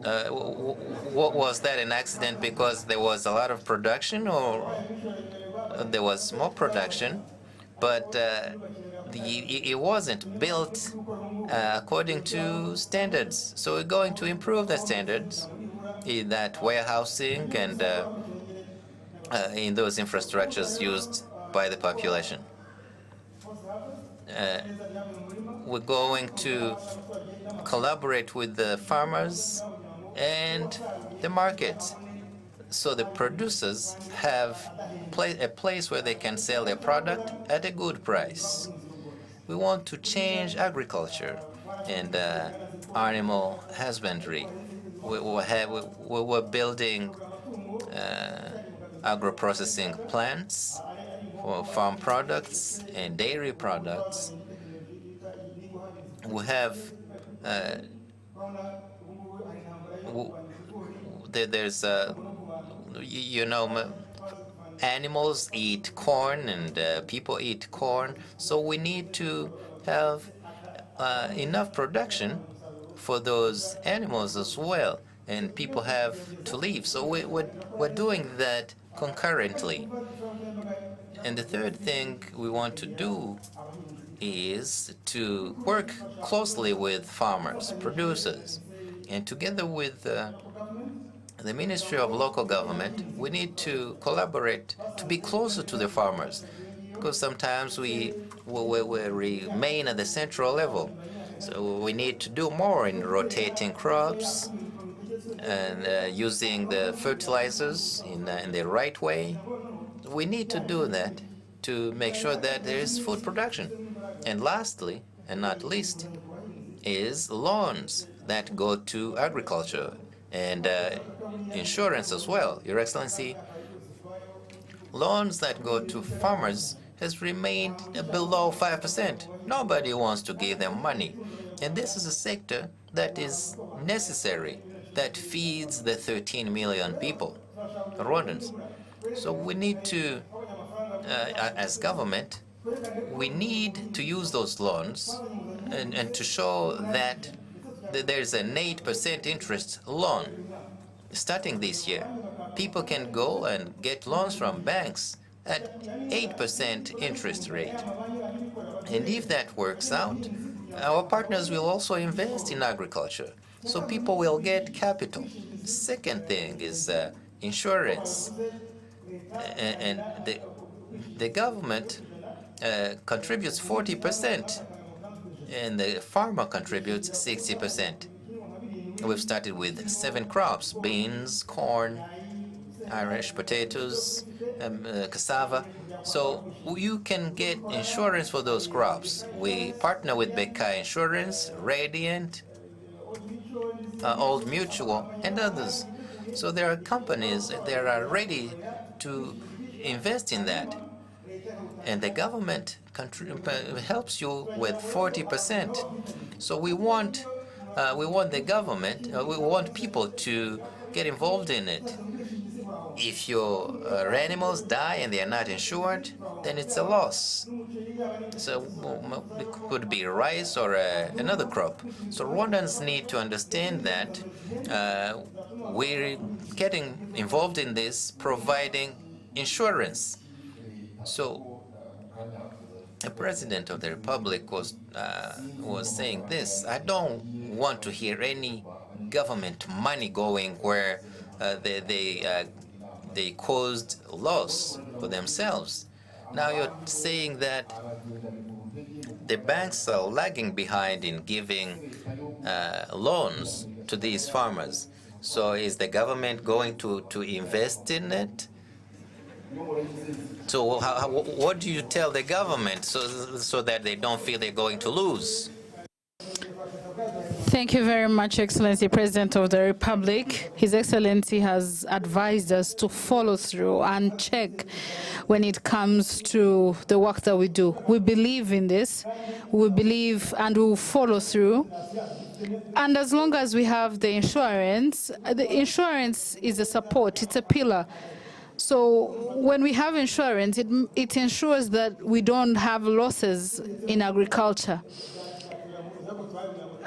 Was that an accident because there was a lot of production, or there was more production, but it wasn't built according to standards? So we're going to improve the standards in that warehousing and in those infrastructures used by the population. We're going to collaborate with the farmers and the markets, so the producers have a place where they can sell their product at a good price. We want to change agriculture and animal husbandry. We're building agro-processing plants for farm products and dairy products. We have there's animals eat corn and people eat corn, so we need to have enough production for those animals as well, and people have to live. So we're doing that concurrently. And the third thing we want to do is to work closely with farmers, producers, and together with the Ministry of Local Government, we need to collaborate to be closer to the farmers, because sometimes we remain at the central level. So we need to do more in rotating crops and using the fertilizers in the right way. We need to do that to make sure that there is food production. And lastly, and not least, is loans that go to agriculture and insurance as well. Your Excellency, loans that go to farmers has remained below 5%. Nobody wants to give them money. And this is a sector that is necessary, that feeds the 13 million people, Rwandans. So we need to, as government, we need to use those loans and to show that there's an 8% interest loan. starting this year, people can go and get loans from banks at 8% interest rate. And if that works out, our partners will also invest in agriculture, so people will get capital. Second thing is insurance. And the government contributes 40%, and the farmer contributes 60%. We've started with 7 crops: beans, corn, Irish potatoes, cassava. So you can get insurance for those crops. We partner with Bekai Insurance, Radiant, Old Mutual, and others. So there are companies that are ready to invest in that. And the government helps you with 40%. So we want the government, we want people to get involved in it. If your animals die and they are not insured, then it's a loss. So it could be rice or another crop. So Rwandans need to understand that we're getting involved in this, providing insurance. So the President of the Republic was saying this: I don't want to hear any government money going where they caused loss for themselves. Now you're saying that the banks are lagging behind in giving loans to these farmers. So is the government going to invest in it? So what do you tell the government so that they don't feel they're going to lose? Thank you very much, Excellency President of the Republic. His Excellency has advised us to follow through and check when it comes to the work that we do. We believe in this. We believe and we will follow through. And as long as we have the insurance is a support, it's a pillar. So when we have insurance, it ensures that we don't have losses in agriculture.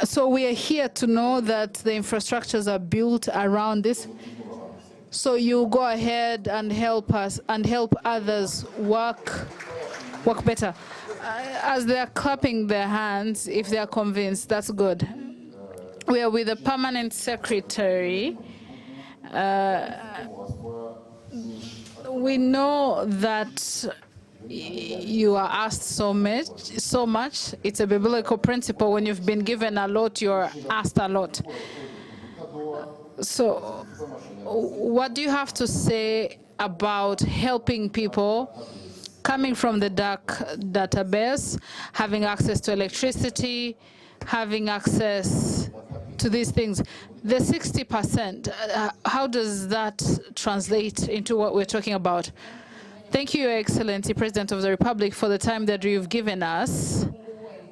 So we are here to know that the infrastructures are built around this. So you go ahead and help us and help others work better. As they are clapping their hands, if they are convinced, that's good. We are with the Permanent Secretary. We know that you are asked so much. It's a biblical principle. When you've been given a lot, you're asked a lot. So what do you have to say about helping people coming from the dark database, having access to electricity, having access to these things? The 60%, how does that translate into what we're talking about? Thank you, Your Excellency, President of the Republic, for the time that you've given us.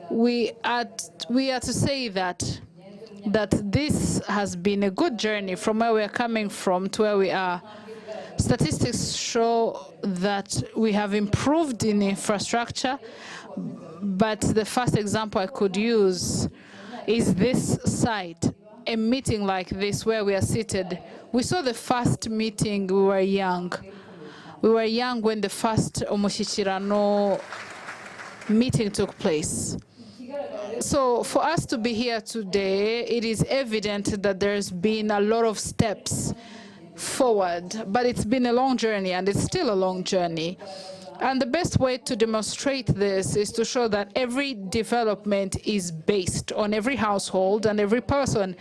We are to say that this has been a good journey from where we're coming from to where we are. Statistics show that we have improved in infrastructure, but the first example I could use is this site, a meeting like this where we are seated. We saw the first meeting, we were young. We were young when the first Umushyikirano meeting took place. So for us to be here today, it is evident that there's been a lot of steps forward, but it's been a long journey, and it's still a long journey. And the best way to demonstrate this is to show that every development is based on every household and every person.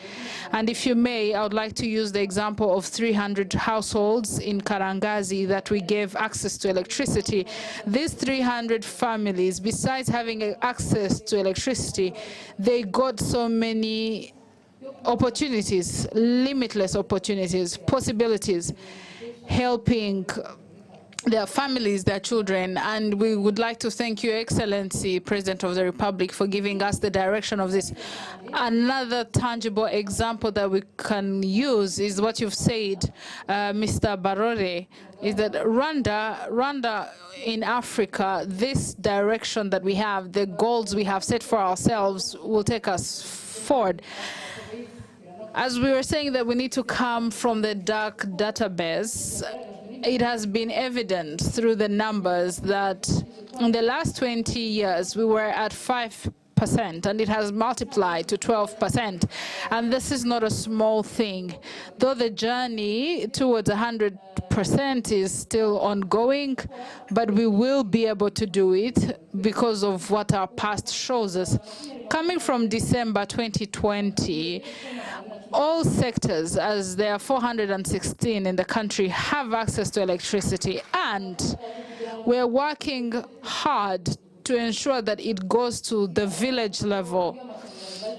And if you may, I would like to use the example of 300 households in Karangazi that we gave access to electricity. These 300 families, besides having access to electricity, they got so many opportunities, limitless opportunities, possibilities, helping their families, their children. And we would like to thank Your Excellency, President of the Republic, for giving us the direction of this. Another tangible example that we can use is what you've said, Mr. Barore, is that Rwanda in Africa, this direction that we have, the goals we have set for ourselves will take us forward. As we were saying that we need to come from the dark database, it has been evident through the numbers that in the last 20 years we were at 5%, and it has multiplied to 12%. And this is not a small thing. Though the journey towards 100% is still ongoing, but we will be able to do it because of what our past shows us. Coming from December 2020, all sectors, as there are 416 in the country, have access to electricity, and we're working hard to ensure that it goes to the village level.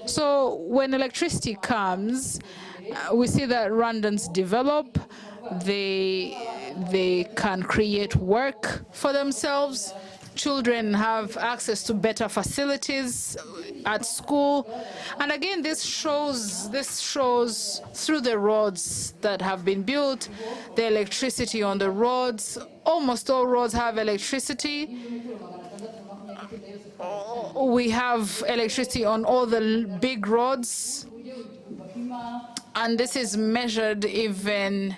So when electricity comes, we see that Rwandans develop, they can create work for themselves. Children have access to better facilities at school. And again, this shows through the roads that have been built, the electricity on the roads. Almost all roads have electricity. We have electricity on all the big roads. And this is measured even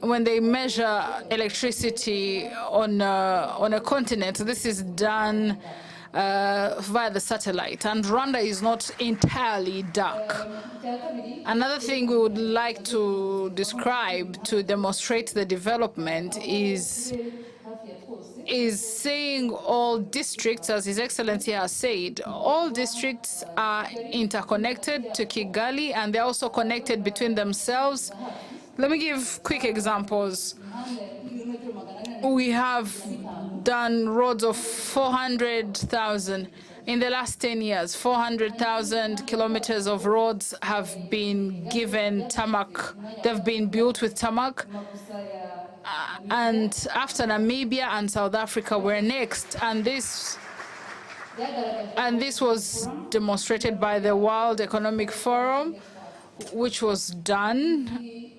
when they measure electricity on a continent. This is done via the satellite, and Rwanda is not entirely dark. Another thing we would like to describe to demonstrate the development is saying all districts, as His Excellency has said, all districts are interconnected to Kigali, and they're also connected between themselves. Let me give quick examples. We have done roads of 400,000 in the last 10 years. 400,000 kilometers of roads have been given tarmac. They've been built with tarmac. And after Namibia and South Africa were next, and this was demonstrated by the World Economic Forum, which was done.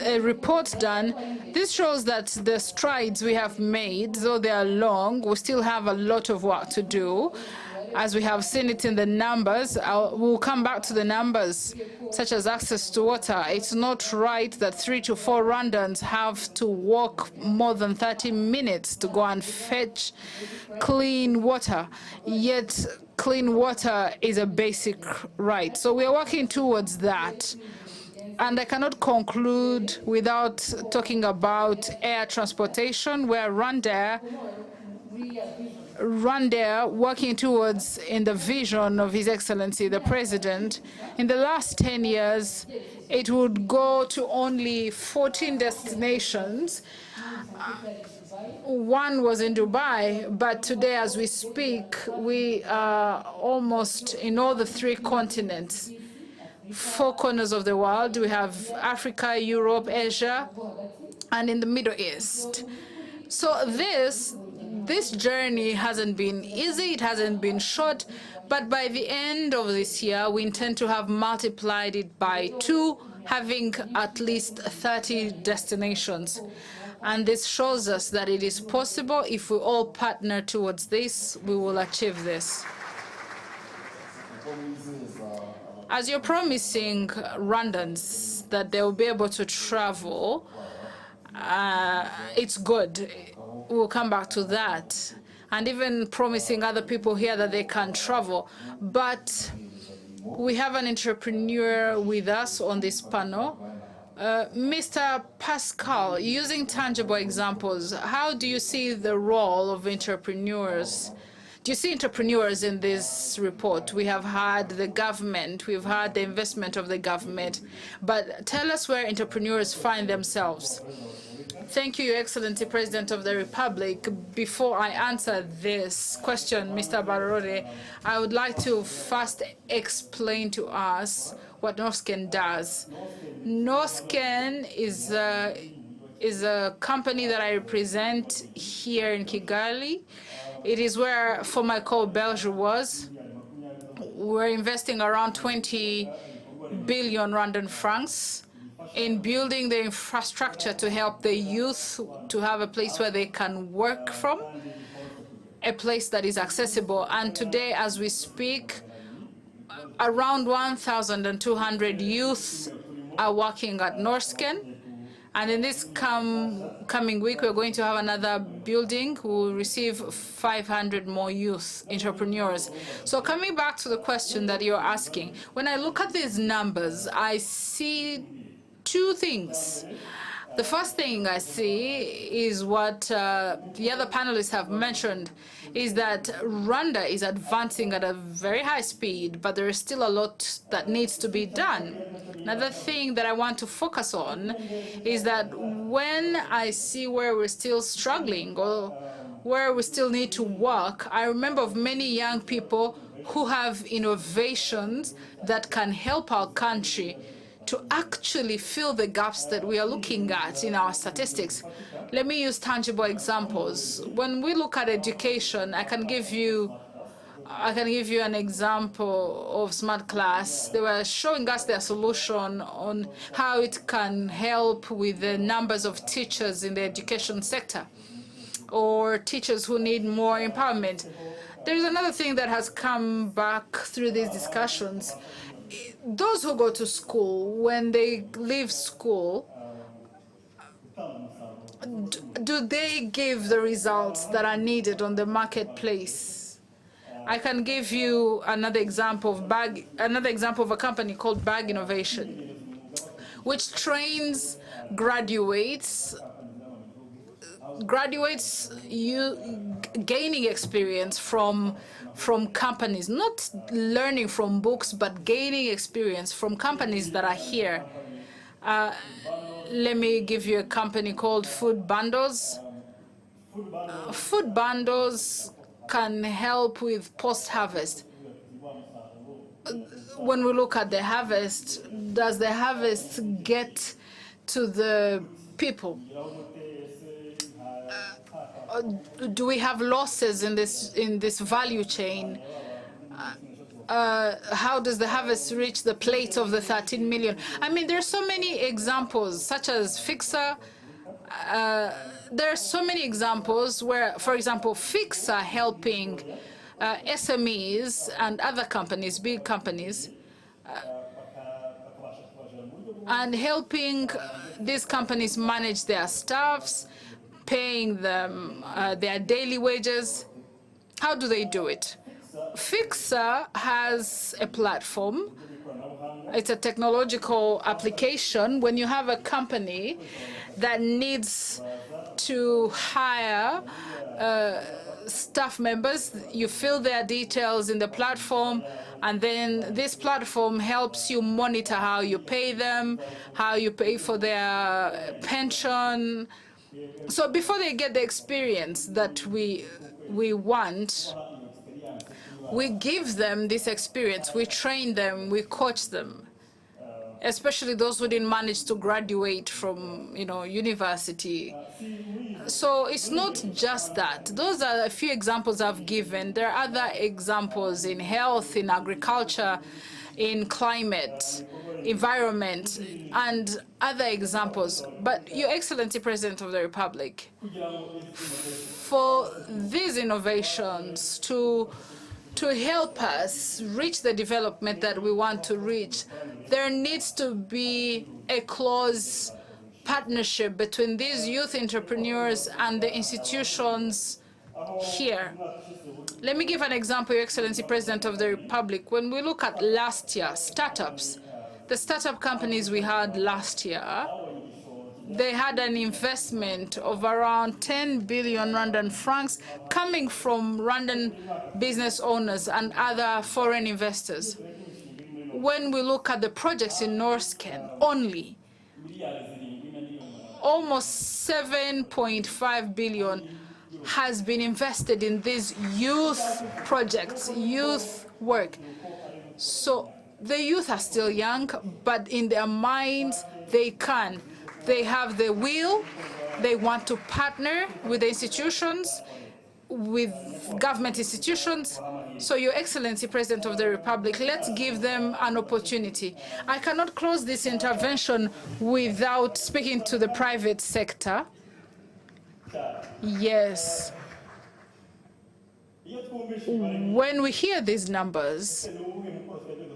A report done. This shows that the strides we have made, though they are long, we still have a lot of work to do. As we have seen it in the numbers, we'll come back to the numbers, such as access to water. It's not right that 3 to 4 Rwandans have to walk more than 30 minutes to go and fetch clean water, yet clean water is a basic right. So we are working towards that. And I cannot conclude without talking about air transportation, where Rwanda working towards in the vision of His Excellency the President. In the last 10 years, it would go to only 14 destinations. One was in Dubai, but today as we speak, we are almost in all the 3 continents. 4 corners of the world. We have Africa, Europe, Asia, and in the Middle East. So this journey hasn't been easy, it hasn't been short, but by the end of this year, we intend to have multiplied it by 2, having at least 30 destinations. And this shows us that it is possible. If we all partner towards this, we will achieve this. As you're promising Rwandans that they will be able to travel, it's good. We'll come back to that. And even promising other people here that they can travel. But we have an entrepreneur with us on this panel. Mr. Pascal, using tangible examples, how do you see the role of entrepreneurs? Do you see entrepreneurs in this report? We have had the government, we've had the investment of the government, but tell us where entrepreneurs find themselves. Thank you, Your Excellency, President of the Republic. Before I answer this question, Mr. Barore, I would like to first explain to us what Norsken does. Norsken is a company that I represent here in Kigali. It is where former Col Belge was. We're investing around 20 billion Rwandan francs in building the infrastructure to help the youth to have a place where they can work from, a place that is accessible. And today, as we speak, around 1,200 youth are working at Norsken. And in this coming week, we're going to have another building who will receive 500 more youth entrepreneurs. So coming back to the question that you're asking, when I look at these numbers, I see two things. The first thing I see is what the other panelists have mentioned, is that Rwanda is advancing at a very high speed, but there is still a lot that needs to be done. Another thing that I want to focus on is that when I see where we're still struggling or where we still need to work, I remember of many young people who have innovations that can help our country to actually fill the gaps that we are looking at in our statistics. Let me use tangible examples. When we look at education, I can give you an example of Smart Class. They were showing us their solution on how it can help with the numbers of teachers in the education sector or teachers who need more empowerment. There's another thing that has come back through these discussions. Those who go to school, when they leave school, do they give the results that are needed on the marketplace? I can give you another example of a company called Bag Innovation, which trains graduates gaining experience from companies, not learning from books, but gaining experience from companies that are here. Let me give you a company called Food Bundles. Food Bundles can help with post-harvest. When we look at the harvest, does the harvest get to the people? Do we have losses in this value chain? How does the harvest reach the plate of the 13 million? I mean, there are so many examples, such as Fixer. There are so many examples where, for example, Fixer helping SMEs and other companies, big companies, and helping these companies manage their staffs, paying them their daily wages. How do they do it? Fixer has a platform. It's a technological application. When you have a company that needs to hire staff members, you fill their details in the platform, and then this platform helps you monitor how you pay them, how you pay for their pension. So before they get the experience that we want, we give them this experience, we train them, we coach them, especially those who didn't manage to graduate from, university. So it's not just that. Those are a few examples I've given. There are other examples in health, in agriculture, in climate, environment, and other examples. But Your Excellency, President of the Republic, for these innovations to help us reach the development that we want to reach, there needs to be a close partnership between these youth entrepreneurs and the institutions here. Let me give an example, Your Excellency, President of the Republic. When we look at last year, startups, the startup companies we had last year, they had an investment of around 10 billion Rwandan francs coming from Rwandan business owners and other foreign investors. When we look at the projects in Norsken only, almost 7.5 billion has been invested in these youth projects, youth work. So the youth are still young, but in their minds, they can. They have the will. They want to partner with the institutions, with government institutions. So, Your Excellency, President of the Republic, let's give them an opportunity. I cannot close this intervention without speaking to the private sector. Yes. When we hear these numbers,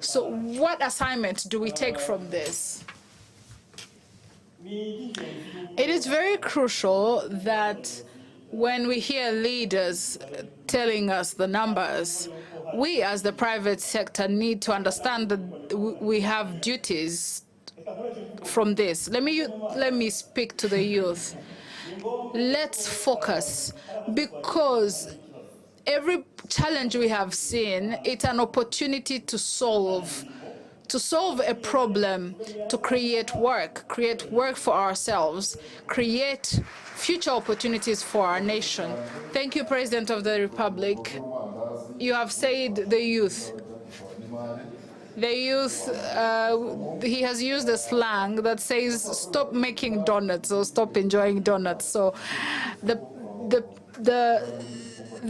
So what assignment do we take from this? It is very crucial that when we hear leaders telling us the numbers, we as the private sector need to understand that we have duties from this. Let me speak to the youth. Let's focus, because every challenge we have seen, it's an opportunity to solve a problem, to create work for ourselves, create future opportunities for our nation. Thank you, President of the Republic. You have said the youth. The youth, he has used a slang that says, stop making donuts or stop enjoying donuts. So the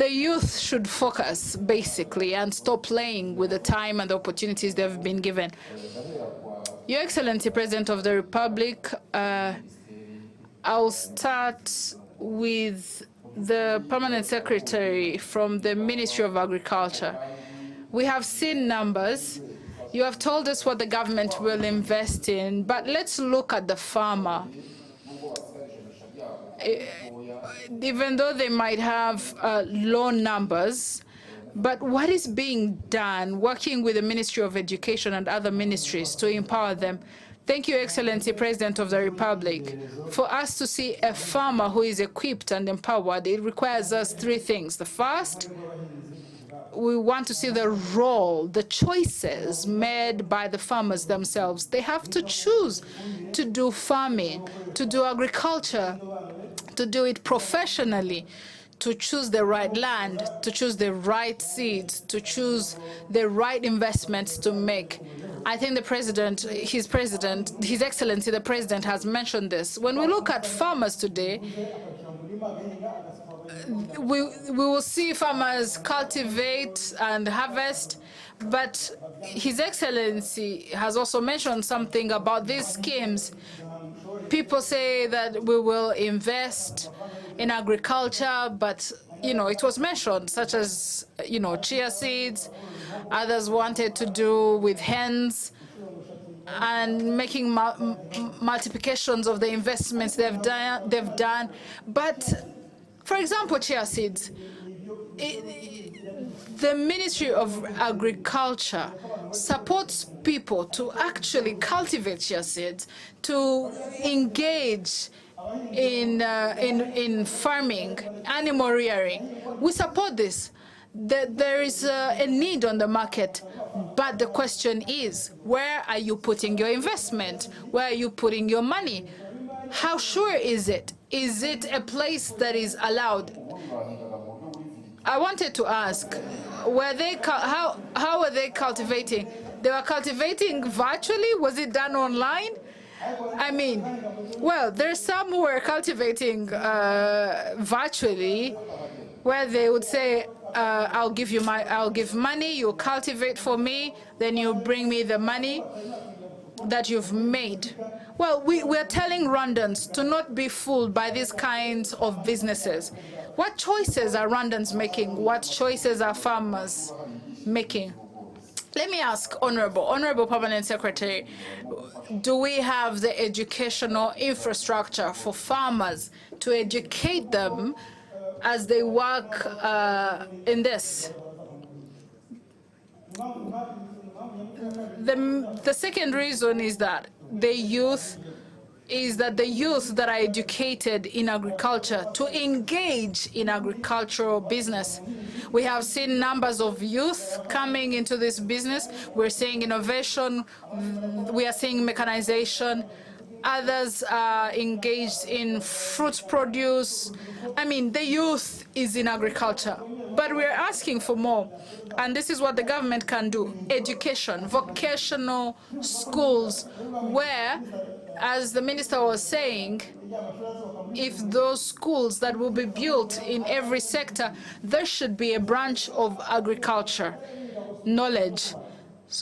youth should focus, basically, and stop playing with the time and the opportunities they've been given. Your Excellency, President of the Republic, I'll start with the Permanent Secretary from the Ministry of Agriculture. We have seen numbers. You have told us what the government will invest in, but let's look at the farmer. Even though they might have low numbers, but what is being done, working with the Ministry of Education and other ministries to empower them? Thank you, Excellency, President of the Republic. For us to see a farmer who is equipped and empowered, it requires us three things. The first, we want to see the role, the choices made by the farmers themselves. They have to choose to do farming, to do agriculture, to do it professionally, to choose the right land, to choose the right seeds, to choose the right investments to make. I think the President, His Excellency, the President has mentioned this. When we look at farmers today, we will see farmers cultivate and harvest, but His Excellency has also mentioned something about these schemes. People say that we will invest in agriculture, but, it was mentioned, such as, chia seeds. Others wanted to do with hens and making multiplications of the investments they've done. But, for example, chia seeds, the Ministry of Agriculture supports people to actually cultivate chia seeds, to engage in farming, animal rearing. We support this. There is a need on the market, but the question is, where are you putting your investment? Where are you putting your money? How sure is it? Is it a place that is allowed? I wanted to ask, how were they cultivating? They were cultivating virtually? Was it done online? I mean, well, there's some who were cultivating virtually, where they would say, I'll give money, you cultivate for me, then you bring me the money that you've made. Well, we're telling Rwandans to not be fooled by these kinds of businesses. What choices are Rwandans making? What choices are farmers making? Let me ask, Honorable Permanent Secretary, do we have the educational infrastructure for farmers to educate them as they work in this? The second reason is that the youth that are educated in agriculture to engage in agricultural business. We have seen numbers of youth coming into this business. We're seeing innovation. We are seeing mechanization. Others are engaged in fruit produce. I mean, the youth is in agriculture, but we're asking for more. And this is what the government can do. Education, vocational schools, where, as the minister was saying, if those schools that will be built in every sector, there should be a branch of agriculture, knowledge.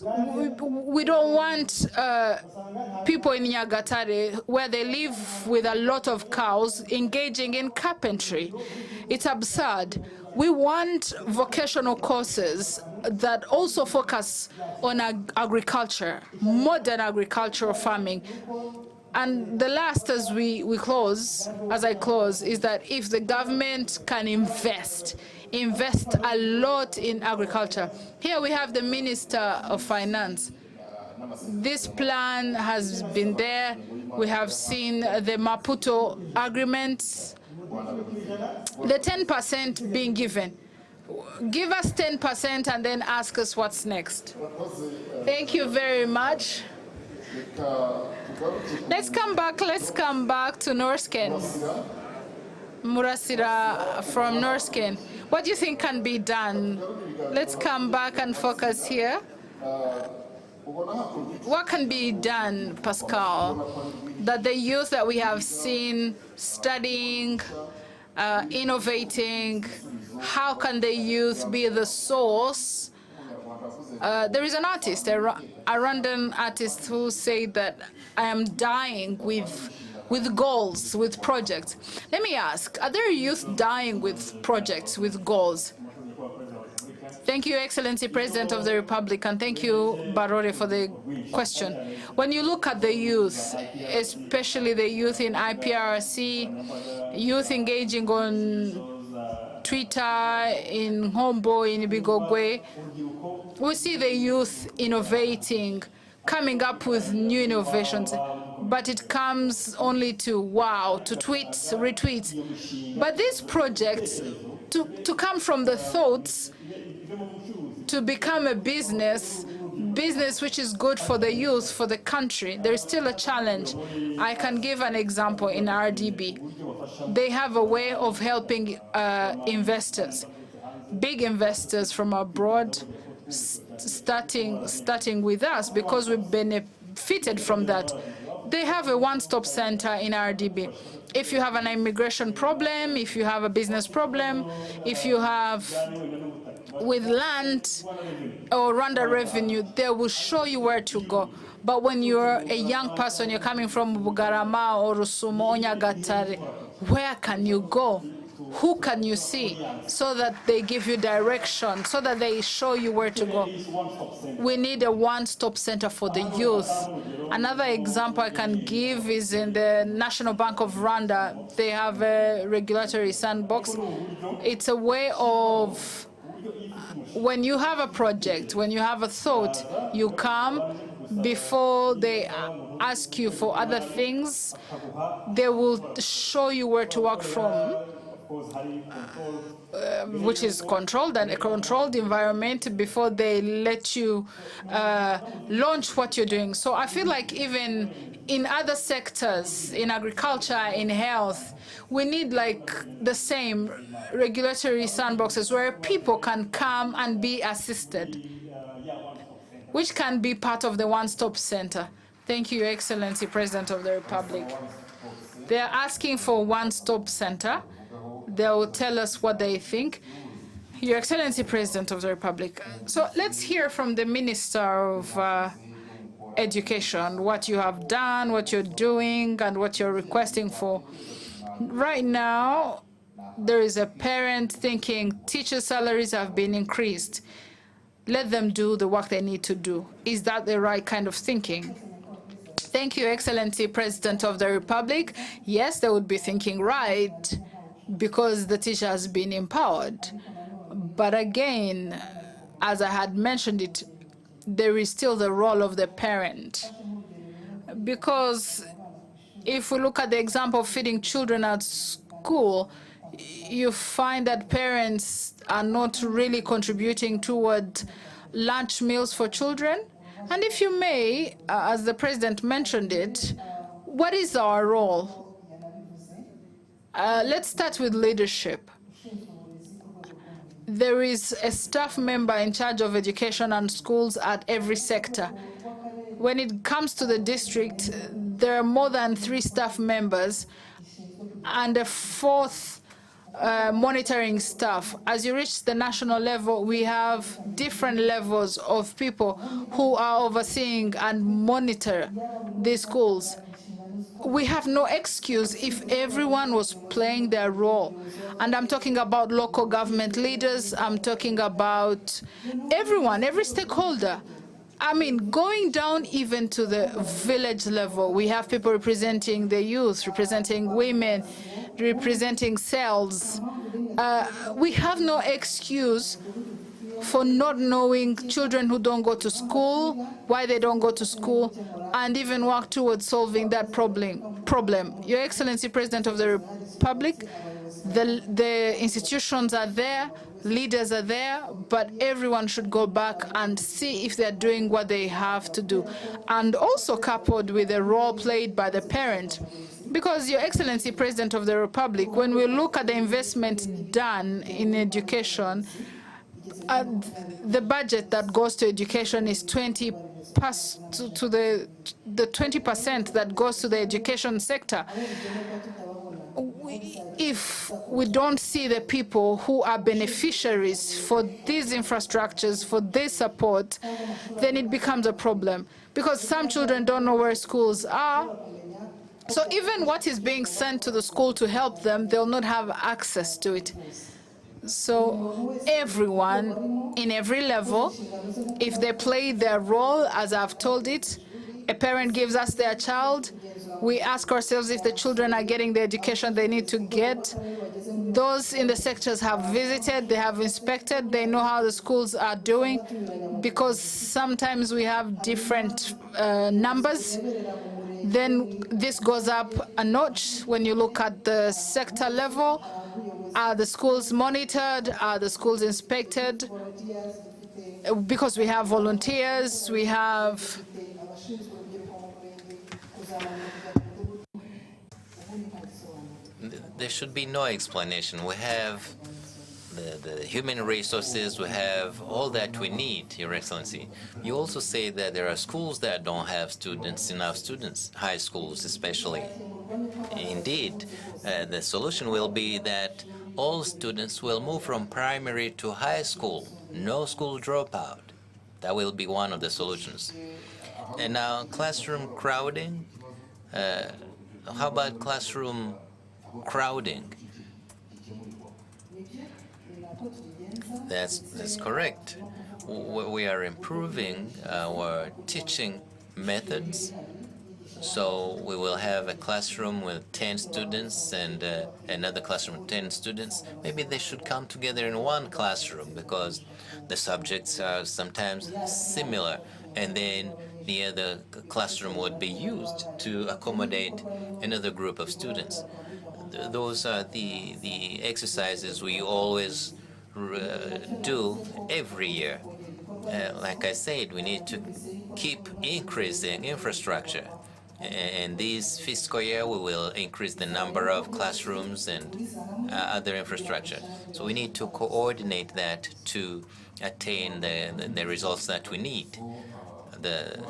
We don't want people in Nyagatare, where they live with a lot of cows, engaging in carpentry. It's absurd. We want vocational courses that also focus on agriculture, modern agricultural farming. And the last, as I close, is that if the government can invest a lot in agriculture. Here we have the Minister of Finance. This plan has been there. We have seen the Maputo agreements, the 10% being given. Give us 10% and then ask us what's next. Thank you very much. Let's come back to Norsken. Murasira from Norsken. What do you think can be done? Let's come back and focus here. What can be done, Pascal, that the youth that we have seen studying, innovating, how can the youth be the source? There is an artist, a Rwandan artist, who said that I am dying with goals, with projects. Let me ask, are there youth dying with projects, with goals? Thank you, Excellency President of the Republic, and thank you, Barore, for the question. When you look at the youth, especially the youth in IPRC, youth engaging on Twitter, in Hombo, in Bigogwe, we see the youth innovating, coming up with new innovations, but it comes only to wow, to tweets, retweets. But these projects, to come from the thoughts to become a business which is good for the youth, for the country, there is still a challenge. I can give an example in RDB. They have a way of helping investors, big investors from abroad, starting with us because we benefited from that. They have a one-stop center in RDB. If you have an immigration problem, if you have a business problem, if you have with land or Rwanda revenue, they will show you where to go. But when you're a young person, you're coming from Bugarama or Rusumo or Nyagatare, where can you go? Who can you see? So that they give you direction, so that they show you where to go. We need a one-stop center for the youth. Another example I can give is in the National Bank of Rwanda. They have a regulatory sandbox. It's a way of, when you have a project, when you have a thought, you come, before they ask you for other things, they will show you where to work from, which is controlled, and a controlled environment before they let you launch what you're doing. So I feel like even in other sectors, in agriculture, in health, we need like the same regulatory sandboxes where people can come and be assisted, which can be part of the one-stop center. Thank you, Your Excellency, President of the Republic. They're asking for one-stop center. They will tell us what they think. Your Excellency, President of the Republic. So let's hear from the Minister of Education, what you have done, what you're doing, and what you're requesting for. Right now, there is a parent thinking teacher salaries have been increased. Let them do the work they need to do. Is that the right kind of thinking? Thank you, Excellency, President of the Republic. Yes, they would be thinking right, because the teacher has been empowered. But again, as I had mentioned it, there is still the role of the parent. Because if we look at the example of feeding children at school, you find that parents are not really contributing toward lunch meals for children. And if you may, as the President mentioned it, what is our role? Let's start with leadership. There is a staff member in charge of education and schools at every sector. When it comes to the district, there are more than 3 staff members and a 4th monitoring staff. As you reach the national level, we have different levels of people who are overseeing and monitor these schools. we have no excuse if everyone was playing their role. And I'm talking about local government leaders, I'm talking about everyone, every stakeholder. I mean, going down even to the village level, we have people representing the youth, representing women, representing cells. We have no excuse for not knowing children who don't go to school, why they don't go to school, and even work towards solving that problem. Your Excellency, President of the Republic, the institutions are there, leaders are there, but everyone should go back and see if they're doing what they have to do. And also coupled with the role played by the parent. Because, Your Excellency, President of the Republic, when we look at the investment done in education, the budget that goes to education is 20% to the 20% that goes to the education sector. If we don't see the people who are beneficiaries for these infrastructures, for this support, then it becomes a problem. Because some children don't know where schools are. So even what is being sent to the school to help them, they'll not have access to it. So everyone, in every level, if they play their role, as I've told it, a parent gives us their child, we ask ourselves if the children are getting the education they need to get. Those in the sectors have visited, they have inspected, they know how the schools are doing, because sometimes we have different numbers. Then this goes up a notch when you look at the sector level. Are the schools monitored? Are the schools inspected? Because we have volunteers, we have There should be no explanation. We have the human resources, we have all that we need, Your Excellency. You also say that there are schools that don't have enough students, high schools especially. Indeed, the solution will be that all students will move from primary to high school, no school dropout. That will be one of the solutions. And now, classroom crowding. How about classroom crowding? That's correct. We are improving our teaching methods. So we will have a classroom with 10 students and another classroom with 10 students. Maybe they should come together in one classroom because the subjects are sometimes similar. And then the other classroom would be used to accommodate another group of students. Those are the exercises we always do every year. Like I said, we need to keep increasing infrastructure. And this fiscal year, we will increase the number of classrooms and other infrastructure. So we need to coordinate that to attain the results that we need. The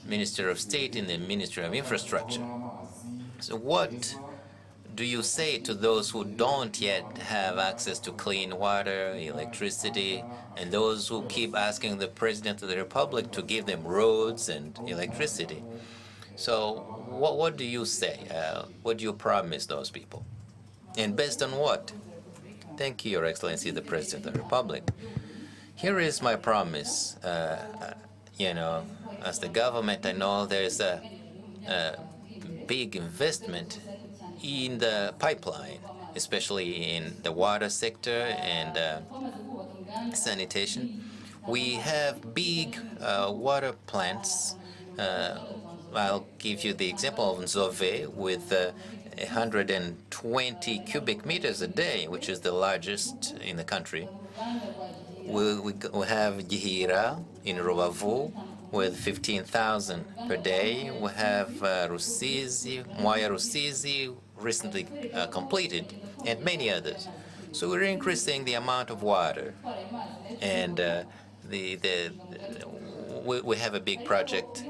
Minister of State and the Ministry of Infrastructure. So what do you say to those who don't yet have access to clean water, electricity, and those who keep asking the President of the Republic to give them roads and electricity? So what do you say? What do you promise those people? And based on what? Thank you, Your Excellency, the President of the Republic. Here is my promise. You know, as the government, I know there's a big investment in the pipeline, especially in the water sector and sanitation. We have big water plants. I'll give you the example of Nzove with 120 cubic meters a day, which is the largest in the country. We have Gihira in Rubavu with 15,000 per day. We have Rusizi, Mwaya Rusizi, recently completed, and many others. So we're increasing the amount of water, and we have a big project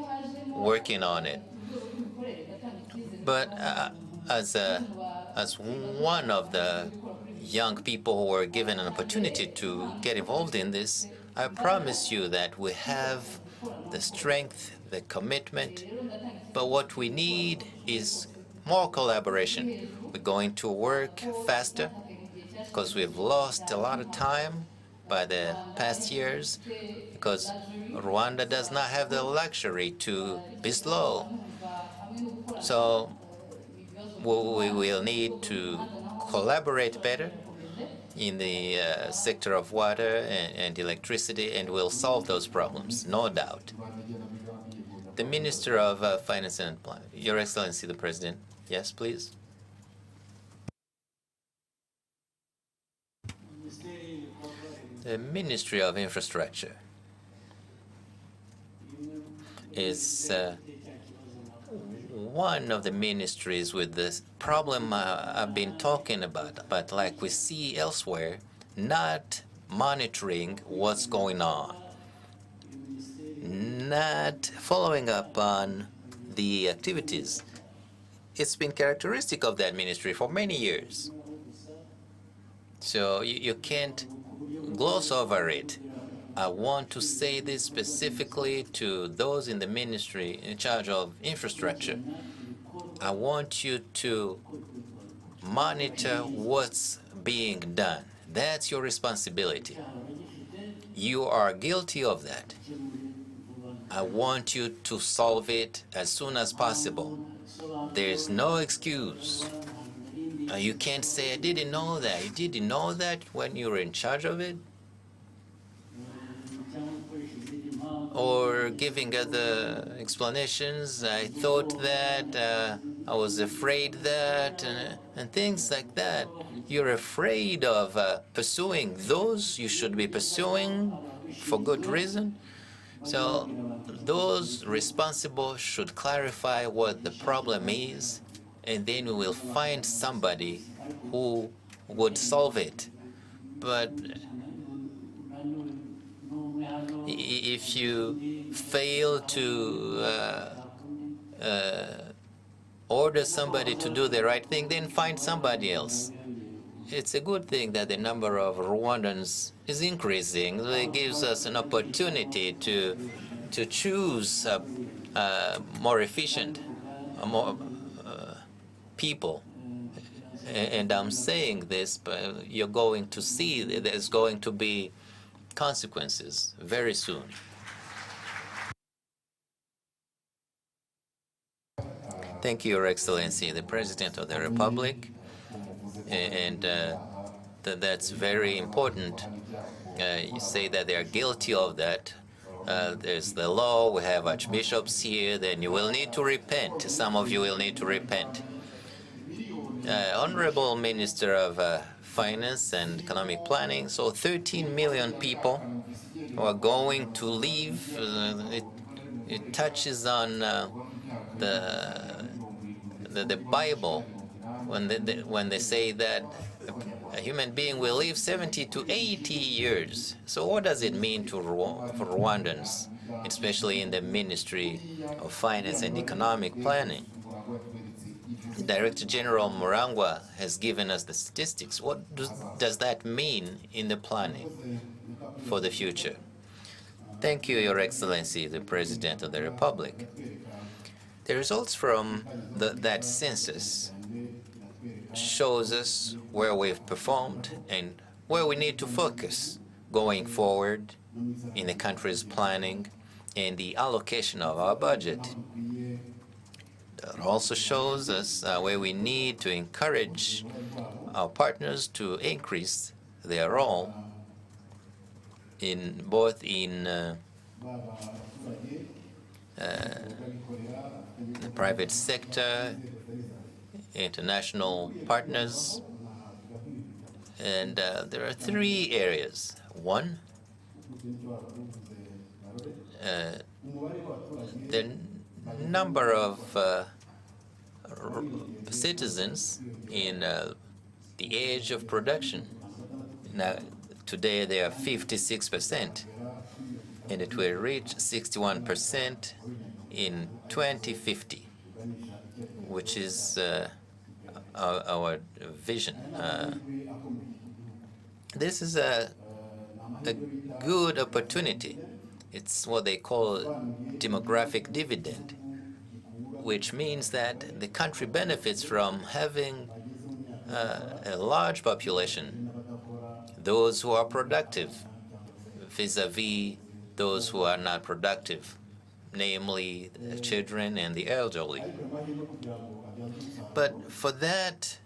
working on it. But as one of the young people who were given an opportunity to get involved in this, I promise you that we have the strength, the commitment, but what we need is more collaboration. We're going to work faster because we've lost a lot of time by the past years because Rwanda does not have the luxury to be slow. So we will need to collaborate better in the sector of water and electricity, and we'll solve those problems, no doubt. The Minister of Finance and Employment. Your Excellency, the President. Yes, please. The Ministry of Infrastructure is one of the ministries with this problem I've been talking about, but like we see elsewhere, not monitoring what's going on, not following up on the activities. It's been characteristic of that ministry for many years. So you can't gloss over it. I want to say this specifically to those in the ministry in charge of infrastructure. I want you to monitor what's being done. That's your responsibility. You are guilty of that. I want you to solve it as soon as possible. There's no excuse. You can't say, I didn't know that. You didn't know that when you were in charge of it? Or giving other explanations. I thought that, I was afraid that, and things like that. You're afraid of pursuing those you should be pursuing for good reason. So those responsible should clarify what the problem is, and then we will find somebody who would solve it. But if you fail to order somebody to do the right thing, then find somebody else. It's a good thing that the number of Rwandans is increasing. It gives us an opportunity to choose more efficient, more people. And I'm saying this, but you're going to see that there's going to be consequences very soon. Thank you, Your Excellency, the President of the Republic. And that's very important. You say that they are guilty of that. There's the law. We have archbishops here. Then you will need to repent. Some of you will need to repent. Honorable Minister of Finance and Economic Planning, so 13 million people who are going to leave. It touches on the Bible when they say that a human being will live 70 to 80 years. So what does it mean for Rwandans, especially in the Ministry of Finance and Economic Planning? Director General Murangwa has given us the statistics. What does that mean in the planning for the future? Thank you, Your Excellency, the President of the Republic. The results from that census shows us where we've performed and where we need to focus going forward in the country's planning and the allocation of our budget. It also shows us where we need to encourage our partners to increase their role in both in the private sector, international partners, and there are three areas. One, the number of citizens in the age of production. Now, today they are 56%, and it will reach 61% in 2050, which is our vision. This is a good opportunity It's what they call demographic dividend, which means that the country benefits from having a large population, those who are productive, vis-a-vis those who are not productive, namely the children and the elderly. But for that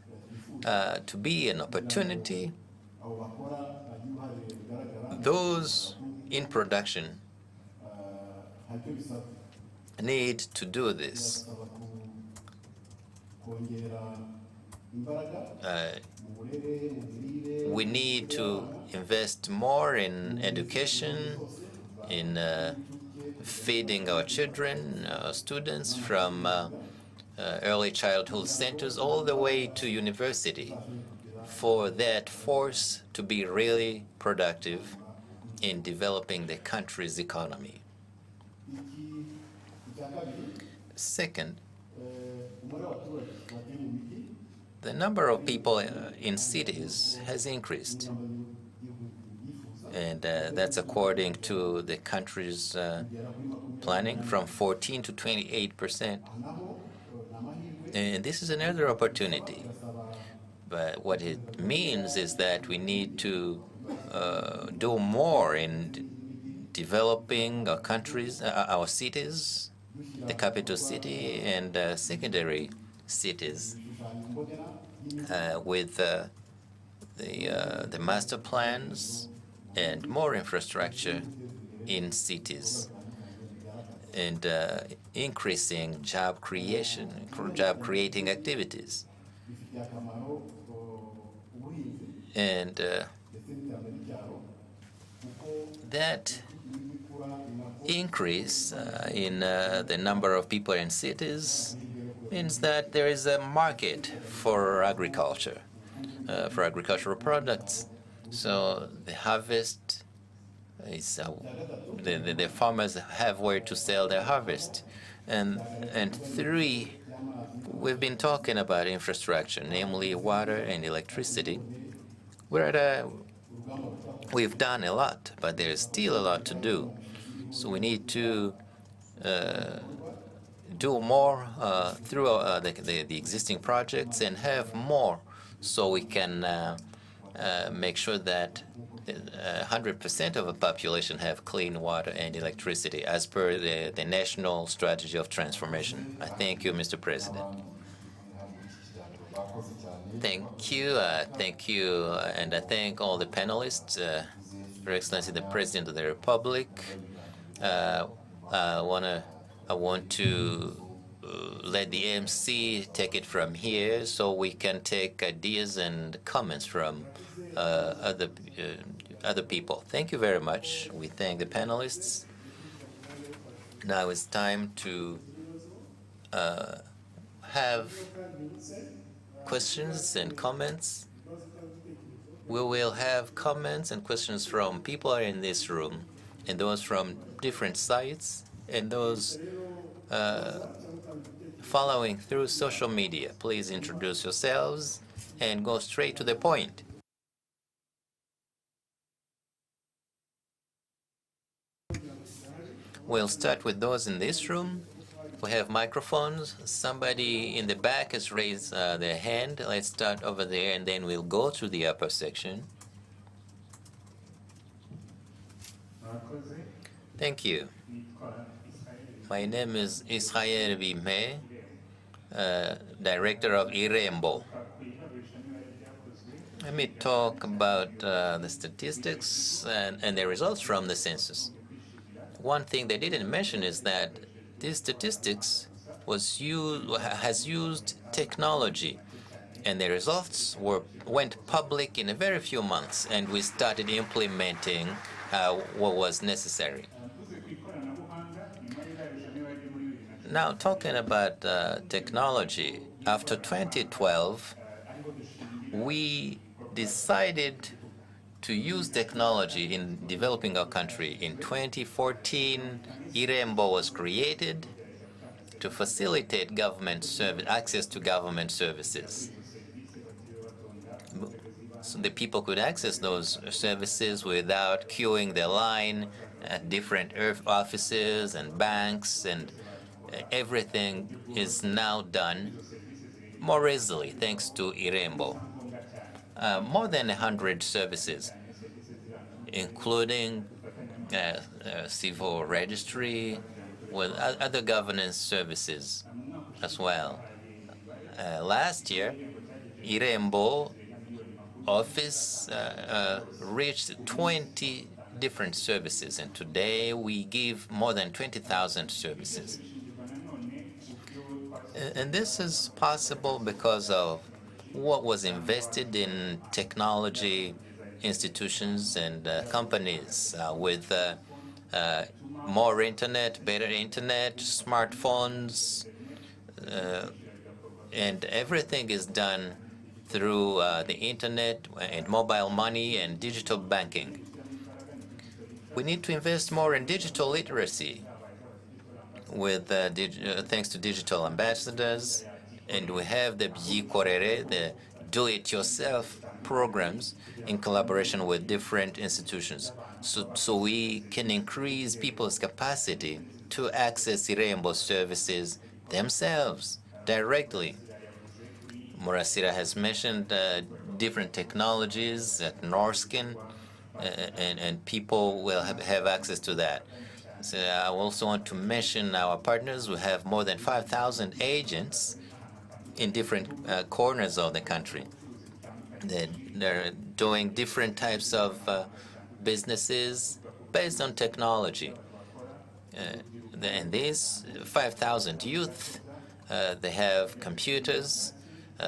to be an opportunity, those in production need to do this. We need to invest more in education, in feeding our children, students from early childhood centers all the way to university, for that force to be really productive in developing the country's economy. Second, the number of people in cities has increased, and that's according to the country's planning, from 14 to 28%. And this is another opportunity. But what it means is that we need to do more in developing our countries, our cities, the capital city and secondary cities, with the master plans and more infrastructure in cities, and increasing job creation, job-creating activities. And that increase in the number of people in cities means that there is a market for agriculture, for agricultural products. So the harvest is, the farmers have where to sell their harvest. And three, we've been talking about infrastructure, namely water and electricity. We've done a lot, but there's still a lot to do. So we need to do more through the existing projects and have more, so we can make sure that 100% of the population have clean water and electricity as per the National Strategy of Transformation. I thank you, Mr. President. Thank you, and I thank all the panelists, Your Excellency, the President of the Republic. I want to let the MC take it from here, so we can take ideas and comments from other people. Thank you very much. We thank the panelists. Now it's time to have questions and comments. We will have comments and questions from people in this room, and those from different sites, and those following through social media. Please introduce yourselves and go straight to the point. We'll start with those in this room. We have microphones. Somebody in the back has raised their hand. Let's start over there, and then we'll go to the upper section. Thank you. My name is Israel Bime, Director of IREMBO. Let me talk about the statistics and the results from the census. One thing they didn't mention is that these statistics has used technology, and the results went public in a very few months, and we started implementing what was necessary. Now, talking about technology, after 2012, we decided to use technology in developing our country. In 2014, IREMBO was created to facilitate access to government services. So the people could access those services without queuing the line different offices and banks, and everything is now done more easily thanks to Irembo. More than 100 services, including civil registry, with other governance services as well. Last year, Irembo office reached 20 different services, and today we give more than 20,000 services. And this is possible because of what was invested in technology institutions and companies with more internet, better internet, smartphones, and everything is done through the internet and mobile money and digital banking. We need to invest more in digital literacy with thanks to digital ambassadors, and we have the Byikorere, the do-it-yourself programs in collaboration with different institutions. So we can increase people's capacity to access Irembo services themselves directly. Murasira has mentioned different technologies at Norskin, and people will have access to that. So I also want to mention our partners. We have more than 5,000 agents in different corners of the country. They're doing different types of businesses based on technology. And these 5,000 youth, they have computers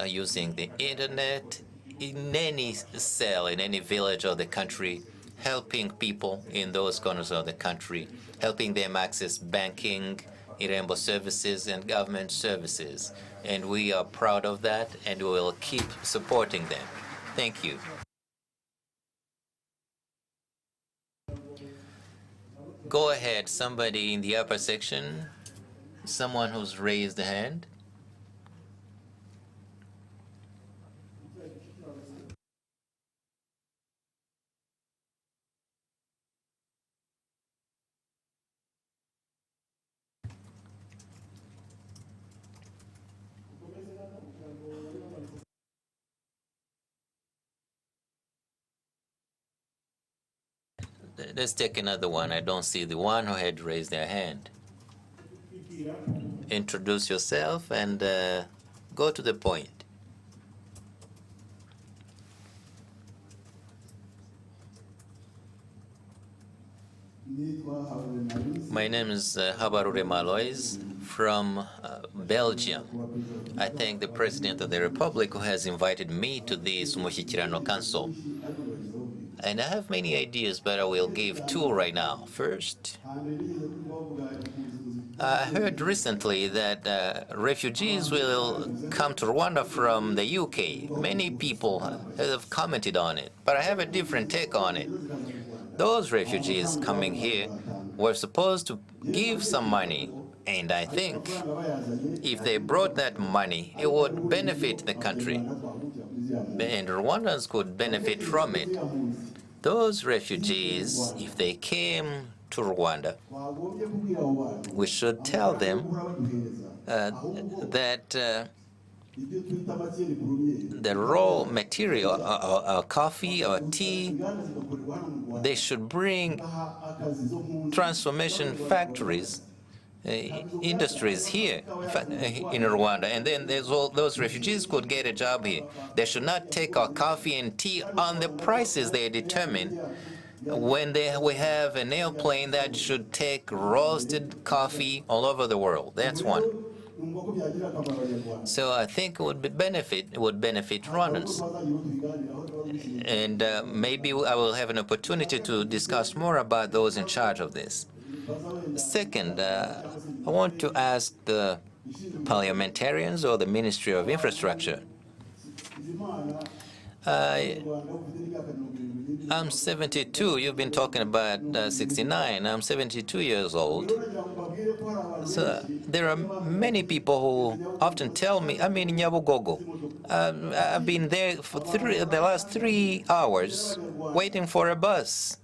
using the internet in any cell, in any village of the country, helping people in those corners of the country, helping them access banking, Irembo services, and government services. And we are proud of that, and we will keep supporting them. Thank you. Go ahead, somebody in the upper section, someone who's raised a hand. Let's take another one. I don't see the one who had raised their hand. Introduce yourself and go to the point. My name is Habarure Malois from Belgium. I thank the President of the Republic who has invited me to this Umushyikirano Council. And I have many ideas, but I will give two right now. First, I heard recently that refugees will come to Rwanda from the UK. Many people have commented on it, but I have a different take on it. Those refugees coming here were supposed to give some money, and I think if they brought that money, it would benefit the country, and Rwandans could benefit from it. Those refugees, if they came to Rwanda, we should tell them that the raw material, coffee or tea, they should bring transformation factories, industries here in Rwanda, and then those refugees could get a job here. They should not take our coffee and tea on the prices they determine when we have an airplane that should take roasted coffee all over the world. That's one. So I think it would benefit Rwandans. And maybe I will have an opportunity to discuss more about those in charge of this. Second, I want to ask the parliamentarians or the Ministry of Infrastructure. I'm 72. You've been talking about 69. I'm 72 years old. So there are many people who often tell me, I'm in Nyabugogo. I've been there for the last 3 hours waiting for a bus.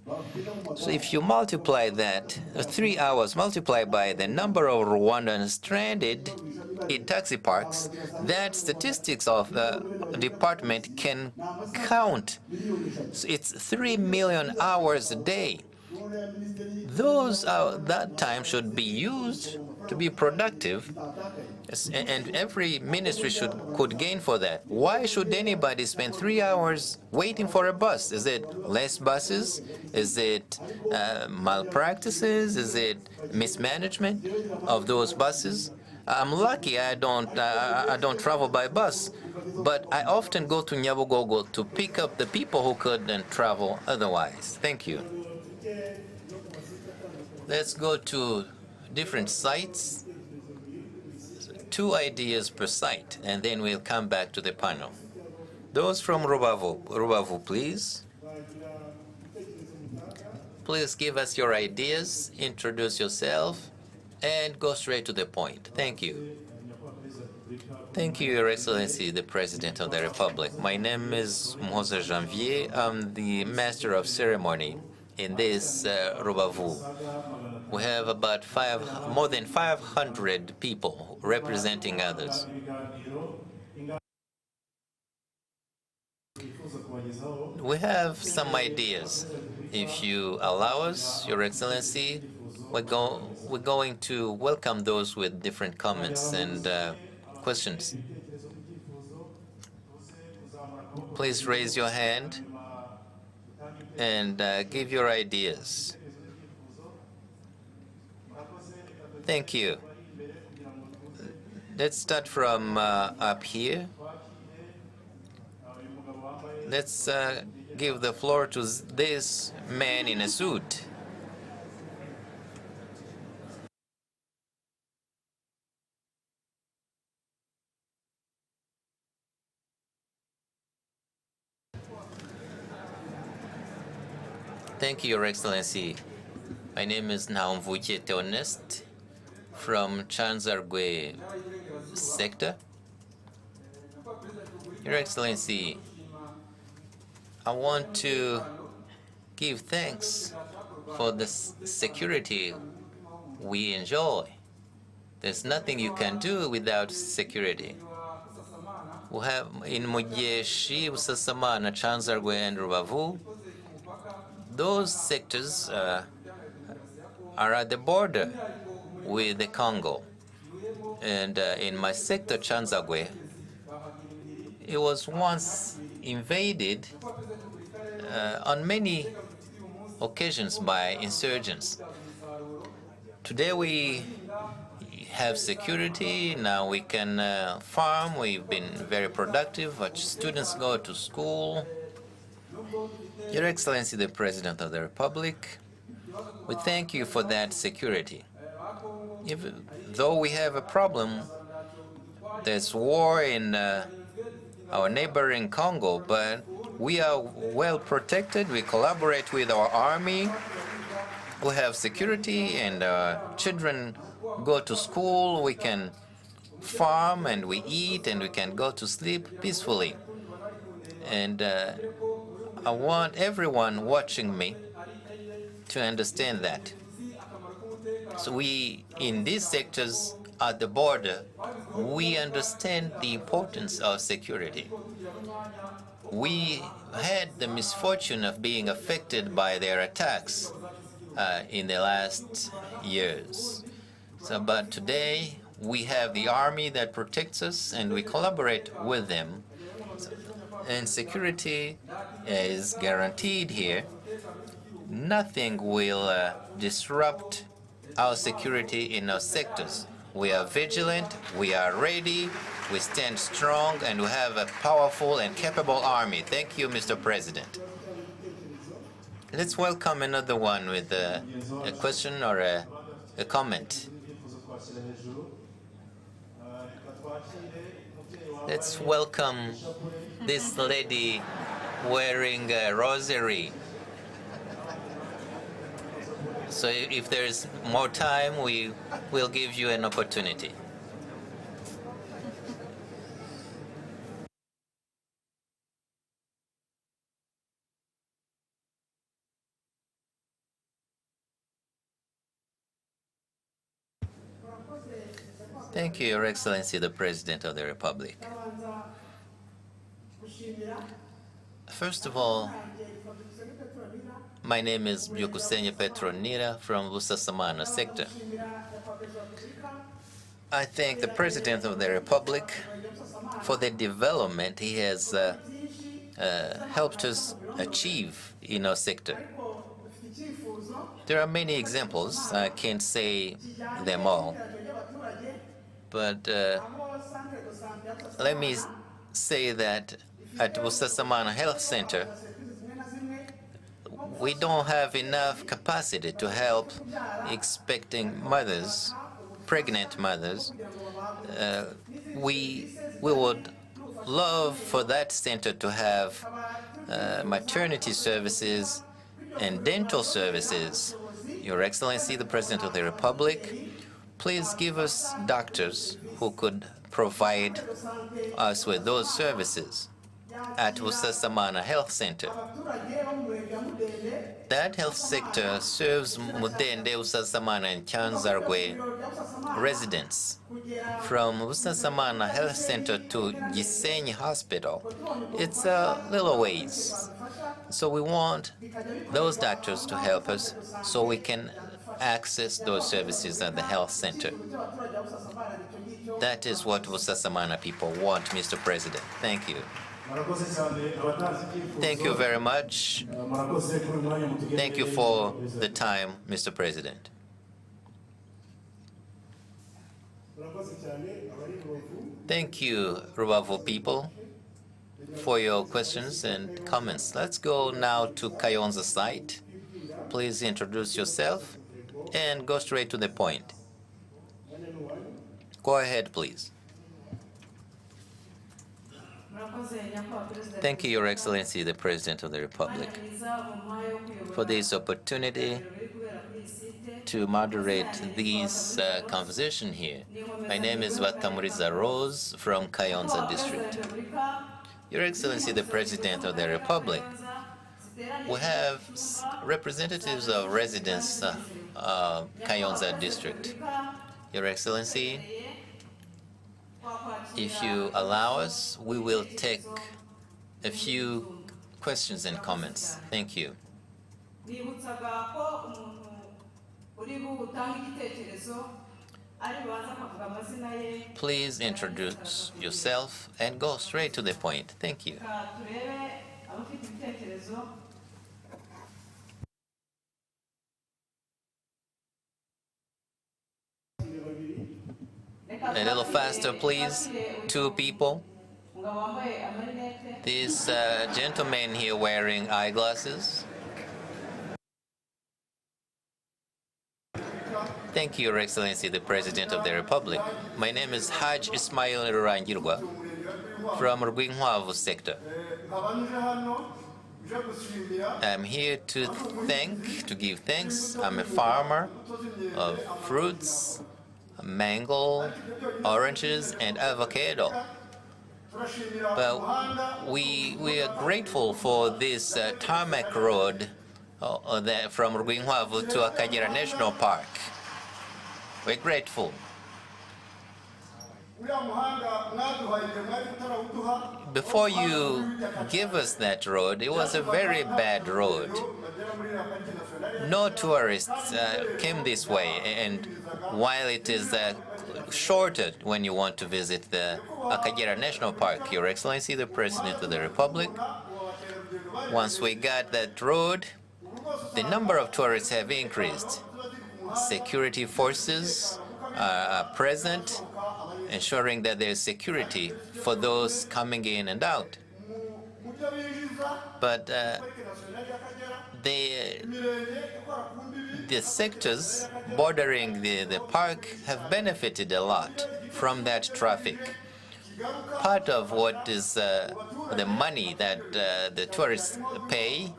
So if you multiply that, 3 hours multiplied by the number of Rwandans stranded in taxi parks, that statistics of the department can count. So it's 3 million hours a day. That time should be used to be productive, and every ministry could gain for that. Why should anybody spend 3 hours waiting for a bus? Is it less buses? Is it malpractices? Is it mismanagement of those buses? I'm lucky I don't travel by bus, but I often go to Nyabugogo to pick up the people who couldn't travel otherwise. Thank you. Let's go to different sites. 2 ideas per site, and then we'll come back to the panel. Those from Rubavu, please. Please give us your ideas, introduce yourself, and go straight to the point. Thank you. Thank you, Your Excellency, the President of the Republic. My name is Mose Janvier. I'm the Master of Ceremony in this Rubavu. We have about more than 500 people representing others. We have some ideas. If you allow us, Your Excellency, we're going to welcome those with different comments and questions. Please raise your hand and give your ideas. Thank you. Let's start from up here. Let's give the floor to this man in a suit. Thank you, Your Excellency. My name is Naumvuche Theonest from Chanzargwe sector. Your Excellency, I want to give thanks for the security we enjoy. There's nothing you can do without security. We have in Mugeshi, Busasamana, Chanzargwe, and Rubavu, those sectors are at the border with the Congo. And in my sector, Chanzargwe, it was once invaded on many occasions by insurgents. Today we have security, now we can farm, we've been very productive, our students go to school. Your Excellency, the President of the Republic, we thank you for that security. Though we have a problem, there's war in our neighboring Congo, but we are well protected. We collaborate with our army. We have security, and our children go to school. We can farm, and we eat, and we can go to sleep peacefully. And I want everyone watching me to understand that. So we, in these sectors at the border, we understand the importance of security. We had the misfortune of being affected by their attacks in the last years. But today, we have the army that protects us, and we collaborate with them. And security is guaranteed here. Nothing will disrupt our security in our sectors. We are vigilant, we are ready, we stand strong, and we have a powerful and capable army. Thank you, Mr. President. Let's welcome another one with a question or a comment. Let's welcome this lady wearing a rosary. So if there is more time, we will give you an opportunity. Thank you, Your Excellency, the President of the Republic. First of all, my name is Byukusenge Petronira from Busasamana sector. I thank the President of the Republic for the development he has helped us achieve in our sector. There are many examples. I can't say them all. But let me say that at Busasamana Health Center, we don't have enough capacity to help expecting mothers, pregnant mothers. We would love for that center to have maternity services and dental services. Your Excellency, the President of the Republic, please give us doctors who could provide us with those services at Busasamana Health Center. That health sector serves Mudende, Busasamana, and Cyanzarwe residents. From Busasamana Health Center to Gisenyi Hospital, it's a little ways. So we want those doctors to help us so we can access those services at the health center. That is what Busasamana people want, Mr. President. Thank you. Thank you very much. Thank you for the time, Mr. President. Thank you, Rubavu people, for your questions and comments. Let's go now to Kayonza site. Please introduce yourself and go straight to the point. Go ahead, please. Thank you, Your Excellency, the President of the Republic, for this opportunity to moderate this conversation here. My name is Batamuriza Rose from Kayonza District. Your Excellency, the President of the Republic, we have representatives of residents of Kayonza District. Your Excellency, if you allow us, we will take a few questions and comments. Thank you. Please introduce yourself and go straight to the point. Thank you. A little faster, please. Two people. This gentleman here wearing eyeglasses. Thank you, Your Excellency, the President of the Republic. My name is Haj Ismail Rurangirwa from Rwinkhwavu sector. I'm here to give thanks. I'm a farmer of fruits, mango, oranges, and avocado. But we are grateful for this tarmac road from Rwinkhwavu to Akagera National Park. We're grateful. Before you give us that road, it was a very bad road. No tourists came this way, and while it is shorter when you want to visit the Akagera National Park, Your Excellency, the President of the Republic, once we got that road, the number of tourists have increased. Security forces are present, ensuring that there's security for those coming in and out. But the sectors bordering the park have benefited a lot from that traffic. Part of what is the money that the tourists pay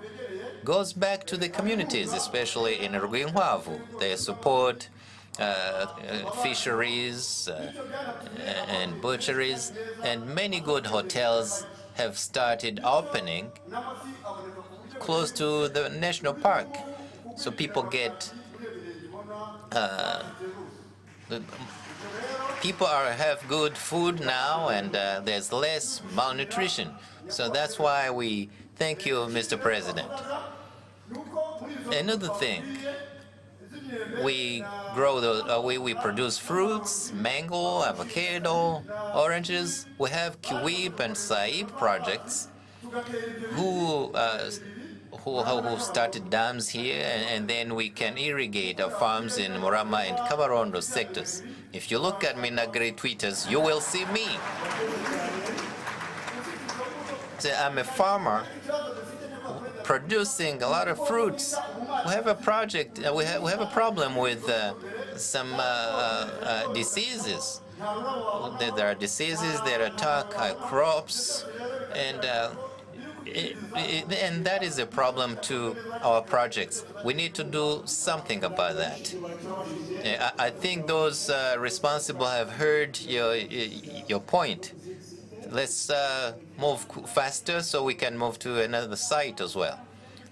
goes back to the communities, especially in Rwinkhwavu. They support fisheries and butcheries, and many good hotels have started opening close to the national park. So people get people have good food now, and there's less malnutrition. So that's why we thank you, Mr. President. Another thing, we grow we produce fruits, mango, avocado, oranges. We have Kiwip and Saib projects who started dams here, and then we can irrigate our farms in Murama and Kabarondo sectors. If you look at Minagri tweeters, you will see me. So I'm a farmer producing a lot of fruits. We have a project. We have a problem with some diseases. There are diseases that attack crops, and that is a problem to our projects. We need to do something about that. I think those responsible have heard your point. Let's move faster so we can move to another site as well.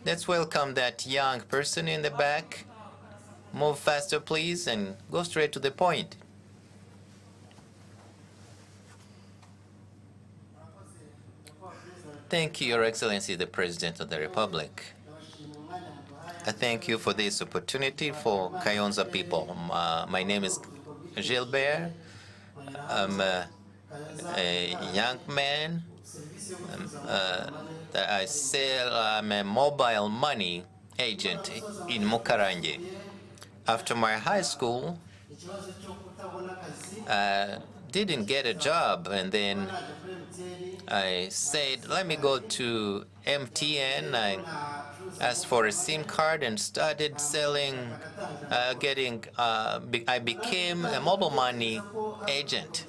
Let's welcome that young person in the back. Move faster, please, and go straight to the point. Thank you, Your Excellency, the President of the Republic. I thank you for this opportunity for Kayonza people. My name is Gilbert. I'm a young man. I'm a mobile money agent in Mukarange. After my high school, I didn't get a job, and then I said, let me go to MTN. I asked for a SIM card and started selling, I became a mobile money agent.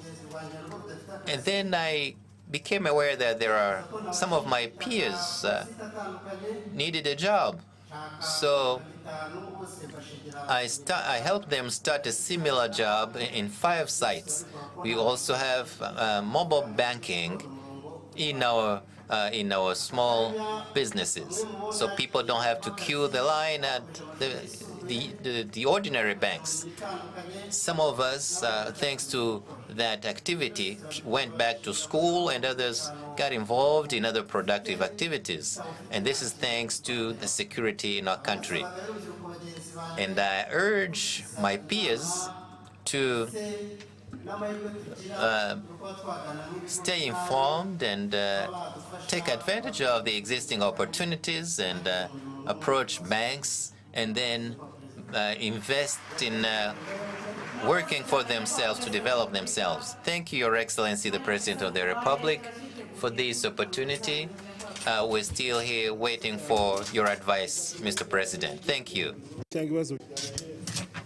And then I became aware that there are some of my peers needed a job. So I helped them start a similar job in 5 sites. We also have mobile banking in our small businesses, so people don't have to queue the line at the ordinary banks. Some of us, thanks to that activity, went back to school, and others got involved in other productive activities. And this is thanks to the security in our country. And I urge my peers to stay informed and take advantage of the existing opportunities and approach banks and then invest in working for themselves to develop themselves. Thank you, Your Excellency, the President of the Republic, for this opportunity. We're still here waiting for your advice, Mr. President. Thank you.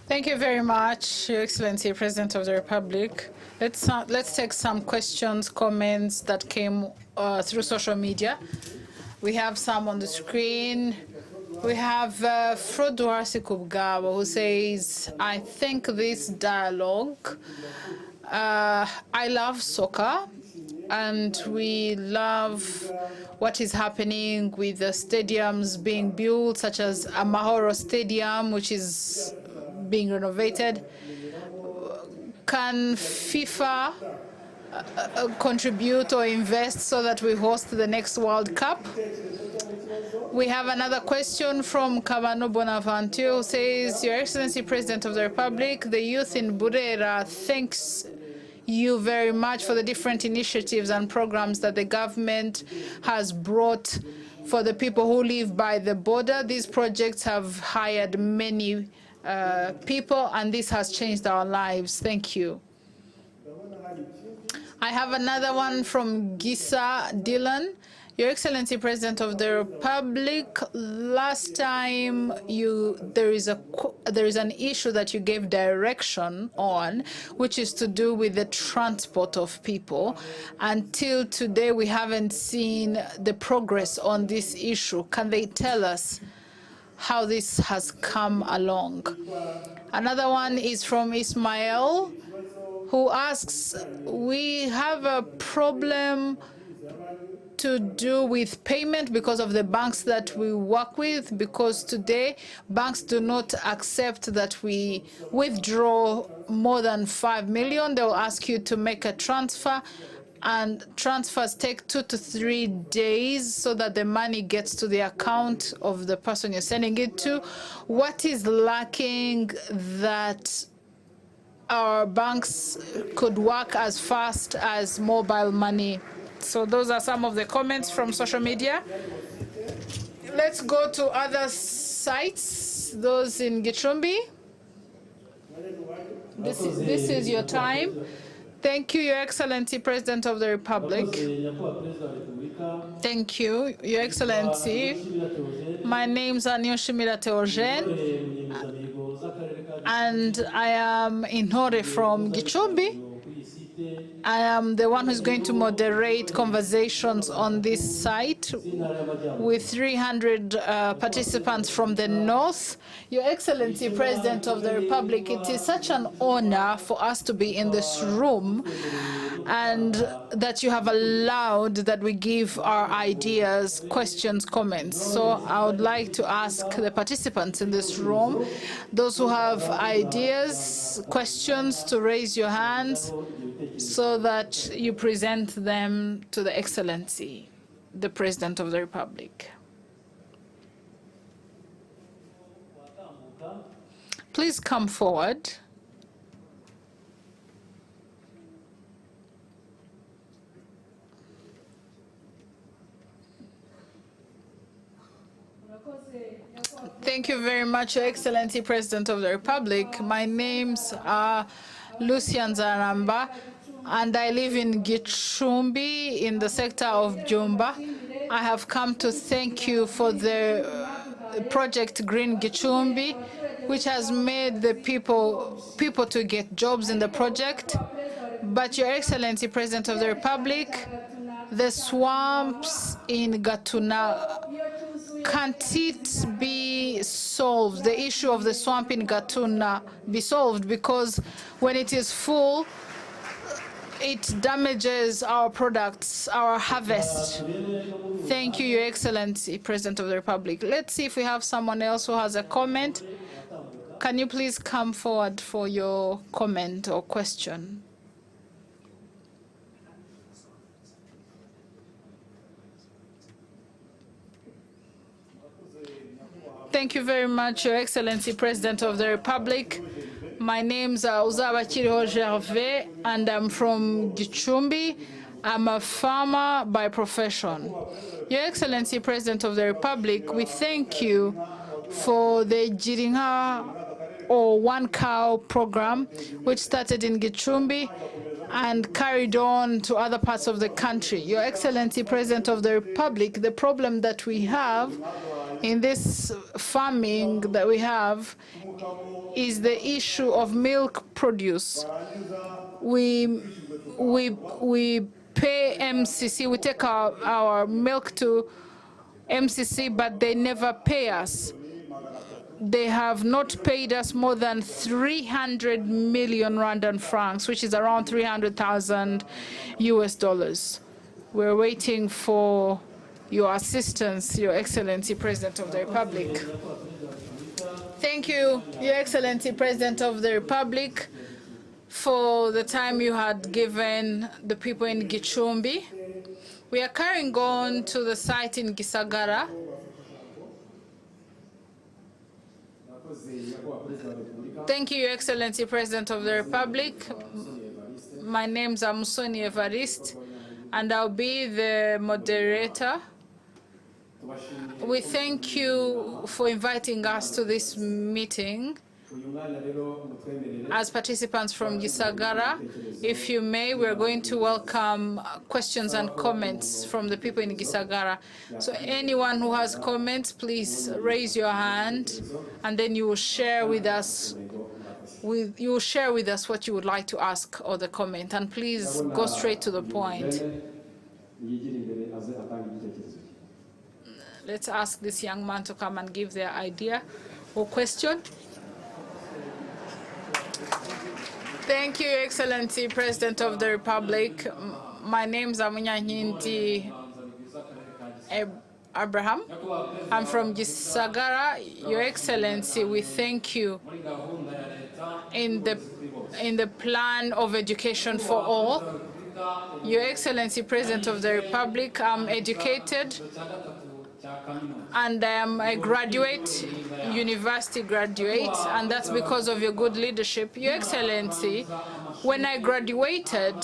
Thank you very much, Your Excellency, President of the Republic. Let's take some questions, comments that came through social media. We have some on the screen. We have Frodouar Sikubgabo, who says, I think this dialogue, I love soccer, and we love what is happening with the stadiums being built, such as Amahoro Stadium, which is being renovated. Can FIFA contribute or invest so that we host the next World Cup? We have another question from Kabano Bonaventure, who says, Your Excellency, President of the Republic, the youth in Burera thanks you very much for the different initiatives and programs that the government has brought for the people who live by the border. These projects have hired many people, and this has changed our lives. Thank you. I have another one from Gisa Dillon. Your Excellency, President of the Republic, last time there is an issue that you gave direction on, which is to do with the transport of people. Until today, we haven't seen the progress on this issue. Can they tell us how this has come along? Another one is from Ismail, who asks, we have a problem to do with payment because of the banks that we work with, because today banks do not accept that we withdraw more than 5 million. They'll ask you to make a transfer, and transfers take 2 to 3 days so that the money gets to the account of the person you're sending it to. What is lacking that our banks could work as fast as mobile money? So those are some of the comments from social media. Let's go to other sites, those in Gicumbi. This is your time. Thank you, Your Excellency, President of the Republic. Thank you, Your Excellency. My name's Umushyikirano Theogene, and I am Intore from Gicumbi. I am the one who's going to moderate conversations on this site with 300 participants from the north. Your Excellency, President of the Republic, it is such an honor for us to be in this room and that you have allowed that we give our ideas, questions, comments. So I would like to ask the participants in this room, those who have ideas, questions, to raise your hands so that you present them to the Excellency, the President of the Republic. Please come forward. Thank you very much, Your Excellency, President of the Republic. My name's Lucian Zaramba, and I live in Gicumbi in the sector of Jumba. I have come to thank you for the project Green Gicumbi, which has made the people to get jobs in the project. But Your Excellency, President of the Republic, the swamps in Gatuna, can't it be solved? The issue of the swamp in Gatuna be solved, because when it is full, it damages our products, our harvest. Thank you, Your Excellency, President of the Republic. Let's see if we have someone else who has a comment. Can you please come forward for your comment or question? Thank you very much, Your Excellency, President of the Republic. My name's Uzabakiriho Gervais, and I'm from Gicumbi. I'm a farmer by profession. Your Excellency, President of the Republic, we thank you for the Jirinha or One Cow program, which started in Gicumbi and carried on to other parts of the country. Your Excellency, President of the Republic, the problem that we have in this farming that we have is the issue of milk produce. We pay MCC, we take our milk to MCC, but they never pay us. They have not paid us more than 300 million Rwandan francs, which is around 300,000 US dollars. We're waiting for your assistance, Your Excellency, President of the Republic. Thank you, Your Excellency, President of the Republic, for the time you had given the people in Gicumbi. We are carrying on to the site in Gisagara. Thank you, Your Excellency, President of the Republic. My name's Musoni Evariste, and I'll be the moderator. We thank you for inviting us to this meeting as participants from Gisagara. If you may, we're going to welcome questions and comments from the people in Gisagara. So anyone who has comments, please raise your hand, and then you will share with us what you would like to ask or the comment, and please go straight to the point. Let's ask this young man to come and give their idea or question. Thank you, Excellency President of the Republic. My name is Amunyankindi Abraham. I'm from Gisagara. Your Excellency, we thank you in the plan of education for all. Your Excellency President of the Republic, I'm educated and I am a university graduate, and that's because of your good leadership. Your Excellency, when I graduated,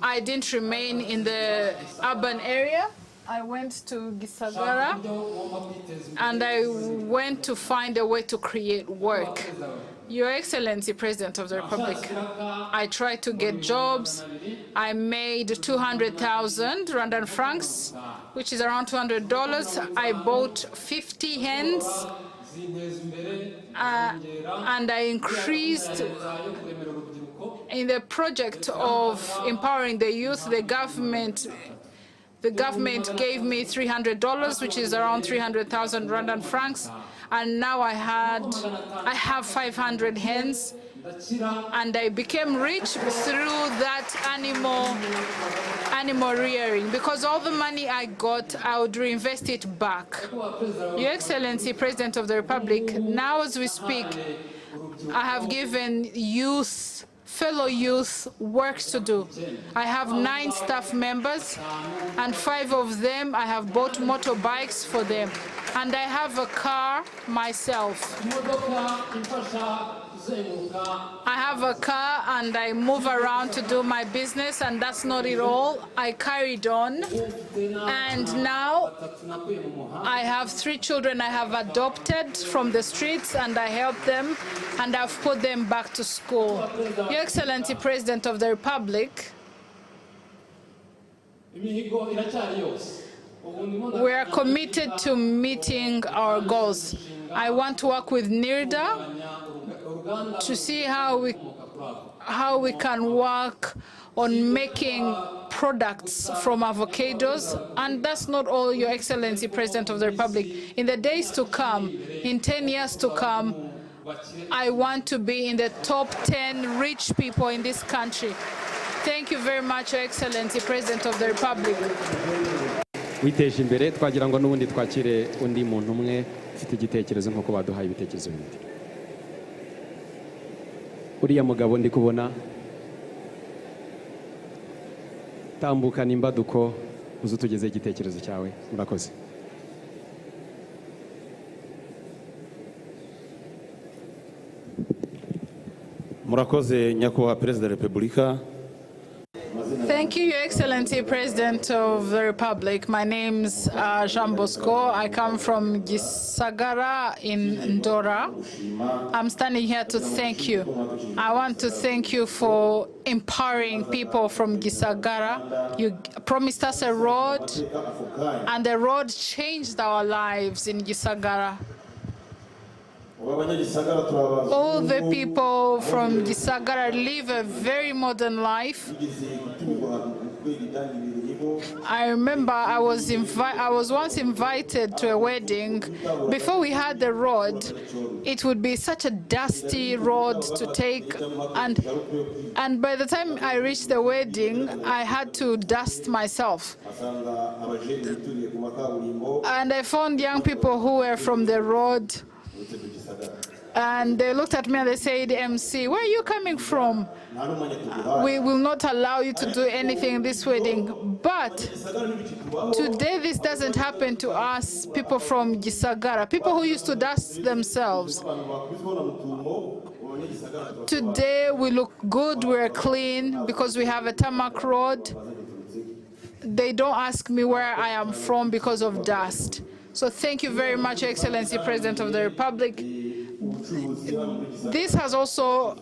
I didn't remain in the urban area. I went to Gisagara and I went to find a way to create work. Your Excellency, President of the Republic, I tried to get jobs. I made 200,000 Rwandan francs, which is around $200. I bought 50 hens, and I increased in the project of empowering the youth. The government gave me $300, which is around 300,000 Rwandan francs, and now I have 500 hens, and I became rich through that animal rearing, because all the money I got, I would reinvest it back. Your Excellency, President of the Republic, now as we speak, I have given fellow youth work to do. I have 9 staff members, and 5 of them I have bought motorbikes for them, and I have a car myself. I have a car and I move around to do my business, and that's not it all. I carried on, and now I have 3 children I have adopted from the streets, and I help them, and I've put them back to school. Your Excellency, President of the Republic, we are committed to meeting our goals. I want to work with NIRDA to see how we can work on making products from avocados. And that's not all, Your Excellency, President of the Republic. In the days to come, in 10 years to come, I want to be in the top 10 rich people in this country. Thank you very much, Your Excellency, President of the Republic. witeje imbere, twagira ngo n'ubundi twakire undi muntu umwe ufite igitekerezo nk'uko baduhaye ibitekerezo bibiri. Uriya mugabo ndi kubona, tambukana imbaduko uze utugeze igitekerezo cyawe. Murakoze. Murakoze nyakubahwa Perezida wa Repubulika. Thank you, Your Excellency, President of the Republic. My name's Jean Bosco. I come from Gisagara in Ndora. I'm standing here to thank you. I want to thank you for empowering people from Gisagara. You promised us a road, and the road changed our lives in Gisagara. All the people from Gisagara live a very modern life. I remember I was once invited to a wedding. Before we had the road, it would be such a dusty road to take, and by the time I reached the wedding, I had to dust myself. And I found young people who were from the road, and they looked at me and they said, MC, where are you coming from? We will not allow you to do anything in this wedding. But today this doesn't happen to us, people from Gisagara, people who used to dust themselves. Today we look good, we're clean, because we have a tarmac road. They don't ask me where I am from because of dust. So thank you very much, Your Excellency, President of the Republic. This has also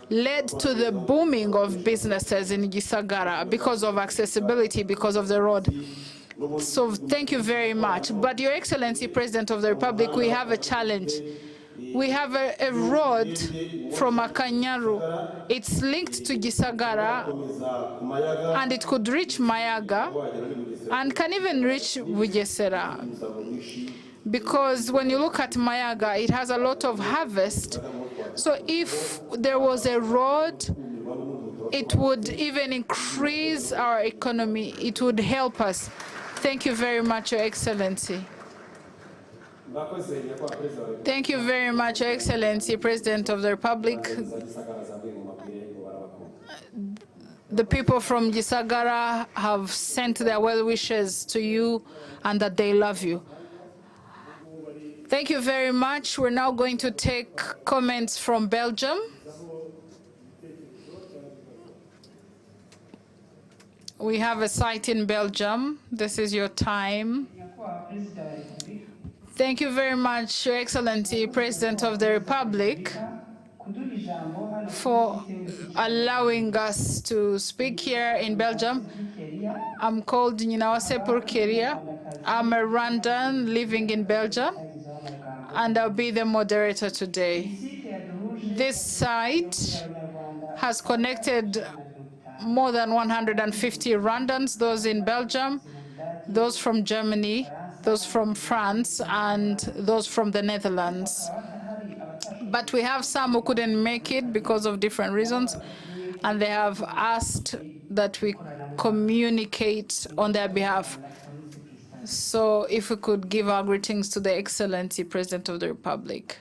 led to the booming of businesses in Gisagara because of accessibility, because of the road. So thank you very much. But Your Excellency, President of the Republic, we have a challenge. We have a road from Akanyaru. It's linked to Gisagara, and it could reach Mayaga, and can even reach Bugesera. Because when you look at Mayaga, it has a lot of harvest. So if there was a road, it would even increase our economy. It would help us. Thank you very much, Your Excellency. Thank you very much, Your Excellency, President of the Republic. The people from Gisagara have sent their well wishes to you and that they love you. Thank you very much. We're now going to take comments from Belgium. We have a site in Belgium. This is your time. Thank you very much, Your Excellency, President of the Republic, for allowing us to speak here in Belgium. I'm called Nyinawase Purkeria. I'm a Rwandan living in Belgium, and I'll be the moderator today. This site has connected more than 150 Rwandans, those in Belgium, those from Germany, those from France, and those from the Netherlands. But we have some who couldn't make it because of different reasons, and they have asked that we communicate on their behalf. So if we could give our greetings to the Excellency President of the Republic.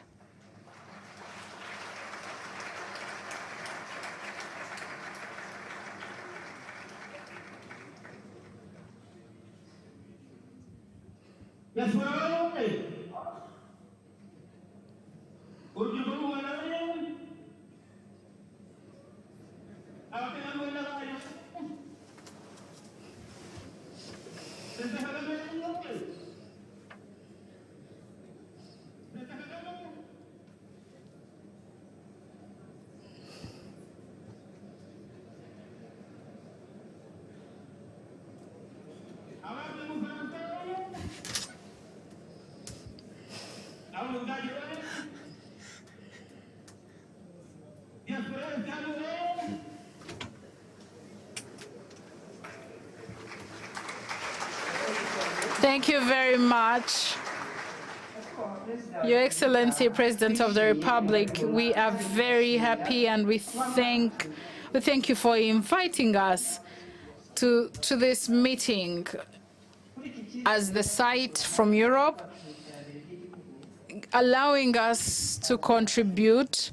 Thank you very much. Your Excellency, President of the Republic, we are very happy and we thank you for inviting us to this meeting as the site from Europe, allowing us to contribute.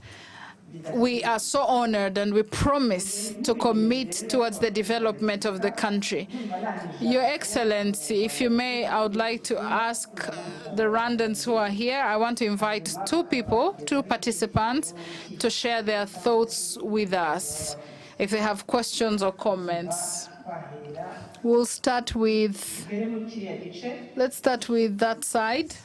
We are so honored and we promise to commit towards the development of the country. Your Excellency, if you may, I would like to ask the Rwandans who are here, I want to invite two participants, to share their thoughts with us, if they have questions or comments. We'll start with, let's start with that side.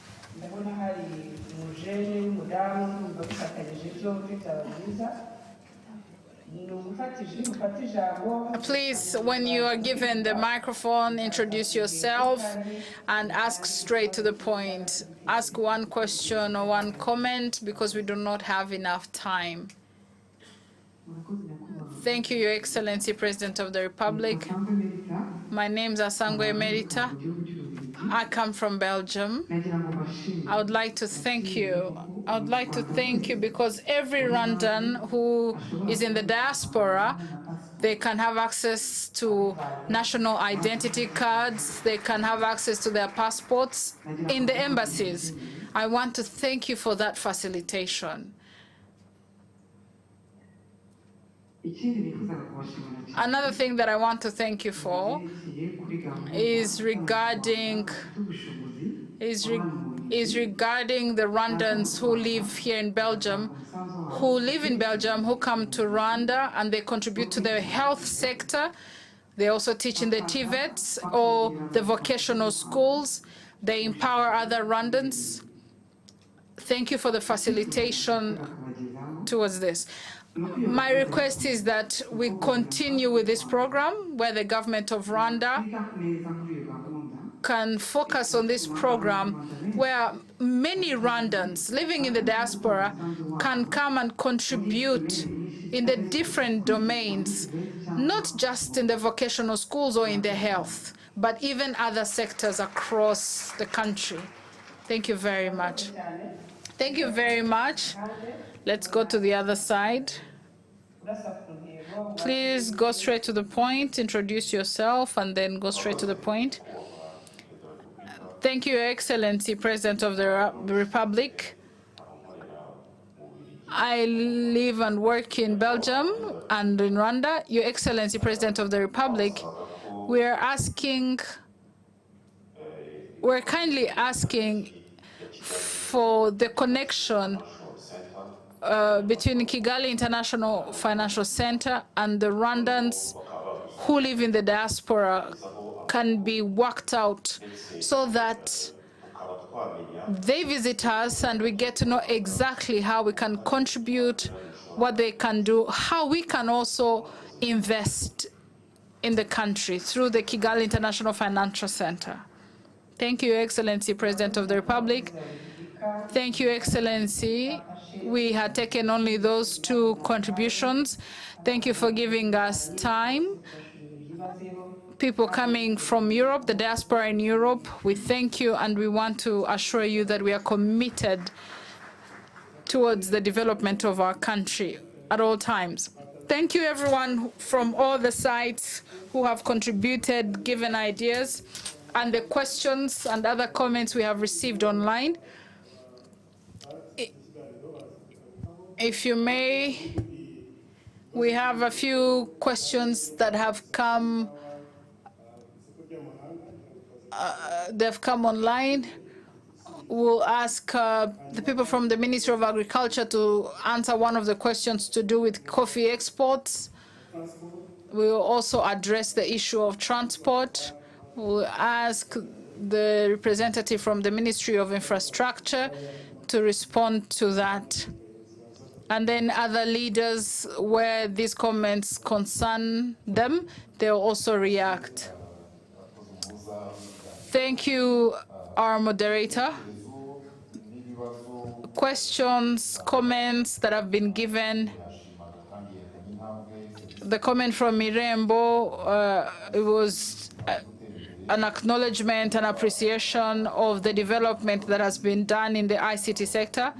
Please, when you are given the microphone, introduce yourself and ask straight to the point. Ask one question or one comment because we do not have enough time. Thank you, Your Excellency, President of the Republic. My name is Asangwe Emerita. I come from Belgium. I would like to thank you. I would like to thank you because every Rwandan who is in the diaspora, they can have access to national identity cards. They can have access to their passports in the embassies. I want to thank you for that facilitation. Another thing that I want to thank you for is regarding the Rwandans who live here in Belgium, who come to Rwanda and they contribute to the health sector. They also teach in the TVETs or the vocational schools. They empower other Rwandans. Thank you for the facilitation towards this. My request is that we continue with this program where the government of Rwanda can focus on this program where many Rwandans living in the diaspora can come and contribute in the different domains, not just in the vocational schools or in the health, but even other sectors across the country. Thank you very much. Thank you very much. Let's go to the other side. Please go straight to the point, introduce yourself, and then go straight to the point. Thank you, Your Excellency, President of the Republic. I live and work in Belgium and in Rwanda. Your Excellency, President of the Republic, we're kindly asking for the connection between Kigali International Financial Center and the Rwandans who live in the diaspora can be worked out so that they visit us and we get to know exactly how we can contribute, what they can do, how we can also invest in the country through the Kigali International Financial Center. Thank you, Excellency, President of the Republic. Thank you, Excellency. We had taken only those two contributions. Thank you for giving us time. People coming from Europe, the diaspora in Europe, we thank you and we want to assure you that we are committed towards the development of our country at all times. Thank you everyone from all the sites who have contributed, given ideas, and the questions and other comments we have received online. If you may, we have a few questions that have come they've come online. We'll ask the people from the Ministry of Agriculture to answer one of the questions to do with coffee exports. We'll also address the issue of transport. We'll ask the representative from the Ministry of Infrastructure to respond to that. And then other leaders, where these comments concern them, they'll also react. Thank you, our moderator. Questions, comments that have been given. The comment from Mirembo, it was an acknowledgement and appreciation of the development that has been done in the ICT sector.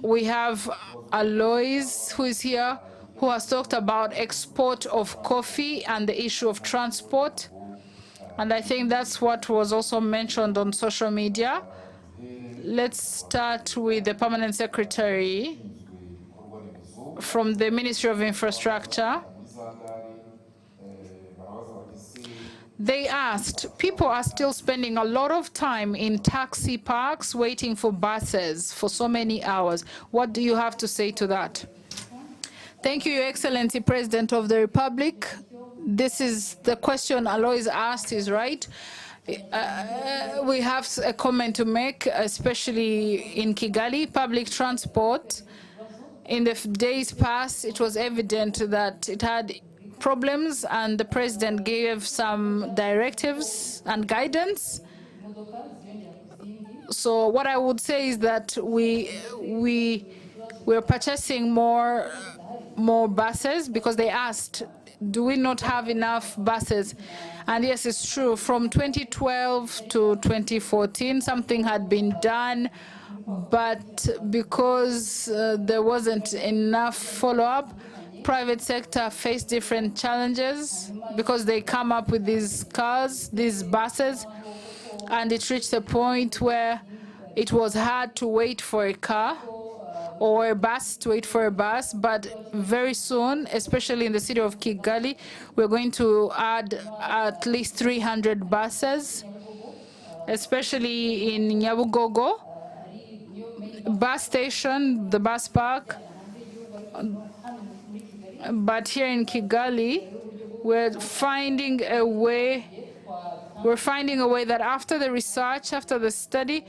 We have Alois, who is here, who has talked about export of coffee and the issue of transport. And I think that's what was also mentioned on social media. Let's start with the Permanent Secretary from the Ministry of Infrastructure. They asked, people are still spending a lot of time in taxi parks waiting for buses for so many hours. What do you have to say to that? Thank you, Your Excellency, President of the Republic. This is the question Alois asked is right. We have a comment to make, especially in Kigali, public transport. In the days past, it was evident that it had problems, and the president gave some directives and guidance. So what I would say is that we're purchasing more buses because they asked, do we not have enough buses? And yes, it's true. From 2012 to 2014, something had been done, but because there wasn't enough follow-up, private sector faced different challenges because they come up with these cars, these buses, and it reached a point where it was hard to wait for a car or a bus to wait for a bus. But very soon, especially in the city of Kigali, we're going to add at least 300 buses, especially in Nyabugogo bus station, the bus park. But here in Kigali, we're finding a way that after the research, after the study,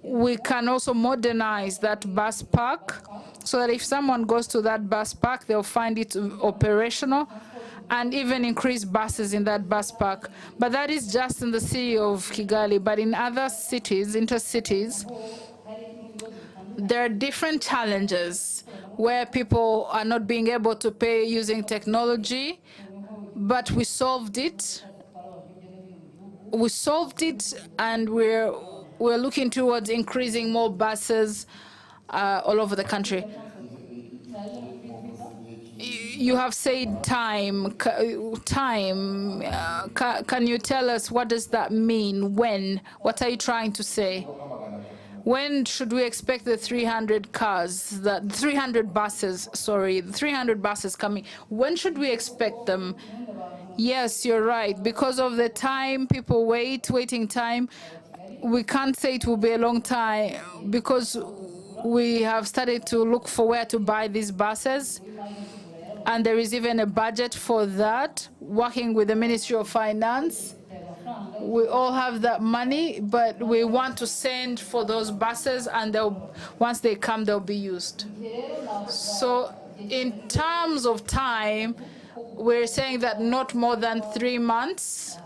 we can also modernize that bus park so that if someone goes to that bus park, they'll find it operational, and even increase buses in that bus park. But that is just in the city of Kigali. But in other cities, intercities, there are different challenges where people are not being able to pay using technology, but we solved it. We solved it, and we're looking towards increasing more buses all over the country. You have said time. Can you tell us what does that mean? When? What are you trying to say? When should we expect the 300 cars, the 300 buses, sorry, the 300 buses coming? When should we expect them? Yes, you're right. Because of the time people waiting time, we can't say it will be a long time because we have started to look for where to buy these buses. And there is even a budget for that, working with the Ministry of Finance. We all have that money, but we want to send for those buses, and once they come, they'll be used. So in terms of time, we're saying that not more than 3 months.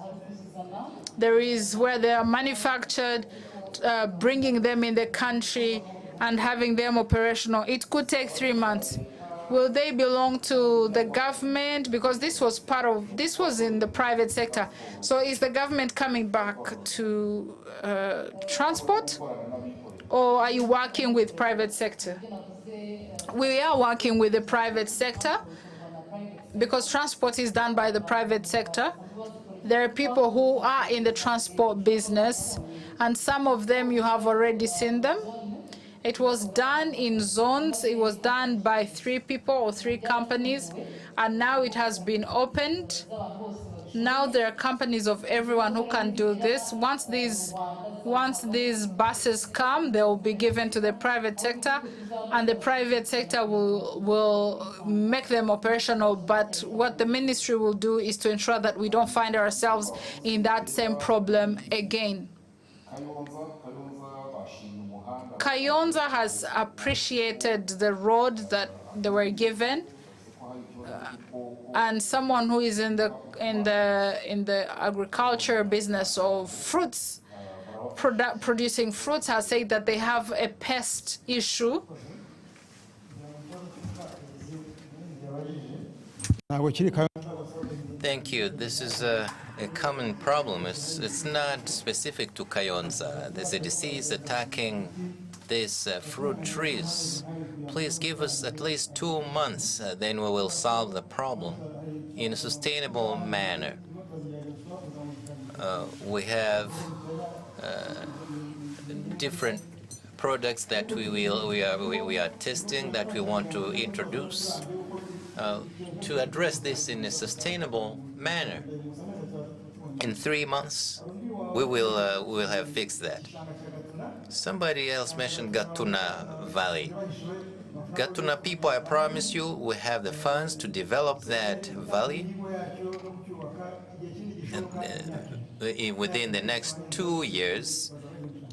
There is where they are manufactured, bringing them in the country and having them operational. It could take 3 months. Will they belong to the government? Because this was in the private sector. So is the government coming back to transport? Or are you working with private sector? We are working with the private sector because transport is done by the private sector. There are people who are in the transport business, and some of them you have already seen them. It was done in zones. It was done by 3 people or 3 companies, and now it has been opened. Now there are companies of everyone who can do this. Once these buses come, they will be given to the private sector, and the private sector will make them operational. But what the ministry will do is to ensure that we don't find ourselves in that same problem again. Kayonza has appreciated the road that they were given, and someone who is in the agriculture business of fruits, producing fruits, has said that they have a pest issue. Thank you. This is a common problem. It's not specific to Kayonza. There's a disease attacking these fruit trees. Please give us at least 2 months, then we will solve the problem in a sustainable manner. We have different products that we are testing, that we want to introduce to address this in a sustainable manner. In 3 months, we will have fixed that. Somebody else mentioned Gatuna Valley. Gatuna people, I promise you, we have the funds to develop that valley. And, within the next 2 years,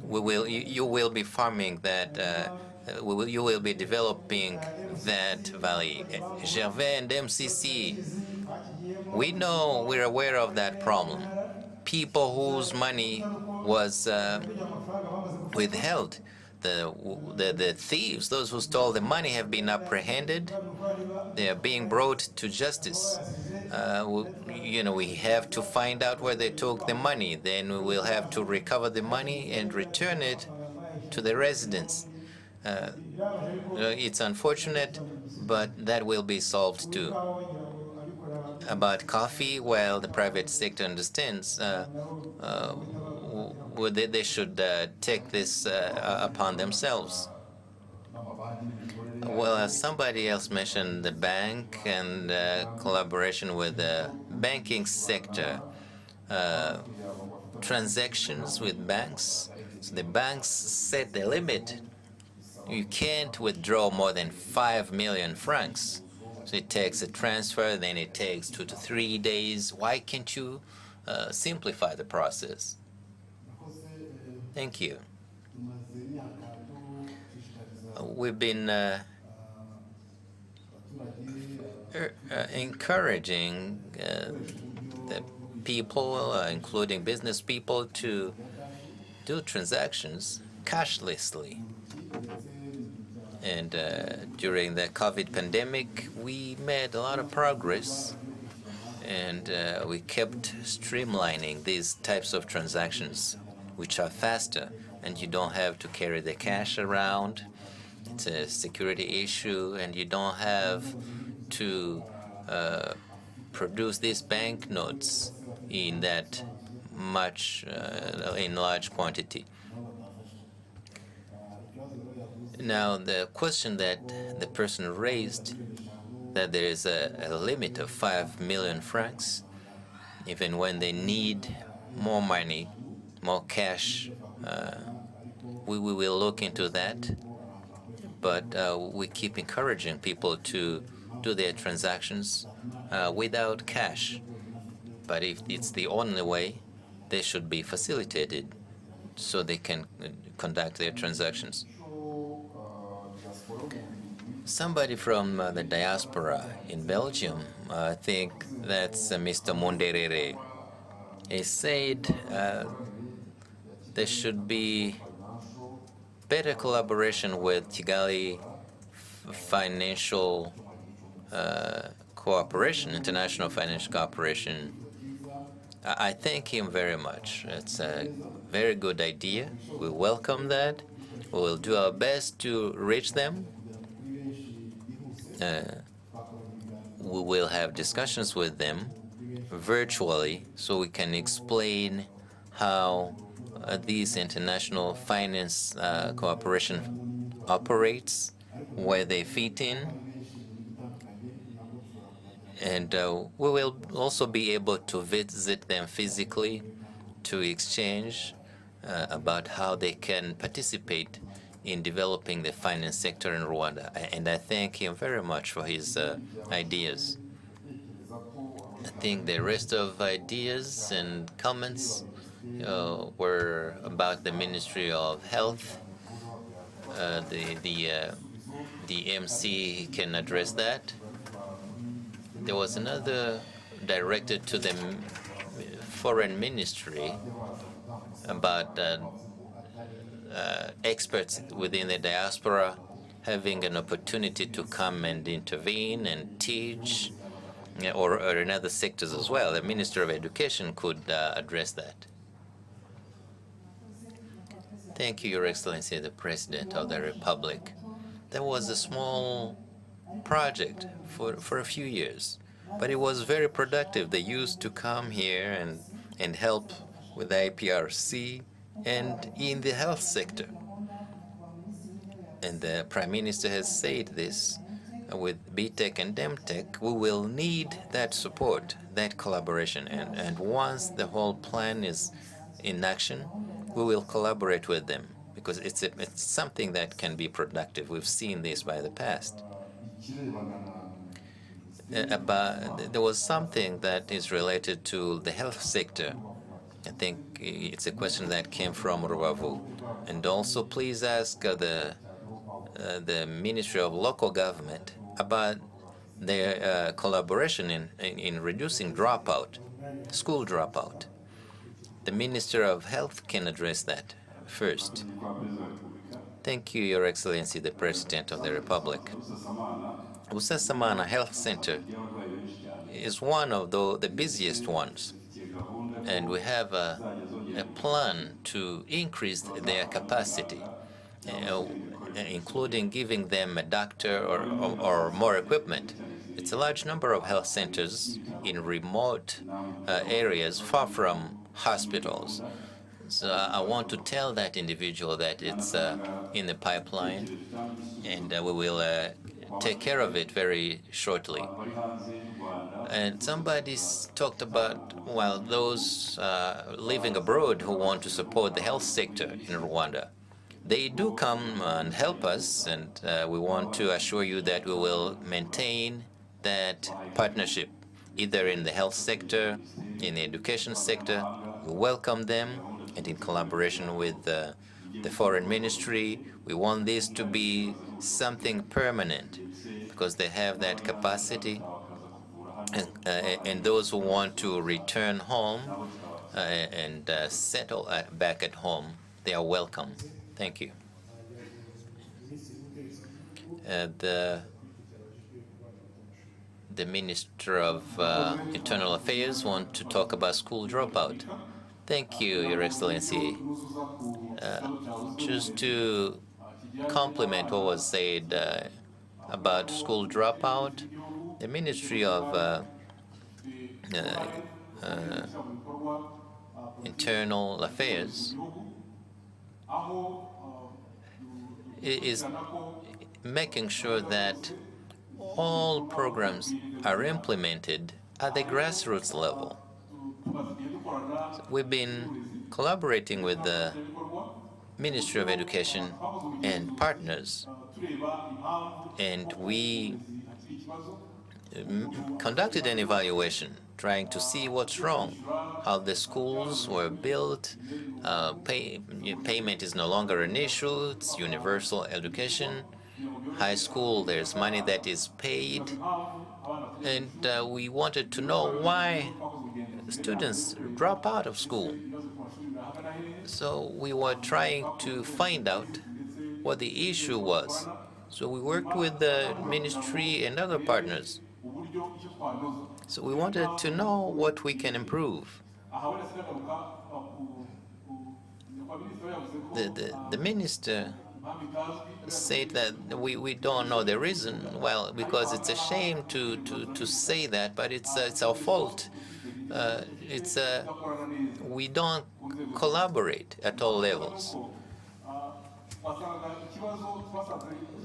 you will be farming that. You will be developing that valley. Gervais and MCC, we're aware of that problem. People whose money was withheld. The thieves, those who stole the money, have been apprehended. They are being brought to justice. We have to find out where they took the money. Then we will have to recover the money and return it to the residents. It's unfortunate, but that will be solved too. About coffee, well, the private sector understands they should take this upon themselves. Well, somebody else mentioned the bank and collaboration with the banking sector. Transactions with banks. So the banks set the limit. You can't withdraw more than 5 million francs. So it takes a transfer, then it takes 2 to 3 days. Why can't you simplify the process? Thank you. We've been encouraging the people, including business people, to do transactions cashlessly. And during the COVID pandemic, we made a lot of progress, and we kept streamlining these types of transactions, which are faster, and you don't have to carry the cash around. It's a security issue, and you don't have to produce these banknotes in that much, in large quantity. Now, the question that the person raised, that there is a limit of 5 million francs, even when they need more money, more cash, we will look into that. But we keep encouraging people to do their transactions without cash. But if it's the only way, they should be facilitated so they can conduct their transactions. Somebody from the diaspora in Belgium, I think that's Mr. Monderere, he said there should be better collaboration with Kigali Financial Cooperation, International Financial Cooperation. I thank him very much. It's a very good idea. We welcome that. We will do our best to reach them. We will have discussions with them virtually so we can explain how this international finance cooperation operates, where they fit in, and we will also be able to visit them physically to exchange about how they can participate in developing the finance sector in Rwanda. And I thank him very much for his ideas. I think the rest of ideas and comments were about the Ministry of Health. The MC can address that. There was another directed to the Foreign Ministry about experts within the diaspora having an opportunity to come and intervene and teach, or in other sectors as well. The Minister of Education could address that. Thank you, Your Excellency, the President of the Republic. There was a small project for a few years, but it was very productive. They used to come here and help with the IPRC and in the health sector. And the Prime Minister has said this, with BTEC and DEMTEC, we will need that support, that collaboration. And once the whole plan is in action, we will collaborate with them, because it's something that can be productive. We've seen this by the past. There was something that is related to the health sector. I think it's a question that came from Rubavu. And also, please ask the Ministry of Local Government about their collaboration in reducing dropout, school dropout. The Minister of Health can address that first. Thank you, Your Excellency, the President of the Republic. Busasamana Health Center is one of the busiest ones, and we have a plan to increase their capacity, including giving them a doctor or more equipment. It's a large number of health centers in remote areas far from hospitals. So I want to tell that individual that it's in the pipeline, and we will take care of it very shortly. And somebody talked about, well, those living abroad who want to support the health sector in Rwanda. They do come and help us, and we want to assure you that we will maintain that partnership, either in the health sector, in the education sector. We welcome them, and in collaboration with the Foreign Ministry, we want this to be something permanent, because they have that capacity. And those who want to return home and settle back at home, they are welcome. Thank you. The Minister of Internal Affairs want to talk about school dropout. Thank you, Your Excellency. Just to complement what was said about school dropout. The Ministry of Internal Affairs is making sure that all programs are implemented at the grassroots level. We've been collaborating with the Ministry of Education and partners, and we conducted an evaluation trying to see what's wrong, how the schools were built. Payment is no longer an issue. It's universal education. High school, there's money that is paid. And we wanted to know why students drop out of school. So we were trying to find out what the issue was. So we worked with the ministry and other partners. So we wanted to know what we can improve. The minister said that we don't know the reason. Well, because it's a shame to say that, but it's our fault. We don't collaborate at all levels.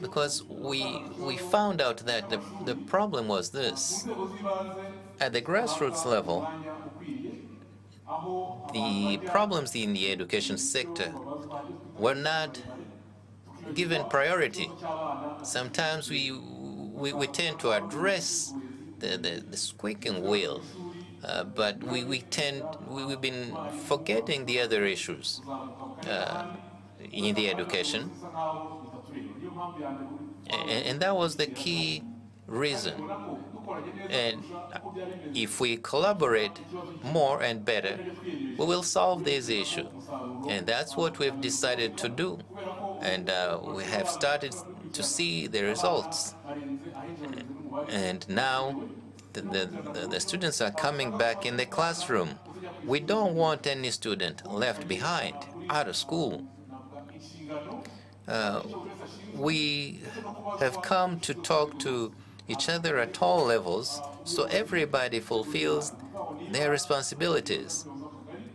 Because we found out that the problem was this. At the grassroots level, the problems in the education sector were not given priority. Sometimes we tend to address the squeaking wheel, but we've been forgetting the other issues in the education. And that was the key reason. And if we collaborate more and better, we will solve this issue. And that's what we've decided to do. And we have started to see the results. And now the students are coming back in the classroom. We don't want any student left behind, out of school. We have come to talk to each other at all levels, so everybody fulfills their responsibilities.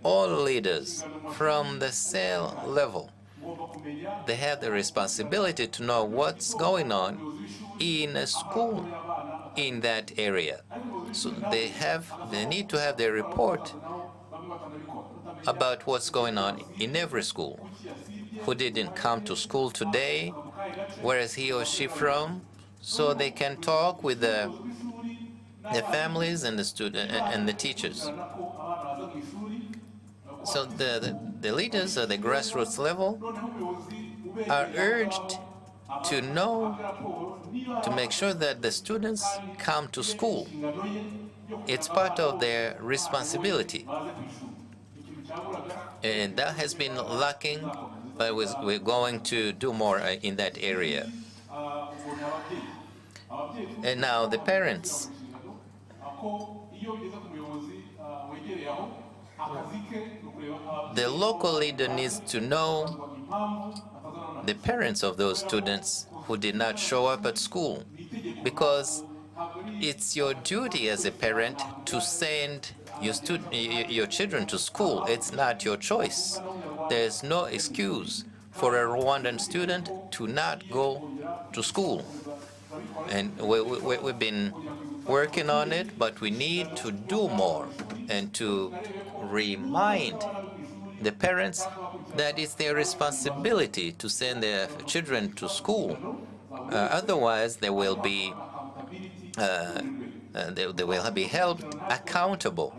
All leaders from the cell level, they have the responsibility to know what's going on in a school in that area. So they need to have their report about what's going on in every school. Who didn't come to school today? Where is he or she from? So they can talk with the families and the student and the teachers. So the leaders at the grassroots level are urged to know, to make sure that the students come to school. It's part of their responsibility. And that has been lacking, but we're going to do more in that area. And now the parents. The local leader needs to know the parents of those students who did not show up at school, because it's your duty as a parent to send your children to school. It's not your choice. There's no excuse for a Rwandan student to not go to school. And we've been working on it, but we need to do more and to remind the parents that it's their responsibility to send their children to school. Otherwise, they will be held accountable,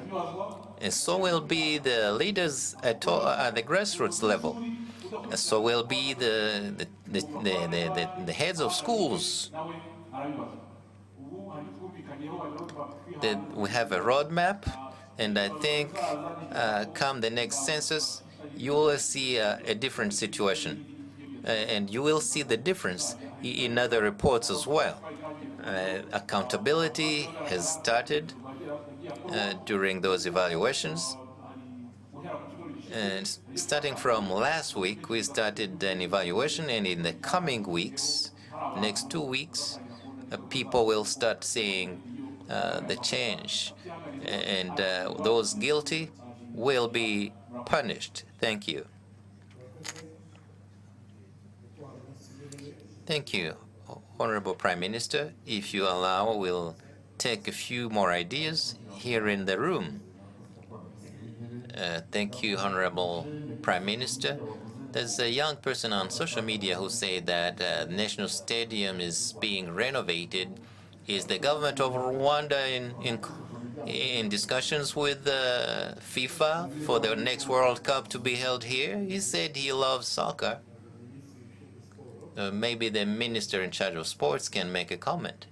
and so will be the leaders at the grassroots level. So will be the heads of schools. We have a roadmap, and I think come the next census, you will see a different situation, and you will see the difference in other reports as well. Accountability has started during those evaluations. And starting from last week, we started an evaluation, and in the coming weeks, next 2 weeks, people will start seeing the change, and those guilty will be punished. Thank you. Thank you, Honorable Prime Minister. If you allow, we'll take a few more ideas here in the room. Thank you, Honorable Prime Minister. There's a young person on social media who said that the National Stadium is being renovated. Is the government of Rwanda in discussions with FIFA for the next World Cup to be held here? He said he loves soccer. Maybe the minister in charge of sports can make a comment.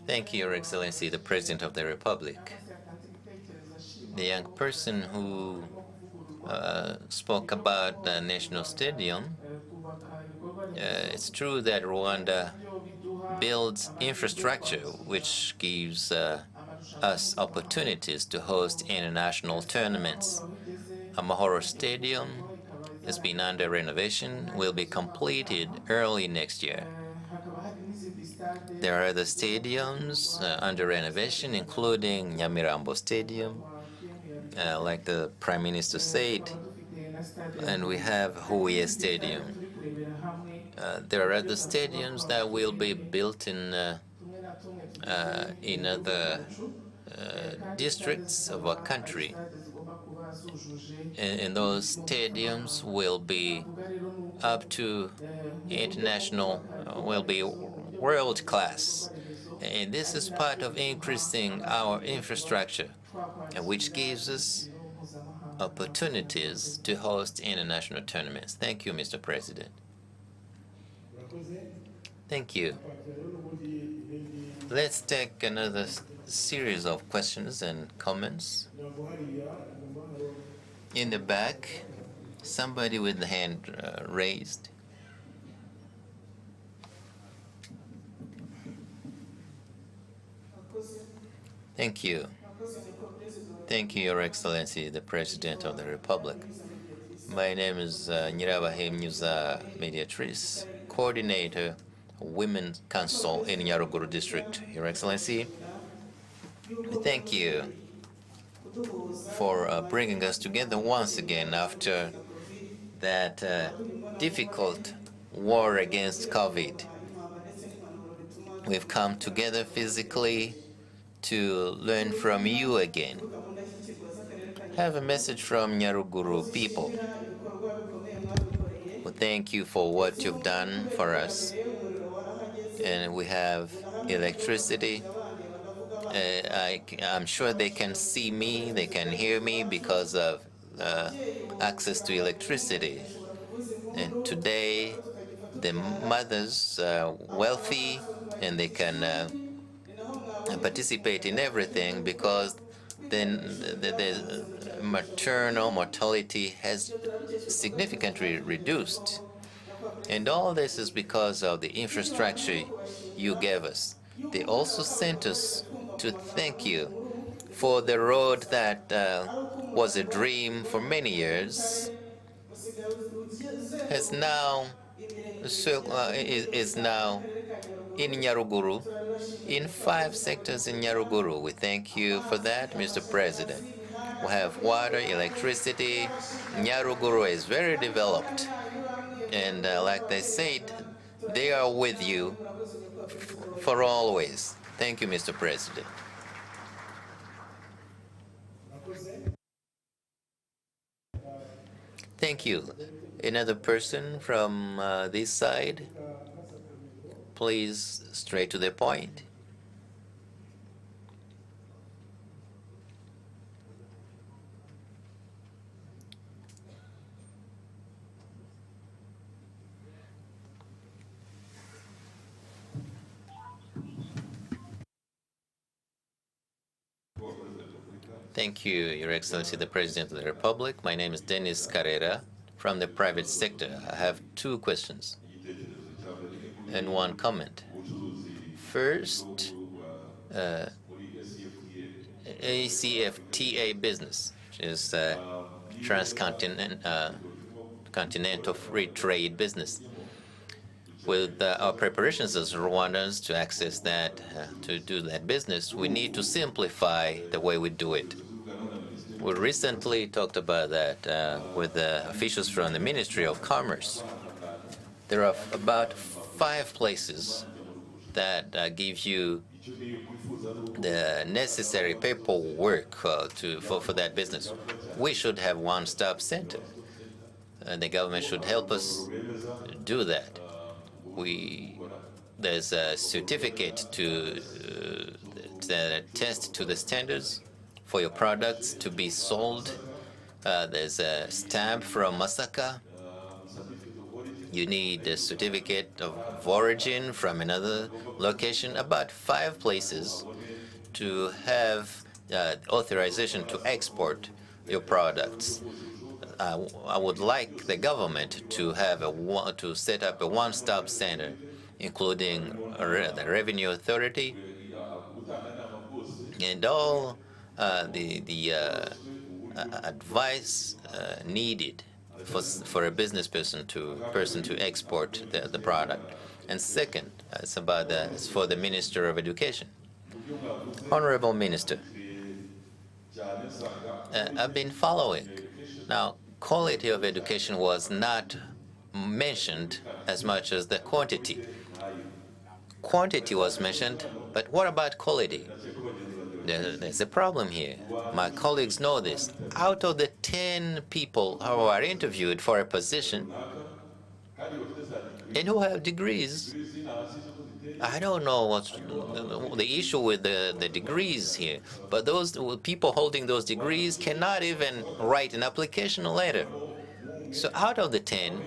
Thank you, Your Excellency, the President of the Republic. The young person who spoke about the National Stadium, it's true that Rwanda builds infrastructure which gives us opportunities to host international tournaments. Amahoro Stadium has been under renovation, will be completed early next year. There are other stadiums under renovation, including Nyamirambo Stadium, like the Prime Minister said, and we have Huye Stadium. There are other stadiums that will be built in other districts of our country, and those stadiums will be up to international, will be world class. And this is part of increasing our infrastructure, which gives us opportunities to host international tournaments. Thank you, Mr. President. Thank you. Let's take another series of questions and comments. In the back, somebody with the hand raised. Thank you. Thank you, Your Excellency, the President of the Republic. My name is Nyirabahim Nyuza Mediatrice, Coordinator, Women's Council in Nyaruguru District. Your Excellency, thank you for bringing us together once again after that difficult war against COVID. We've come together physically to learn from you again. I have a message from Nyaruguru people. Well, thank you for what you've done for us. And we have electricity. I'm sure they can see me, they can hear me because of access to electricity. And today, the mothers are wealthy and they can participate in everything because then the maternal mortality has significantly reduced. And all this is because of the infrastructure you gave us. They also sent us to thank you for the road that was a dream for many years, is now in Nyaruguru, in 5 sectors in Nyaruguru. We thank you for that, Mr. President. We have water, electricity. Nyaruguru is very developed. And like they said, they are with you for always. Thank you, Mr. President. Thank you. Another person from this side, please, straight to the point. Thank you, Your Excellency, the President of the Republic. My name is Dennis Carrera from the private sector. I have two questions and one comment. First, ACFTA business, which is transcontinental free trade business. With our preparations as Rwandans to access that, to do that business, we need to simplify the way we do it. We recently talked about that with the officials from the Ministry of Commerce. There are about 5 places that give you the necessary paperwork for that business. We should have one-stop center, and the government should help us do that. There's a certificate to attest to the standards for your products to be sold. There's a stamp from Masaka. You need a certificate of origin from another location, about 5 places to have authorization to export your products. I would like the government to have to set up a one-stop center, including the Revenue Authority and all the advice needed for a business person to export the product. And second, it's for the Minister of Education. Honorable Minister, I've been following. Now, quality of education was not mentioned as much as the quantity. Quantity was mentioned, but what about quality? There's a problem here. My colleagues know this. Out of the 10 people who are interviewed for a position and who have degrees, I don't know what's the issue with the degrees here, but those people holding those degrees cannot even write an application letter. So out of the 10,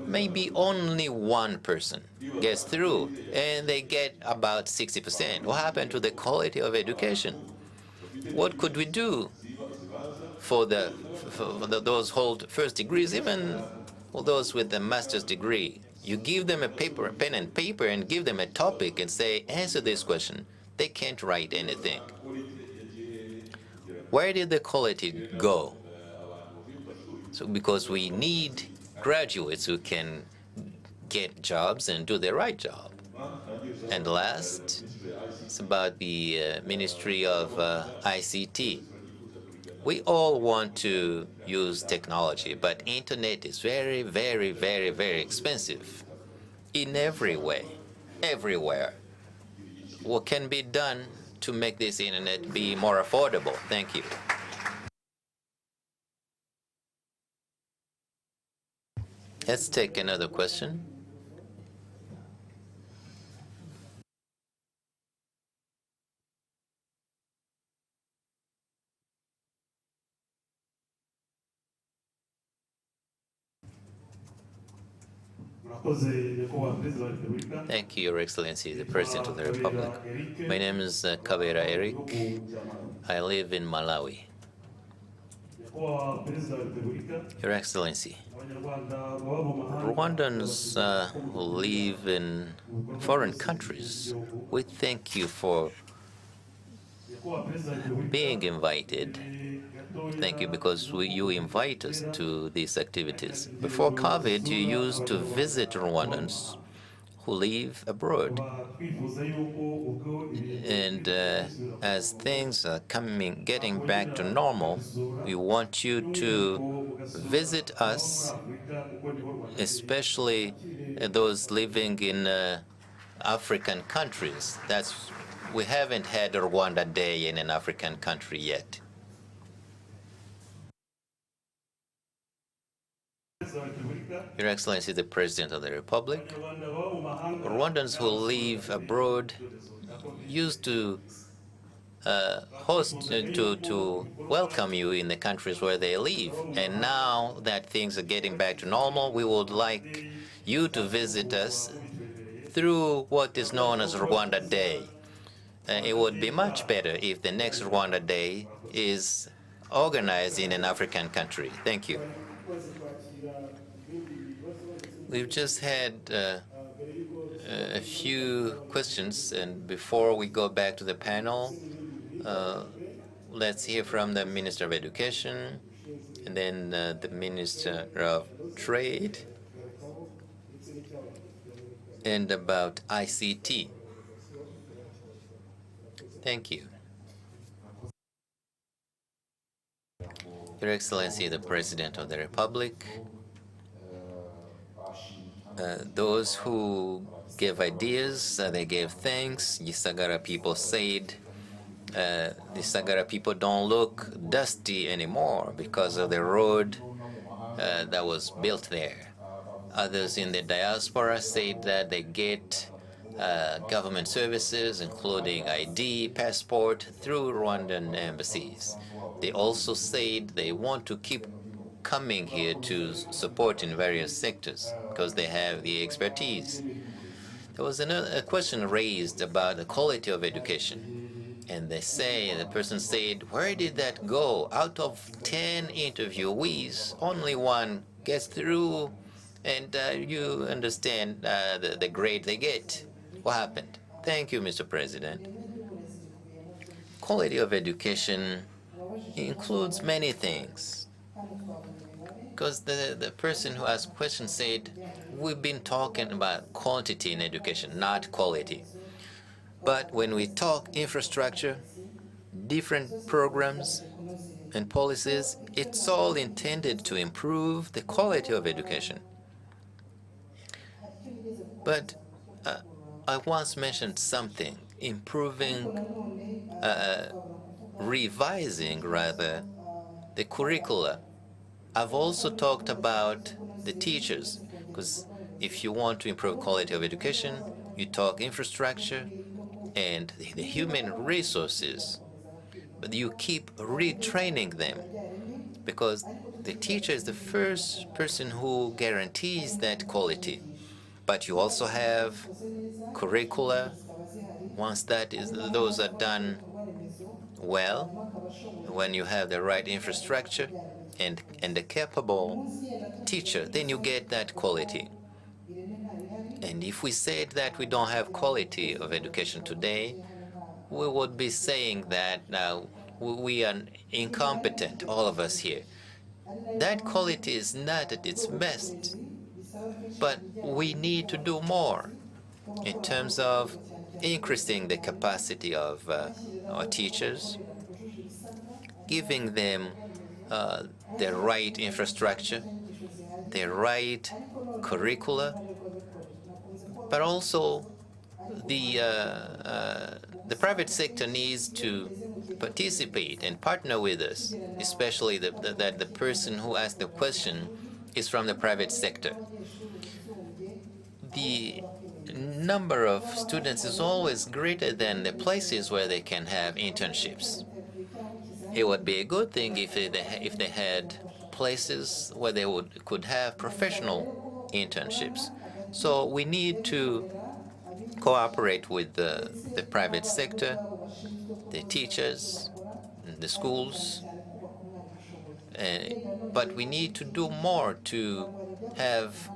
maybe only one person gets through, and they get about 60%. What happened to the quality of education? What could we do for those hold first degrees, even for those with the master's degree? You give them a pen and paper, and give them a topic and say, answer this question. They can't write anything. Where did the quality go? So because we need graduates who can get jobs and do the right job. And last, it's about the Ministry of ICT. We all want to use technology, but internet is very, very, very, very expensive in every way, everywhere. What can be done to make this internet be more affordable? Thank you. Let's take another question. Thank you, Your Excellency, the President of the Republic. My name is Kabera Eric. I live in Malawi. Your Excellency, Rwandans who live in foreign countries, we thank you for being invited. Thank you, because you invite us to these activities. Before COVID, you used to visit Rwandans who live abroad. And as things are getting back to normal, we want you to visit us, especially those living in African countries. We haven't had a Rwanda Day in an African country yet. Your Excellency, the President of the Republic, Rwandans who live abroad used to to welcome you in the countries where they live. And now that things are getting back to normal, we would like you to visit us through what is known as Rwanda Day. It would be much better if the next Rwanda Day is organized in an African country. Thank you. We've just had a few questions, and before we go back to the panel, let's hear from the Minister of Education, and then the Minister of Trade, and about ICT. Thank you. Your Excellency, the President of the Republic, those who gave ideas, they gave thanks. Gisagara people said the Gisagara people don't look dusty anymore because of the road that was built there. Others in the diaspora said that they get government services, including ID, passport, through Rwandan embassies. They also said they want to keep coming here to support in various sectors because they have the expertise. There was a question raised about the quality of education. And the person said, where did that go? Out of 10 interviewees, only one gets through, and you understand the grade they get. What happened? Thank you, Mr. President. Quality of education includes many things. Because the person who asked questions said, we've been talking about quantity in education, not quality. But when we talk infrastructure, different programs and policies, it's all intended to improve the quality of education. But I once mentioned something, revising rather, the curricula. I've also talked about the teachers, because if you want to improve quality of education, you talk infrastructure and the human resources, but you keep retraining them, because the teacher is the first person who guarantees that quality. But you also have curricula. Once those are done well, when you have the right infrastructure and a capable teacher, then you get that quality. And if we said that we don't have quality of education today, we would be saying that now we are incompetent, all of us here. That quality is not at its best, but we need to do more in terms of increasing the capacity of our teachers, giving them the right infrastructure, the right curricula, but also the private sector needs to participate and partner with us, especially that the person who asked the question is from the private sector. The number of students is always greater than the places where they can have internships. It would be a good thing if they had places where they could have professional internships. So we need to cooperate with the private sector, the teachers, the schools, but we need to do more to have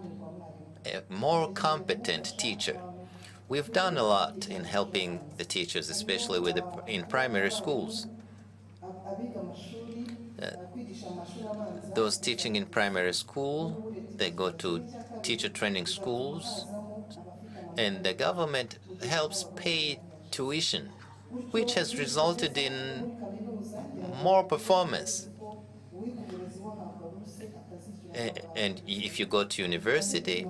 a more competent teacher. We've done a lot in helping the teachers, especially in primary schools. Those teaching in primary school, they go to teacher training schools, and the government helps pay tuition, which has resulted in more performance. And if you go to university,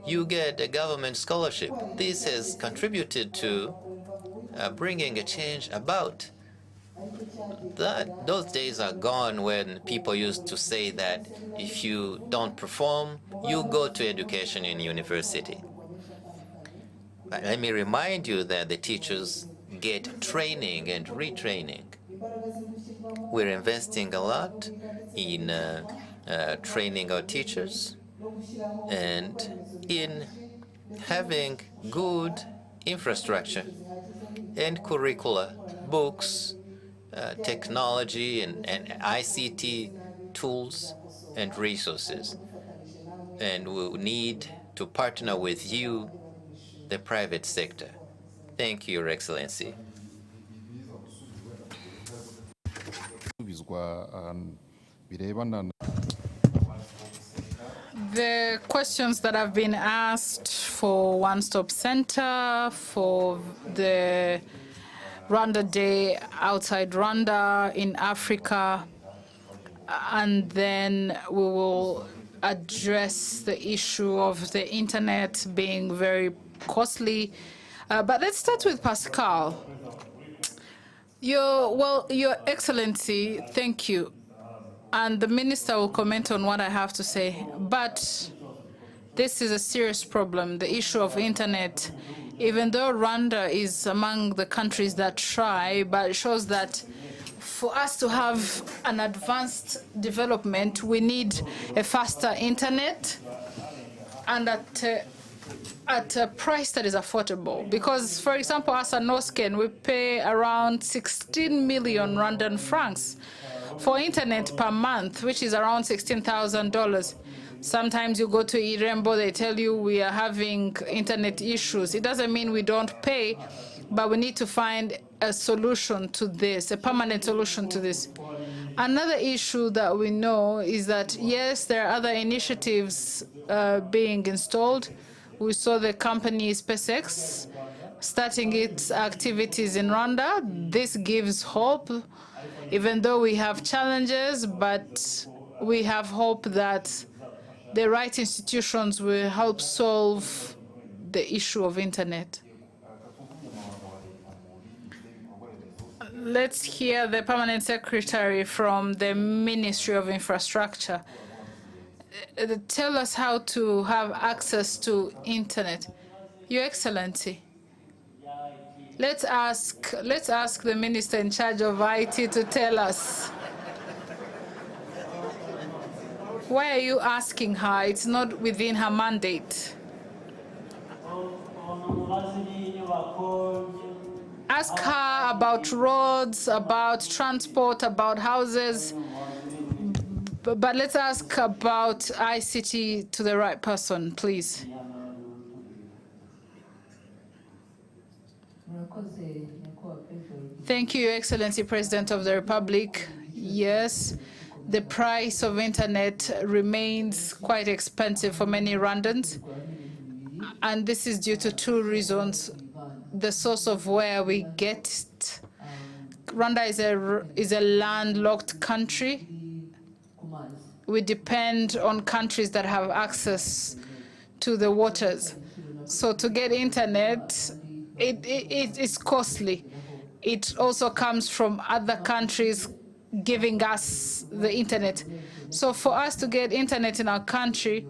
you get a government scholarship. This has contributed to bringing a change about. Those days are gone when people used to say that if you don't perform, you go to education in university. Let me remind you that the teachers get training and retraining. We're investing a lot in training our teachers and in having good infrastructure and curricula, books, technology and ICT tools and resources. And we need to partner with you, the private sector. Thank you, Your Excellency. The questions that have been asked for One-Stop Center, for the Rwanda Day outside Rwanda in Africa, and then we will address the issue of the internet being very costly. But let's start with Pascal. Your Excellency, thank you. And the minister will comment on what I have to say. But this is a serious problem, the issue of internet. Even though Rwanda is among the countries that try, but it shows that for us to have an advanced development, we need a faster internet and at a price that is affordable. Because, for example, as a Nosken, we pay around 16 million Rwandan francs for internet per month, which is around $16,000. Sometimes you go to Irembo, they tell you we are having internet issues. It doesn't mean we don't pay, but we need to find a solution to this, a permanent solution to this. Another issue that we know is that, yes, there are other initiatives being installed. We saw the company SpaceX starting its activities in Rwanda. This gives hope, even though we have challenges, but we have hope that the right institutions will help solve the issue of internet. Let's hear the permanent secretary from the Ministry of Infrastructure. Tell us how to have access to internet. Your Excellency, let's ask the minister in charge of IT to tell us. Why are you asking her? It's not within her mandate. Ask her about roads, about transport, about houses. But let's ask about ICT to the right person, please. Thank you, Your Excellency, President of the Republic. Yes, the price of internet remains quite expensive for many Rwandans, and this is due to two reasons. The source of where we get it. Rwanda is a landlocked country. We depend on countries that have access to the waters. So to get internet, it is costly. It also comes from other countries giving us the internet. So for us to get internet in our country,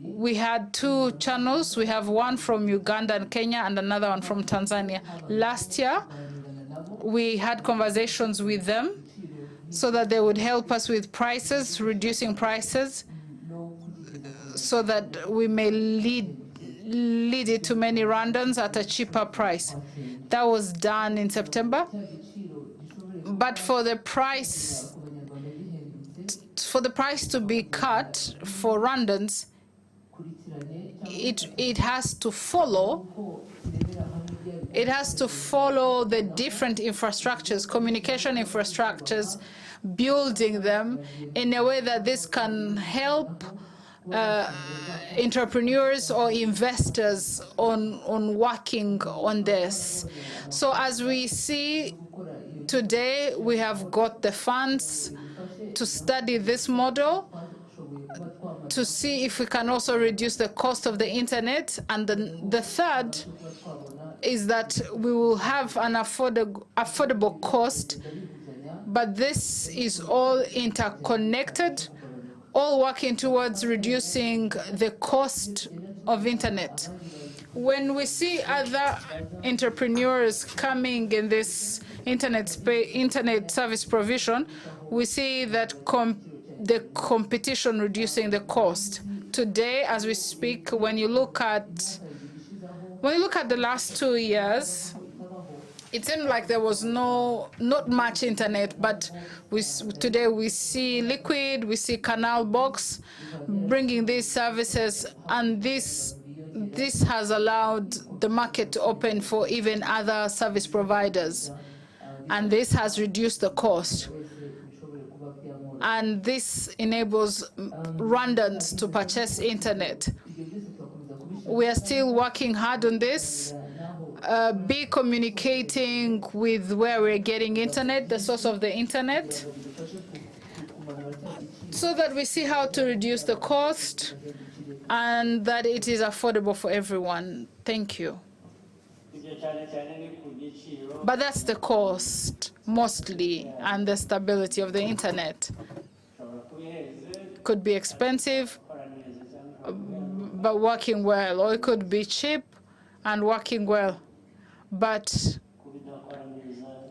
we had two channels. We have one from Uganda and Kenya and another one from Tanzania. Last year, we had conversations with them so that they would help us with prices, reducing prices, so that we may lead it to many Rwandans at a cheaper price. That was done in September. But for the price to be cut for Rwandans, it has to follow. It has to follow the different infrastructures, communication infrastructures, building them in a way that this can help entrepreneurs or investors on working on this. So as we see today, we have got the funds to study this model, to see if we can also reduce the cost of the internet. And the third is that we will have an affordable cost, but this is all interconnected, all working towards reducing the cost of internet. When we see other entrepreneurs coming in this internet service provision, we see that the competition reducing the cost. Today, as we speak, when you look at the last 2 years, it seemed like there was not much internet, but today we see Liquid, we see Canal Box bringing these services, and this has allowed the market to open for even other service providers, and this has reduced the cost. And this enables Rwandans to purchase internet. We are still working hard on this. Be communicating with where we're getting internet, the source of the internet, so that we see how to reduce the cost and that it is affordable for everyone. Thank you. But that's the cost, mostly, and the stability of the internet. Could be expensive, but working well, or it could be cheap and working well. But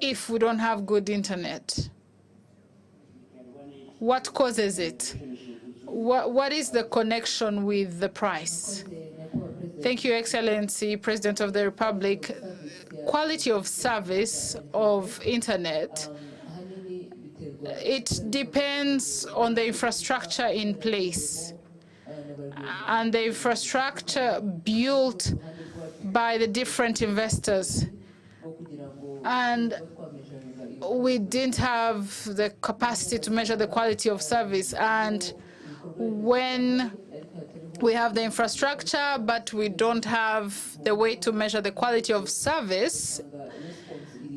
if we don't have good internet, what causes it? What is the connection with the price? Thank you, Excellency, President of the Republic. Quality of service of internet, it depends on the infrastructure in place and the infrastructure built by the different investors. And we didn't have the capacity to measure the quality of service. And when we have the infrastructure, but we don't have the way to measure the quality of service,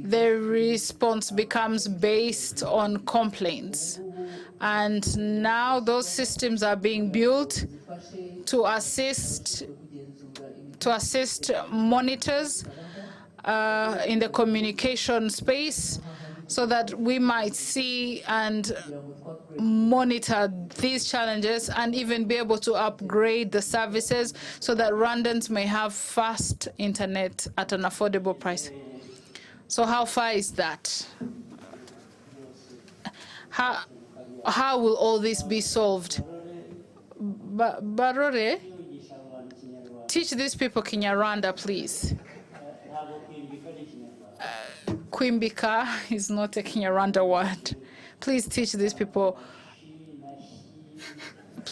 the response becomes based on complaints. And now those systems are being built to assist monitors in the communication space, so that we might see and monitor these challenges and even be able to upgrade the services so that Rwandans may have fast internet at an affordable price. So how far is that? How will all this be solved? Barore, teach these people Kinyarwanda, please. Kwimbika is not a Kinyarwanda word. Please teach these people.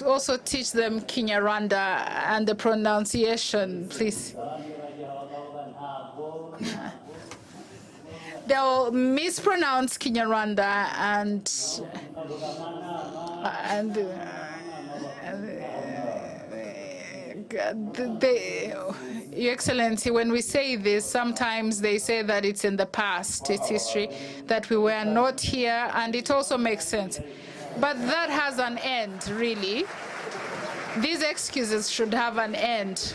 Also teach them Kinyarwanda and the pronunciation, please. They'll mispronounce Kinyarwanda Your Excellency, when we say this, sometimes they say that it's in the past, it's history, that we were not here, and it also makes sense. But that has an end, really. These excuses should have an end.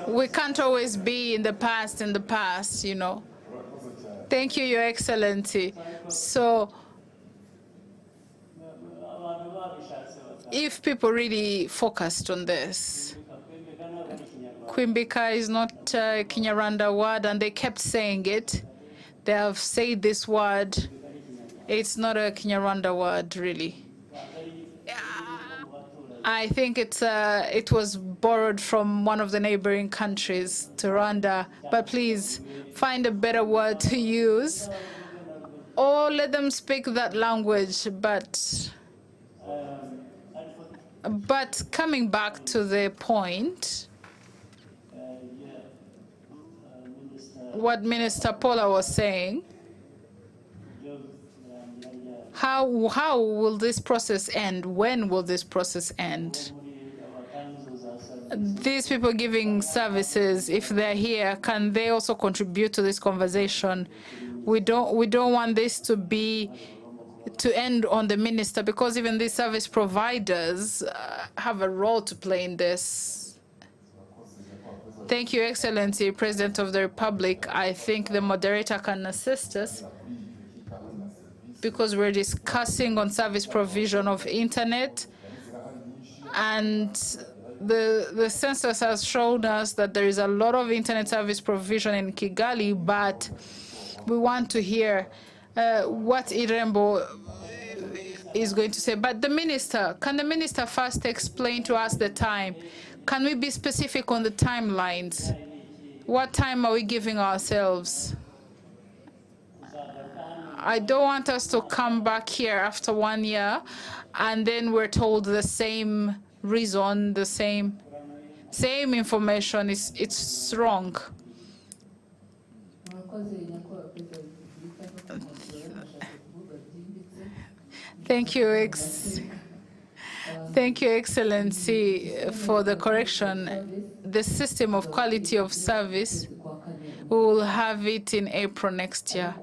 We can't always be in the past, you know. Thank you, Your Excellency. So, if people really focused on this, Kwimbika is not a Kinyarwanda word, and they kept saying it. They have said this word. It's not a Kinyarwanda word, really. I think it was borrowed from one of the neighboring countries to Rwanda. But please find a better word to use, or let them speak that language. But coming back to the point, what Minister Paula was saying, how will this process end? When will this process end? These people giving services, if they're here, can they also contribute to this conversation? We don't want this to end on the minister, because even these service providers have a role to play in this. Thank you, Excellency, President of the Republic. I think the moderator can assist us, because we're discussing on service provision of internet, and the census has shown us that there is a lot of internet service provision in Kigali, but we want to hear what Irembo is going to say. But can the minister first explain to us the time? Can we be specific on the timelines? What time are we giving ourselves? I don't want us to come back here after 1 year and then we're told the same reason, the same information. It's wrong. Thank you, Thank you, Excellency, for the correction. The system of quality of service, we will have it in April next year,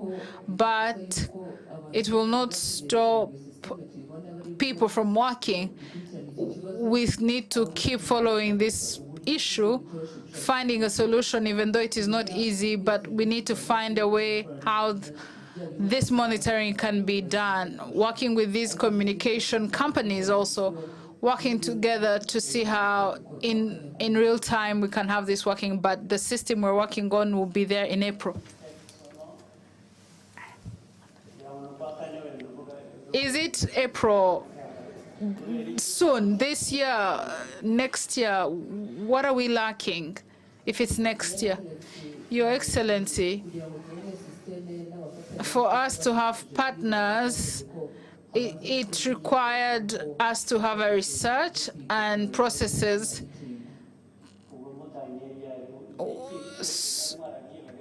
but it will not stop people from working. We need to keep following this issue, finding a solution, even though it is not easy, but we need to find a way how this monitoring can be done, working with these communication companies also, working together to see how in real time we can have this working, but the system we're working on will be there in April. Is it April? Soon, this year, next year? What are we lacking if it's next year? Your Excellency, for us to have partners, it required us to have a research and processes.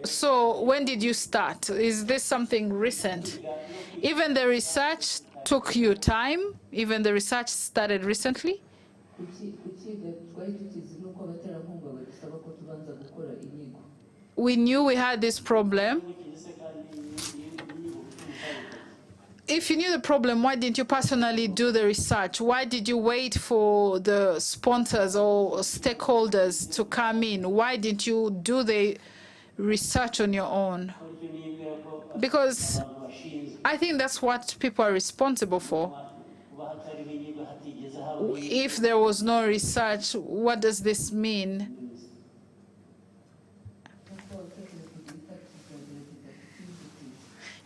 So when did you start? Is this something recent? Even the research took you time? Even the research started recently? We knew we had this problem. If you knew the problem, why didn't you personally do the research? Why did you wait for the sponsors or stakeholders to come in? Why didn't you do the research on your own? Because I think that's what people are responsible for. If there was no research, what does this mean?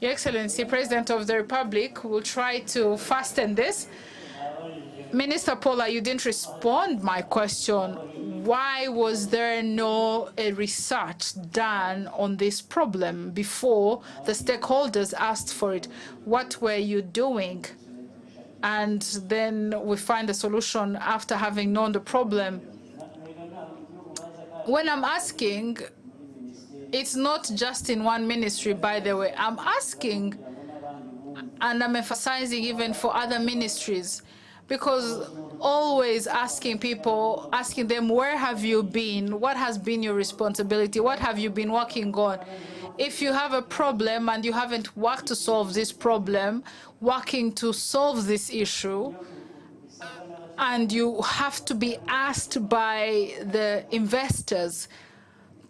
Your Excellency, President of the Republic will try to fasten this. Minister Paula, you didn't respond my question. Why was there no research done on this problem before the stakeholders asked for it? What were you doing? And then we find a solution after having known the problem. When I'm asking, it's not just in one ministry, by the way. I'm asking, and I'm emphasizing even for other ministries, because always asking people, asking them, where have you been? What has been your responsibility? What have you been working on? If you have a problem and you haven't worked to solve this problem, working to solve this issue, and you have to be asked by the investors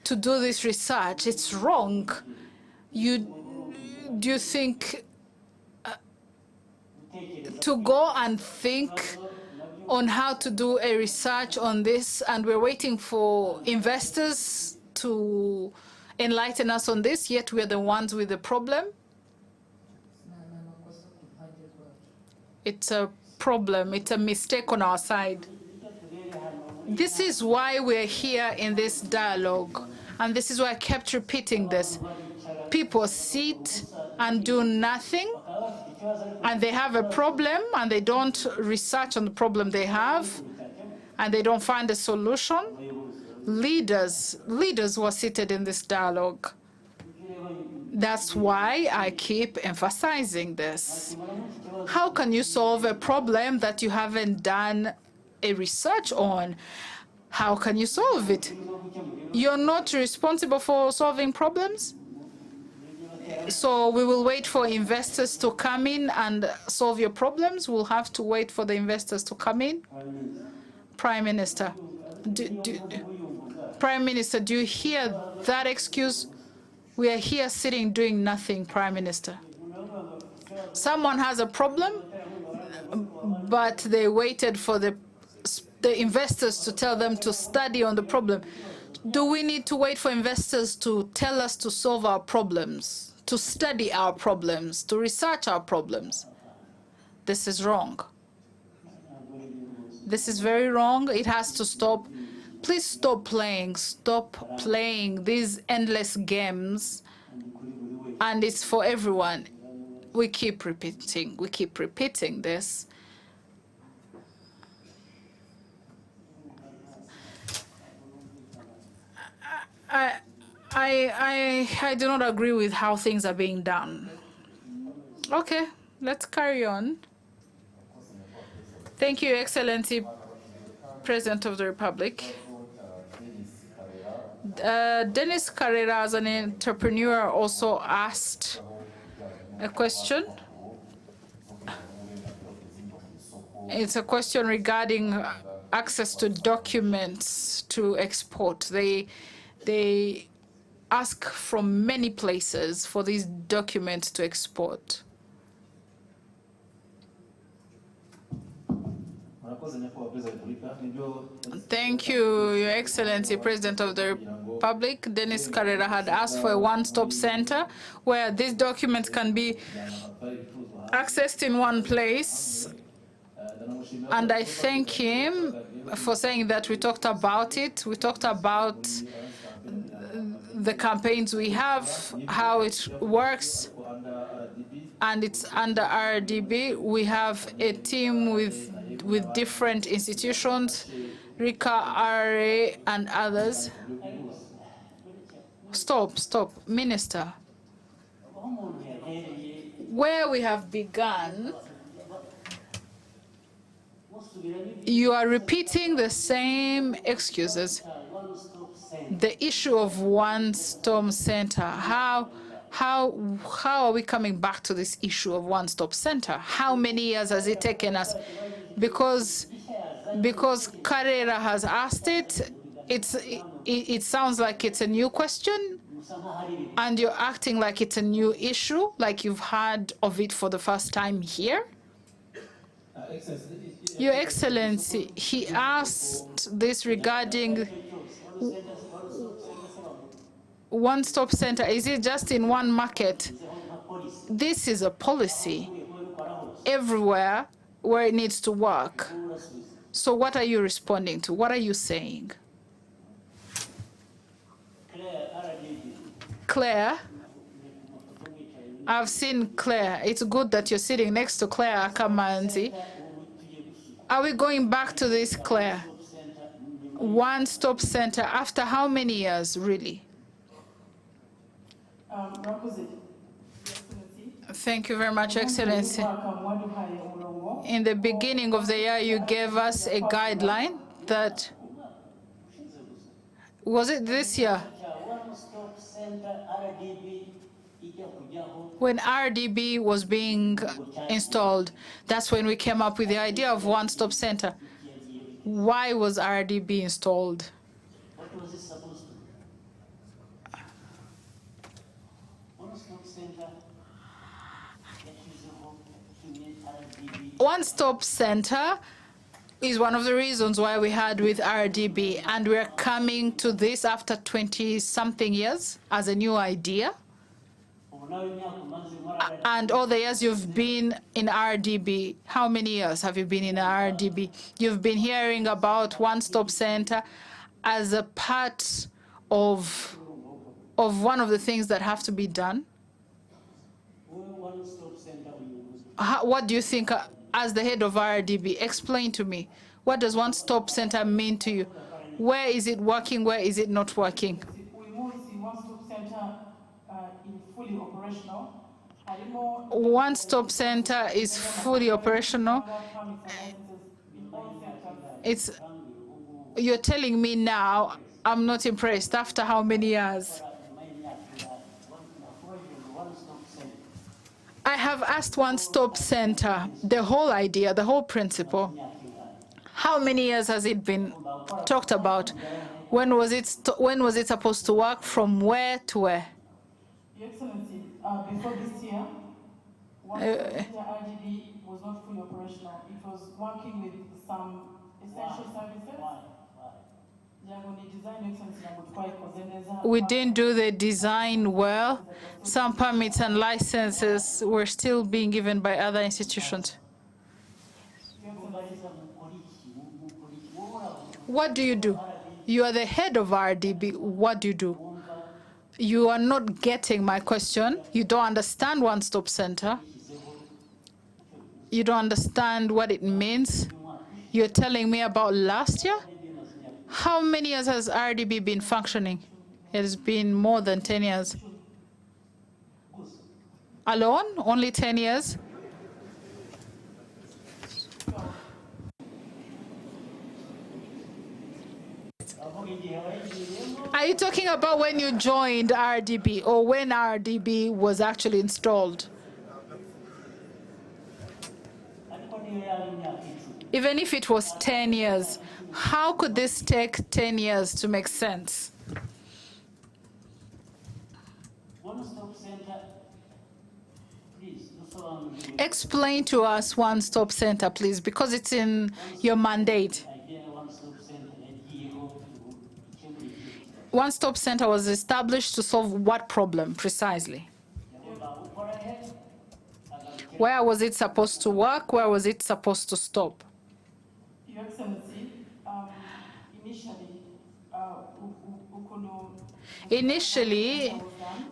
to do this research, it's wrong. Do you think to go and think on how to do a research on this, and we're waiting for investors to enlighten us on this, yet we're the ones with the problem? It's a problem. It's a mistake on our side. This is why we're here in this dialogue, and this is why I kept repeating this. People sit and do nothing, and they have a problem, and they don't research on the problem they have, and they don't find a solution. Leaders were seated in this dialogue. That's why I keep emphasizing this. How can you solve a problem that you haven't done a research on? How can you solve it? You're not responsible for solving problems? So we will wait for investors to come in and solve your problems? We'll have to wait for the investors to come in? Prime Minister, Prime Minister, do you hear that excuse? We are here sitting doing nothing, Prime Minister. Someone has a problem, but they waited for the investors to tell them to study on the problem. Do we need to wait for investors to tell us to solve our problems, to study our problems, to research our problems? This is wrong. This is very wrong. It has to stop. Please stop playing these endless games, and it's for everyone. We keep repeating this. I do not agree with how things are being done. Okay, let's carry on. Thank you, Excellency President of the Republic. Dennis Carrera, as an entrepreneur, also asked a question. It's a question regarding access to documents to export. They ask from many places for these documents to export. Thank you, Your Excellency, President of the Republic. Dennis Carrera had asked for a one-stop center where these documents can be accessed in one place. And I thank him for saying that we talked about it. We talked about the campaigns we have, how it works, and it's under RDB. We have a team with different institutions, RICA, RRA, and others. Stop, Minister. Where we have begun, you are repeating the same excuses. The issue of one-stop center, how are we coming back to this issue of one-stop center? How many years has it taken us? Because Carrera has asked it, it sounds like it's a new question, and you're acting like it's a new issue, like you've heard of it for the first time here. Your Excellency, he asked this regarding one-stop center. Is it just in one market? This is a policy everywhere where it needs to work. So what are you responding to? What are you saying? Claire, I've seen Claire. It's good that you're sitting next to Claire Akamanzi. Are we going back to this, Claire? One-stop center after how many years, really? Thank you very much, Excellency. In the beginning of the year, you gave us a guideline that, was it this year? When RDB was being installed, that's when we came up with the idea of one-stop center. Why was RDB installed? One-stop center is one of the reasons why we had with RDB, and we're coming to this after 20-something years as a new idea. And all the years you've been in RDB, how many years have you been in RDB? You've been hearing about one-stop center as a part of one of the things that have to be done. What do you think, as the head of RDB? Explain to me. What does one-stop center mean to you? Where is it working? Where is it not working? One-stop center is fully operational. You're telling me now, I'm not impressed. After how many years? I have asked one-stop center, the whole idea, the whole principle. How many years has it been talked about? When was it supposed to work? From where to where? Your Excellency, before this year, RGB was not fully operational. It was working with some essential services. We didn't do the design well. Some permits and licenses were still being given by other institutions. What do you do? You are the head of RDB. What do you do? You are not getting my question. You don't understand one-stop center. You don't understand what it means. You're telling me about last year? How many years has RDB been functioning? It has been more than 10 years. Alone? Only 10 years? Are you talking about when you joined RDB or when RDB was actually installed? Even if it was 10 years, how could this take 10 years to make sense? Explain to us one-stop center, please, because it's in your mandate. One-stop center was established to solve what problem precisely? Where was it supposed to work? Where was it supposed to stop? Your Excellency, Initially,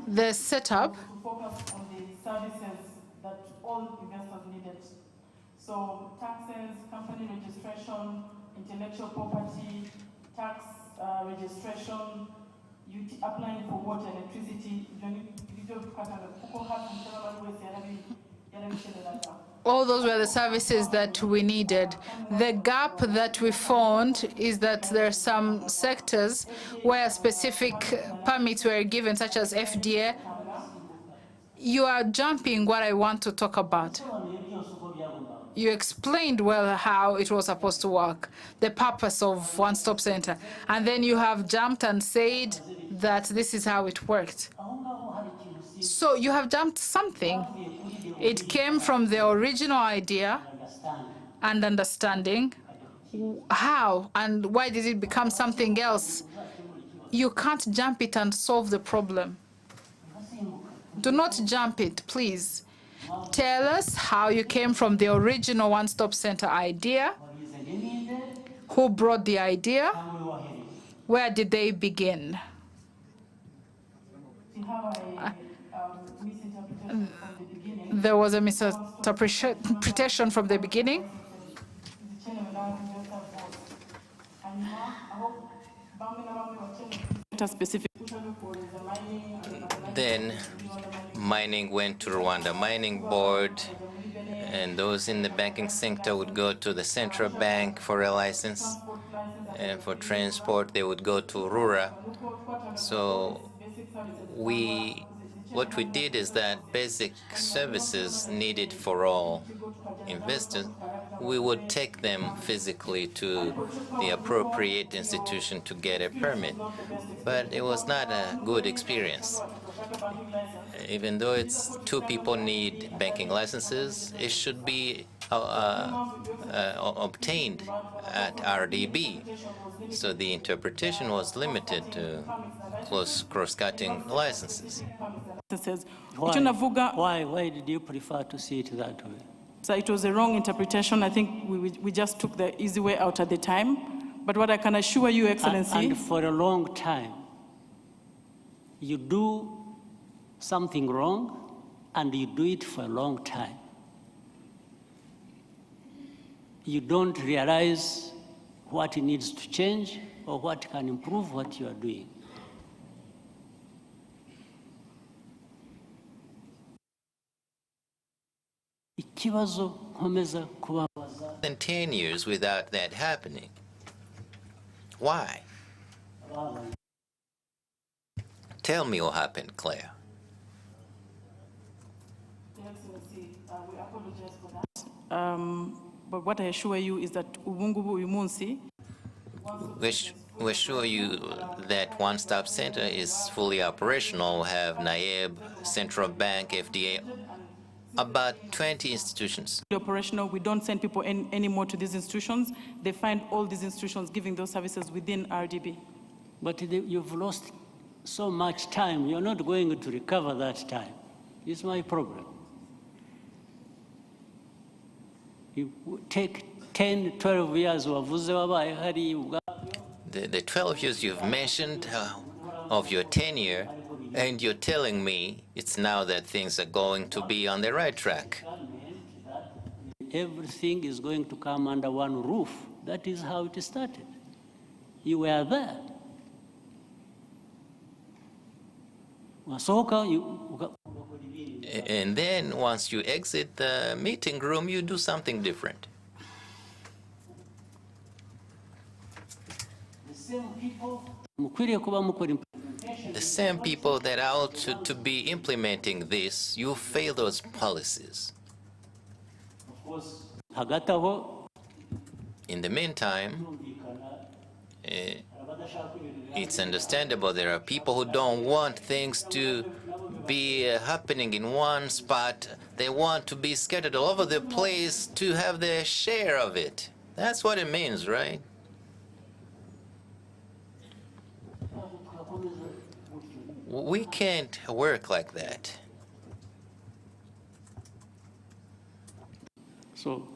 the setup to focus on the services that all investors needed. So taxes, company registration, intellectual property, tax registration, applying for water, electricity. All those were the services that we needed. The gap that we found is that there are some sectors where specific permits were given, such as FDA. You are jumping what I want to talk about. You explained well how it was supposed to work, the purpose of one-stop center, and then you have jumped and said that this is how it worked. So you have jumped something. It came from the original idea and understanding. How and why did it become something else? You can't jump it and solve the problem. Do not jump it, please. Tell us how you came from the original one-stop center idea. Who brought the idea? Where did they begin? There was a misinterpretation from the beginning. Then mining went to Rwanda Mining Board, and those in the banking sector would go to the central bank for a license, and for transport they would go to RURA. So what we did is that basic services needed for all investors, we would take them physically to the appropriate institution to get a permit. But it was not a good experience. Even though it's two people need banking licenses, it should be obtained at RDB. So the interpretation was limited to cross-cutting licenses. Why did you prefer to see it that way? So it was a wrong interpretation. I think we just took the easy way out at the time. But what I can assure you, Excellency... And for a long time, you do something wrong, and you do it for a long time. You don't realize what needs to change or what can improve what you are doing. Than 10 years without that happening. Why? Tell me what happened, Claire. We apologize for that. But what I assure you is that Ubungubu Umunsi... We assure you that One-Stop Center is fully operational. We have NAEB, Central Bank, FDA, about 20 institutions. Operational, we don't send people anymore to these institutions. They find all these institutions giving those services within RDB. But you've lost so much time. You're not going to recover that time. It's my problem. You take 10, 12 years. the 12 years you've mentioned of your tenure, and you're telling me it's now that things are going to be on the right track. Everything is going to come under one roof. That is how it started. You were there. And then once you exit the meeting room, you do something different. The same people that are out to be implementing this, you fail those policies. In the meantime, it's understandable there are people who don't want things to be happening in one spot. They want to be scattered all over the place to have their share of it. That's what it means, right? We can't work like that. So,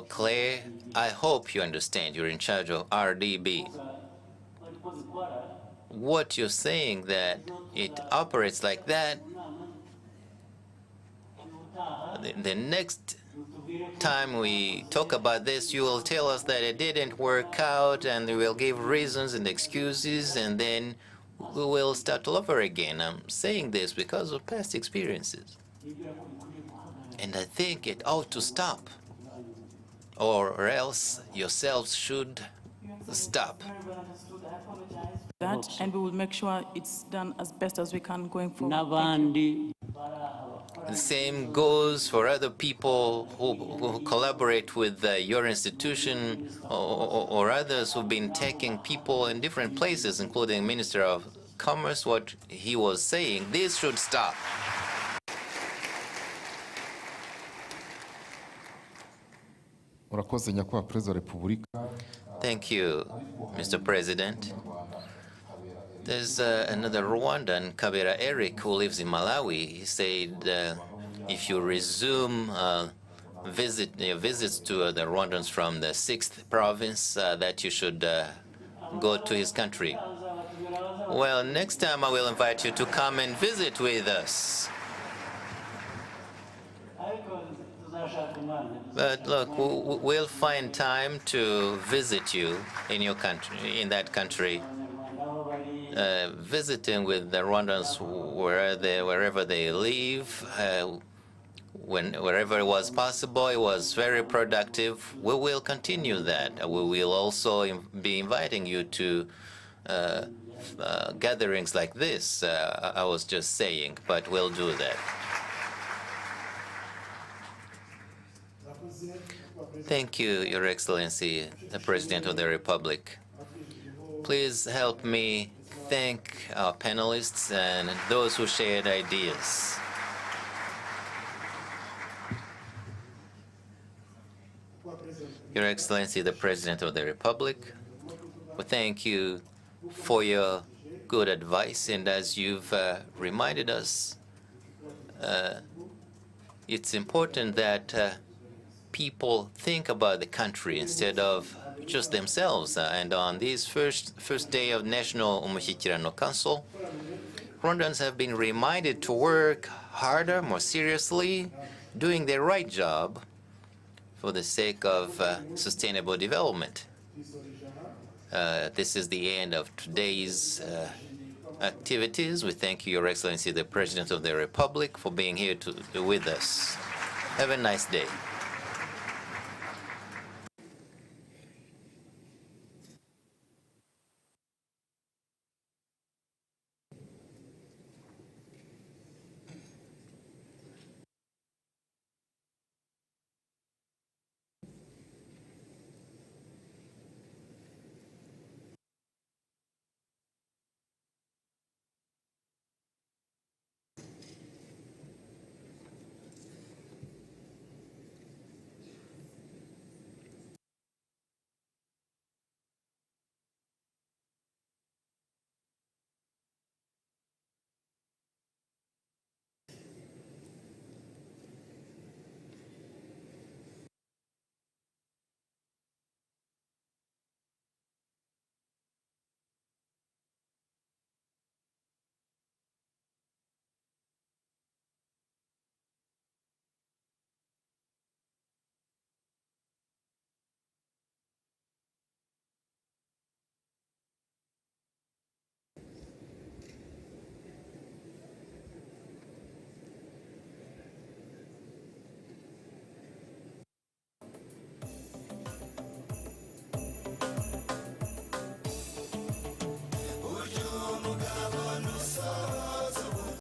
Claire, I hope you understand. You're in charge of RDB. What you're saying that it operates like that, the next time we talk about this, you will tell us that it didn't work out, and we will give reasons and excuses, and then we will start all over again. I'm saying this because of past experiences. And I think it ought to stop, or else yourselves should stop. That, and we will make sure it's done as best as we can going forward. The same goes for other people who collaborate with your institution or others who've been taking people in different places, including Minister of Commerce. What he was saying, this should stop. Thank you, Mr. President. There's another Rwandan, Kabera Eric, who lives in Malawi. He said if you resume visits to the Rwandans from the 6th province, that you should go to his country. Well, next time I will invite you to come and visit with us. But look, we'll find time to visit you in your country, in that country. Visiting with the Rwandans wherever they live, wherever it was possible, it was very productive. We will continue that. We will also be inviting you to gatherings like this. I was just saying, but we'll do that. Thank you, Your Excellency, the President of the Republic. Please help me thank our panelists and those who shared ideas. Your Excellency, the President of the Republic, we thank you for your good advice, and as you've reminded us, it's important that people think about the country instead of just themselves. And on this first day of National Umushyikirano Council, Rwandans have been reminded to work harder, more seriously, doing their right job for the sake of sustainable development. This is the end of today's activities. We thank you, Your Excellency, the President of the Republic, for being here with us. Have a nice day.